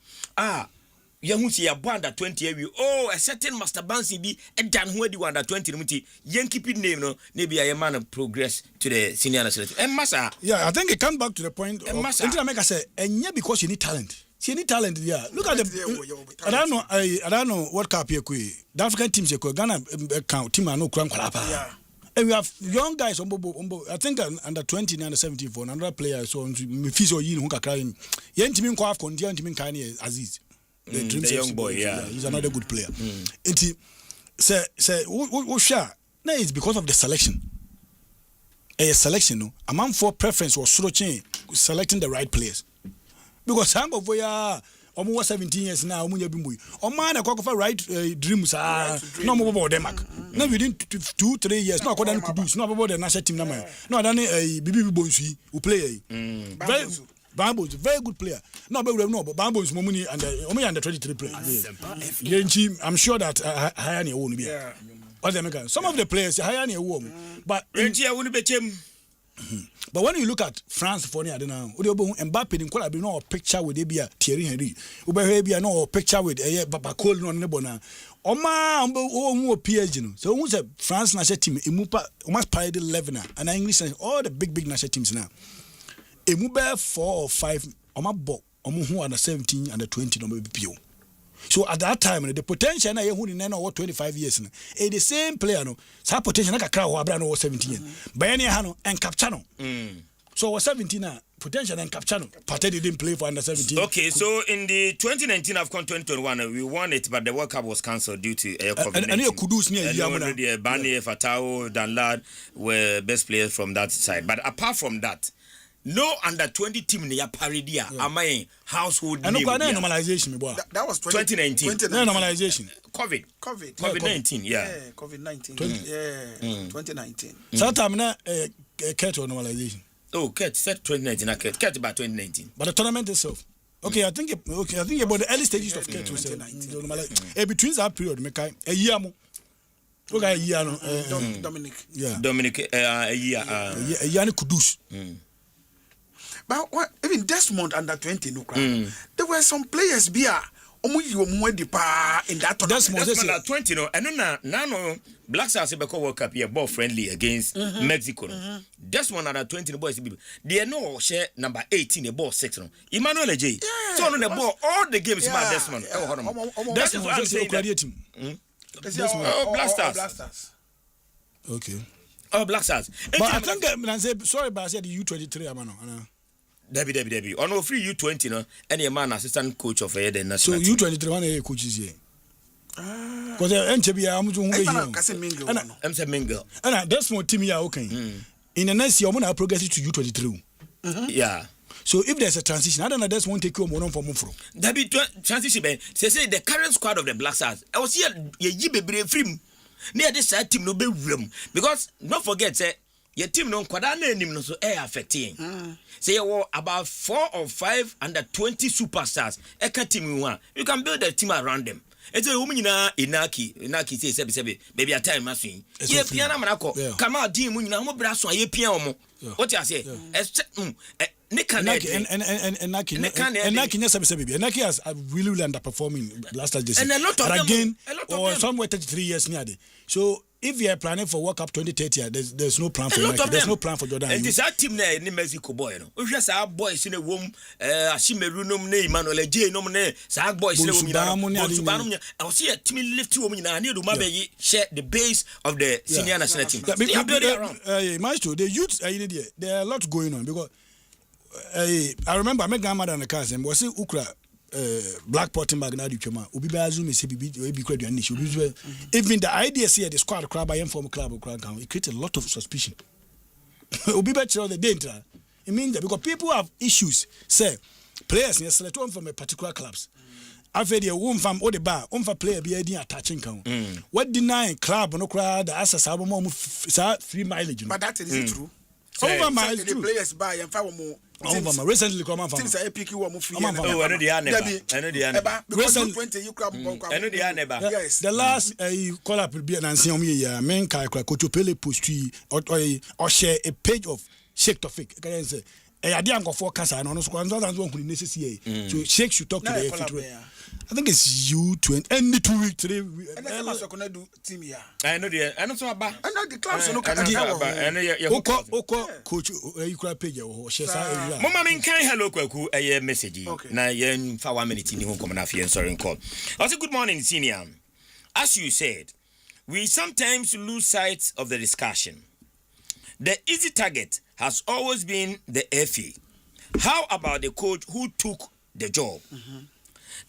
You see a band at 20 a certain Master Bansi be a dan who do under 20 yen keep it name no maybe a man of progress to the senior national and massa. Yeah, I think it comes back to the point of until I make I say and yeah, because you need talent. See, you need talent, yeah. Look at the I don't know what cup you the African teams you Ghana count team no crank. Yeah. And we have young guys I think under 20 under 17 for another player so Mifiso Yin who crying. Yen Timin Kwaf Kondia Timin Kanye Aziz. The young boy, yeah. He's another good player. And he say share. No, it's because of the selection. A selection, no. A man for preference was selecting the right players. Because some of we are almost 17 years now. O man, I for right dreams. No more about Denmark. No, within 2-3 years. No, according to Kudus. No about the national team. No, then Bibi Bonsi who play. Bambos, very good player. No, but we know, but Bambos Momuni and only under 23 players. I'm sure that Hayani won't be. Some of the players Hayani won, but but when you look at France for near now, Mbappe in Kola be no picture with Abia Thierry Henry. Ube no picture with Babacol no nebona. Oma PSG. So who's a France national team? Imupa almost parade 11 and English and all the big national teams now. Emube 4 or 5 Omabo Omu under 17 under 20 no BPO. So at that time the potential na who in over 25 years na the same player no sa potential na kakra ho abra no 17 years. Bayani ha no and capture no. So was 17 na potential and capture no. Partey didn't play for under 17. Okay, so in the 2019 AFCON 2021 we won it but the World Cup was cancelled due to COVID-19. And Kudus near Bani, Fatao, Danlad were best players from that side. But apart from that, no under 20 team near Paridia. Am I household name? Normalization. That was 2019. Normalization. COVID-19. Yeah. COVID-19. 2019. Sometime na Kurt or normalization. Oh, Kurt said 2019. Kurt about 2019. But the tournament itself. Okay, I think about the early stages of Kurt 2019. Between that period, a year more. Okay, a year no. Dominic. Yeah. Dominic. A year. A year Kudus. But even Desmond under 20 no there were some players in that tournament. Desmond under 20 no and no Black Stars Beko World Cup here ball friendly against Mexico. Desmond under 20 the boys they no share number 18 the ball 6 no. Emmanuel J. So on the ball all the games about Desmond. Desmond just a credit team. Black Stars. Okay. Oh, Black Stars. But I think sorry but I said the U23 amano. Debbie. On no free U20 no any man assistant coach of the national. So U23 one coaches here. Because NCBA I'm doing Mingle. And that's more team here okay. In the next year I'm going to progress to U23. Yeah. So if there's a transition, I don't know that's one take you on from Mufro. Debbie transition say the current squad of the Black Stars. I was here ye be free. Near this side team no be room because don't forget say your team no kwada na enim no so affecting. Say you about 4 or 5 under 20 superstars. Eka team one. You can build a team around them. It's a woman inaki say sebi baby a time machine. Ye piano manako. Come out team when you mo braso ye piano. What you say? Naki has really underperforming last year. And a lot of them again or somewhere 33 years near there. So if you are planning for World Cup 2030, there's no plan for Nike. There's no plan for Jordan. And this team there in Mexico boy. No, we just our boys in a room. Ashimeru name Manuel J. No name. Our boys in a room. I was here. Team lift two women. I need to maybe share the base of the senior national team. Myxtro, the youth there are a lot going on because I remember my grandmother and the cousin was in Ukra. Black potting bag na chema obi ba azumi se bibi obi kwadu ani even the idea say the squad club by inform club it created a lot of suspicion. Obi ba chiro the danger it means that because people have issues say players ne select one from a particular clubs after the won fam o the bar on for player be dey attaching kan what deny club no crowd the access album free mileage but that is true over my the players buy and far more recently come on things are picky one free I know the yes the last call up be an see me men kai Coach Pele post or share a page of Sheikh Tofik can say I dey go for cancer no so one who necessary so Sheikh should talk to the FA. I think it's U20 and 2 week 3 and that's what gonna do team here. I know so about and now the clubs no can coach you could page or share mama min kan hello kwaku message na yen fa 1 minute ni hon come na fie sorry call. I say good morning senior. As you said we sometimes lose sight of the discussion. The easy target has always been the FA. How about the coach who took the job?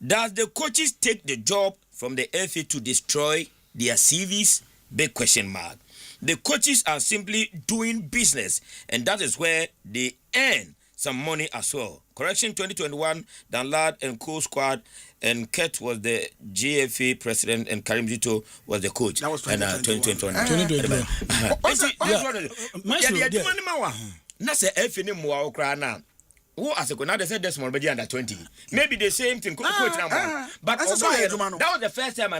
Does the coaches take the job from the FA to destroy their CVs? Big question mark. The coaches are simply doing business, and that is where they earn some money as well. Correction 2021, Dan Lad and co-squad, and Kurt was the GFA president, and Karim Zito was the coach. That was 2021. Who as a now they said Desmond Bedi under 20. Maybe the same thing. Coach number. But that was the first time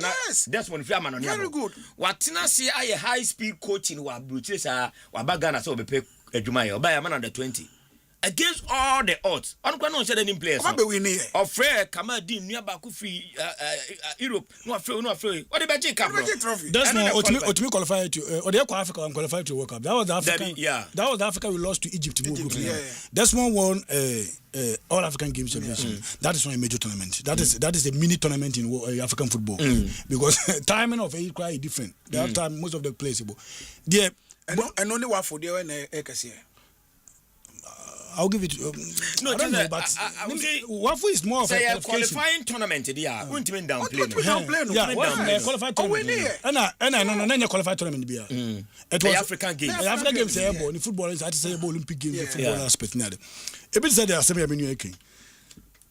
Desmond Fiaman on very good. What Tina see a high speed coaching wa Brutus Wabagana so be pay Jumayo by a man under 20. Against all the odds. On can not shed any players. Of Frere Kamadin near Bakufi Europe. No afraid. What about Jacob? That's not ultimately qualified to or the Africa I'm qualified to World Cup. That was the Africa. That was the Africa we lost to Egypt. That's one won all African Games Championship. That is not a major tournament. That is a mini tournament in African football. Because timing of it quite different. That time most of the players. Yeah, and only one for the one I'll give it. No, I don't know, but Wafu is more of a qualifying tournament. Yeah, won't mean downplay. Yeah, qualified tournament. And no qualified tournament. It was African Games. African Games are airborne. The football is Olympic Games. The football aspect. It is said there are 7 years.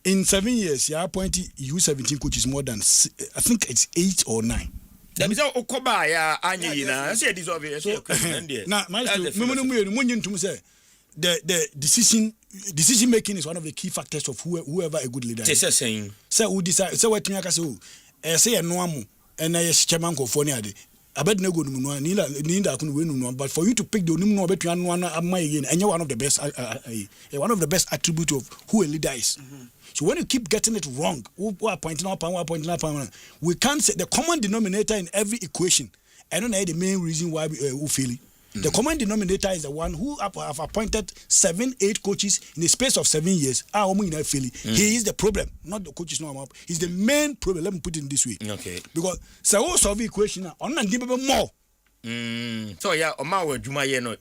In 7 years, you appointed U17 coaches more than I think it's 8 or 9. That is Okoba. Yeah, I say this obvious. Now, my the decision making is one of the key factors of whoever a good leader is. Saying who decide what me say no amu and chairman for ade abed no go no ni da kun we no but for you to pick the no between one again and you're one of the best attribute of who a leader is. So when you keep getting it wrong, who are pointing up, we can't say the common denominator in every equation. I don't know the main reason why we feel it. The common denominator is the one who have appointed 7-8 coaches in the space of 7 years. He is the problem, not the coaches. No, he's the main problem. Let me put it this way. Okay. Because so solve equation on more. So yeah, Oma Juma no.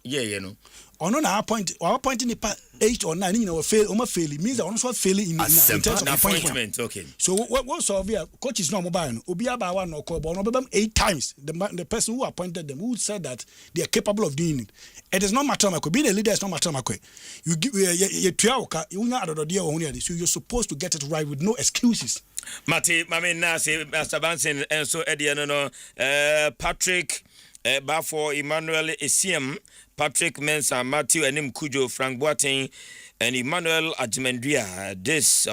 On our appointing 8 or 9, fail. It means that also failing in terms of appointment. Okay. So what solve here? Coach is not mobile. Obiaba one or call, but 8 times the person who appointed them who said that they are capable of doing it. It is not matter. Being a leader is not matter. You give so you're supposed to get it right with no excuses. Mate, Nasi, Master Bansin, and so Eddie, Patrick. Bafo Emmanuel Esiem, Patrick Mensah, Matthew Enim Kujo, Frank Boateng, and Emmanuel Ajimendria. These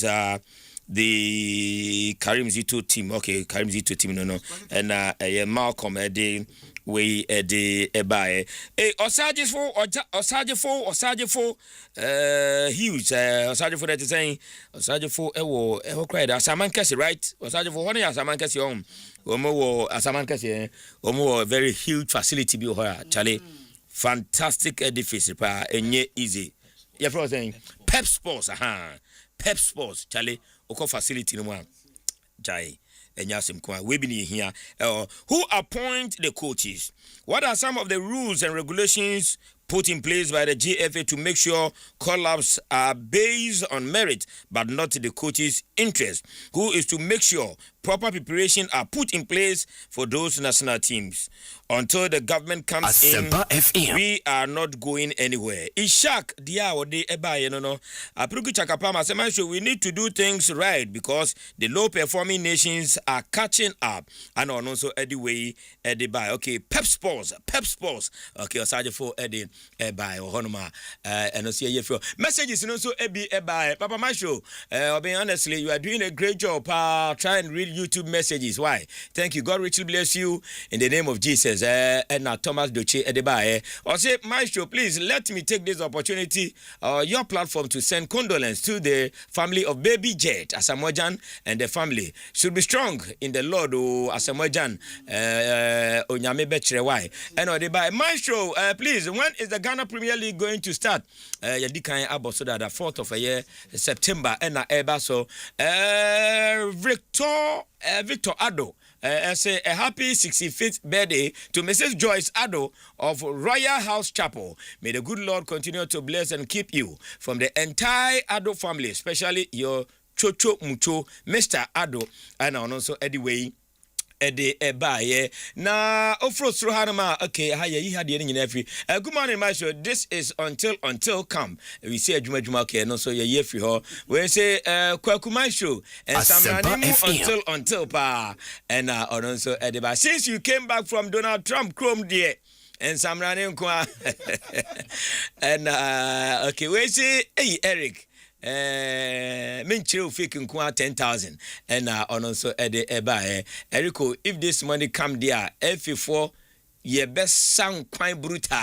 are the Karim Zito team. Okay, Karim Zito team, no. And Malcolm Eddie, we Eddie Ebae. Osajifo, huge. Osajifo that is saying, Osajifo, Ewo cried. Asaman Kessi, right? Osajifo, one year Asaman Kessi home. Asaman Kessi, a very huge facility be here, Charlie. Fantastic edifice, and easy. You're saying Pep Sports, Pep Sports, Charlie, Oko facility no one. Jai. We been here. Who appoint the coaches? What are some of the rules and regulations put in place by the GFA to make sure call-ups are based on merit but not the coach's interest? Who is to make sure proper preparation are put in place for those national teams? Until the government comes Asempa in, we are not going anywhere. Ishak dia ode eba no. Apruku Chakapama say we need to do things right because the low-performing nations are catching up. And also anyway, Edibai. Okay, Pep Sports. Okay, Osajifo Edi Ebai or Honoma. And also here messages and also Ebi Ebai. Papa Masho. Being honestly, you are doing a great job. Try and read YouTube messages. Why? Thank you. God richly bless you in the name of Jesus. And now Thomas Doche Edebae. Or say, Maestro, please let me take this opportunity, your platform, to send condolence to the family of Baby Jet Asamojan and the family. Should be strong in the Lord, Asamojan, Onyame Bechrewai. And Edebae, Maestro, please, when is the Ghana Premier League going to start? Yadikan Abo, so that the 4th of September, and Eba, so Victor Ado. and say a happy 65th birthday to Mrs. Joyce Addo of Royal House Chapel. May the good Lord continue to bless and keep you from the entire Addo family, especially your Chocho Mucho, Mr. Addo, and also anyway. Ede ebaye na ofro sro hanama okay ha ye ha de nyina free good morning my show. This is until come we say adwuma okay no so ye free ho we say kwaku my show and samrani until pa and also edeba since you came back from Donald Trump chrome there and samrani nkwa and okay we say hey Eric Myxtro fake nkwa 10,000 and also ede eba Erico if this money come there F4 ye best sound quite brutal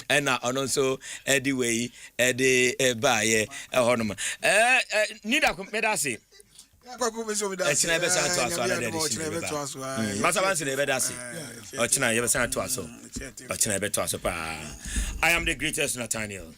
and also ede way ede eba honoma need a medasi Ochina be san to aso ala de shi masa ban se be dasi ochina ye be san to aso ochina be to aso pa I am the greatest Nathaniel.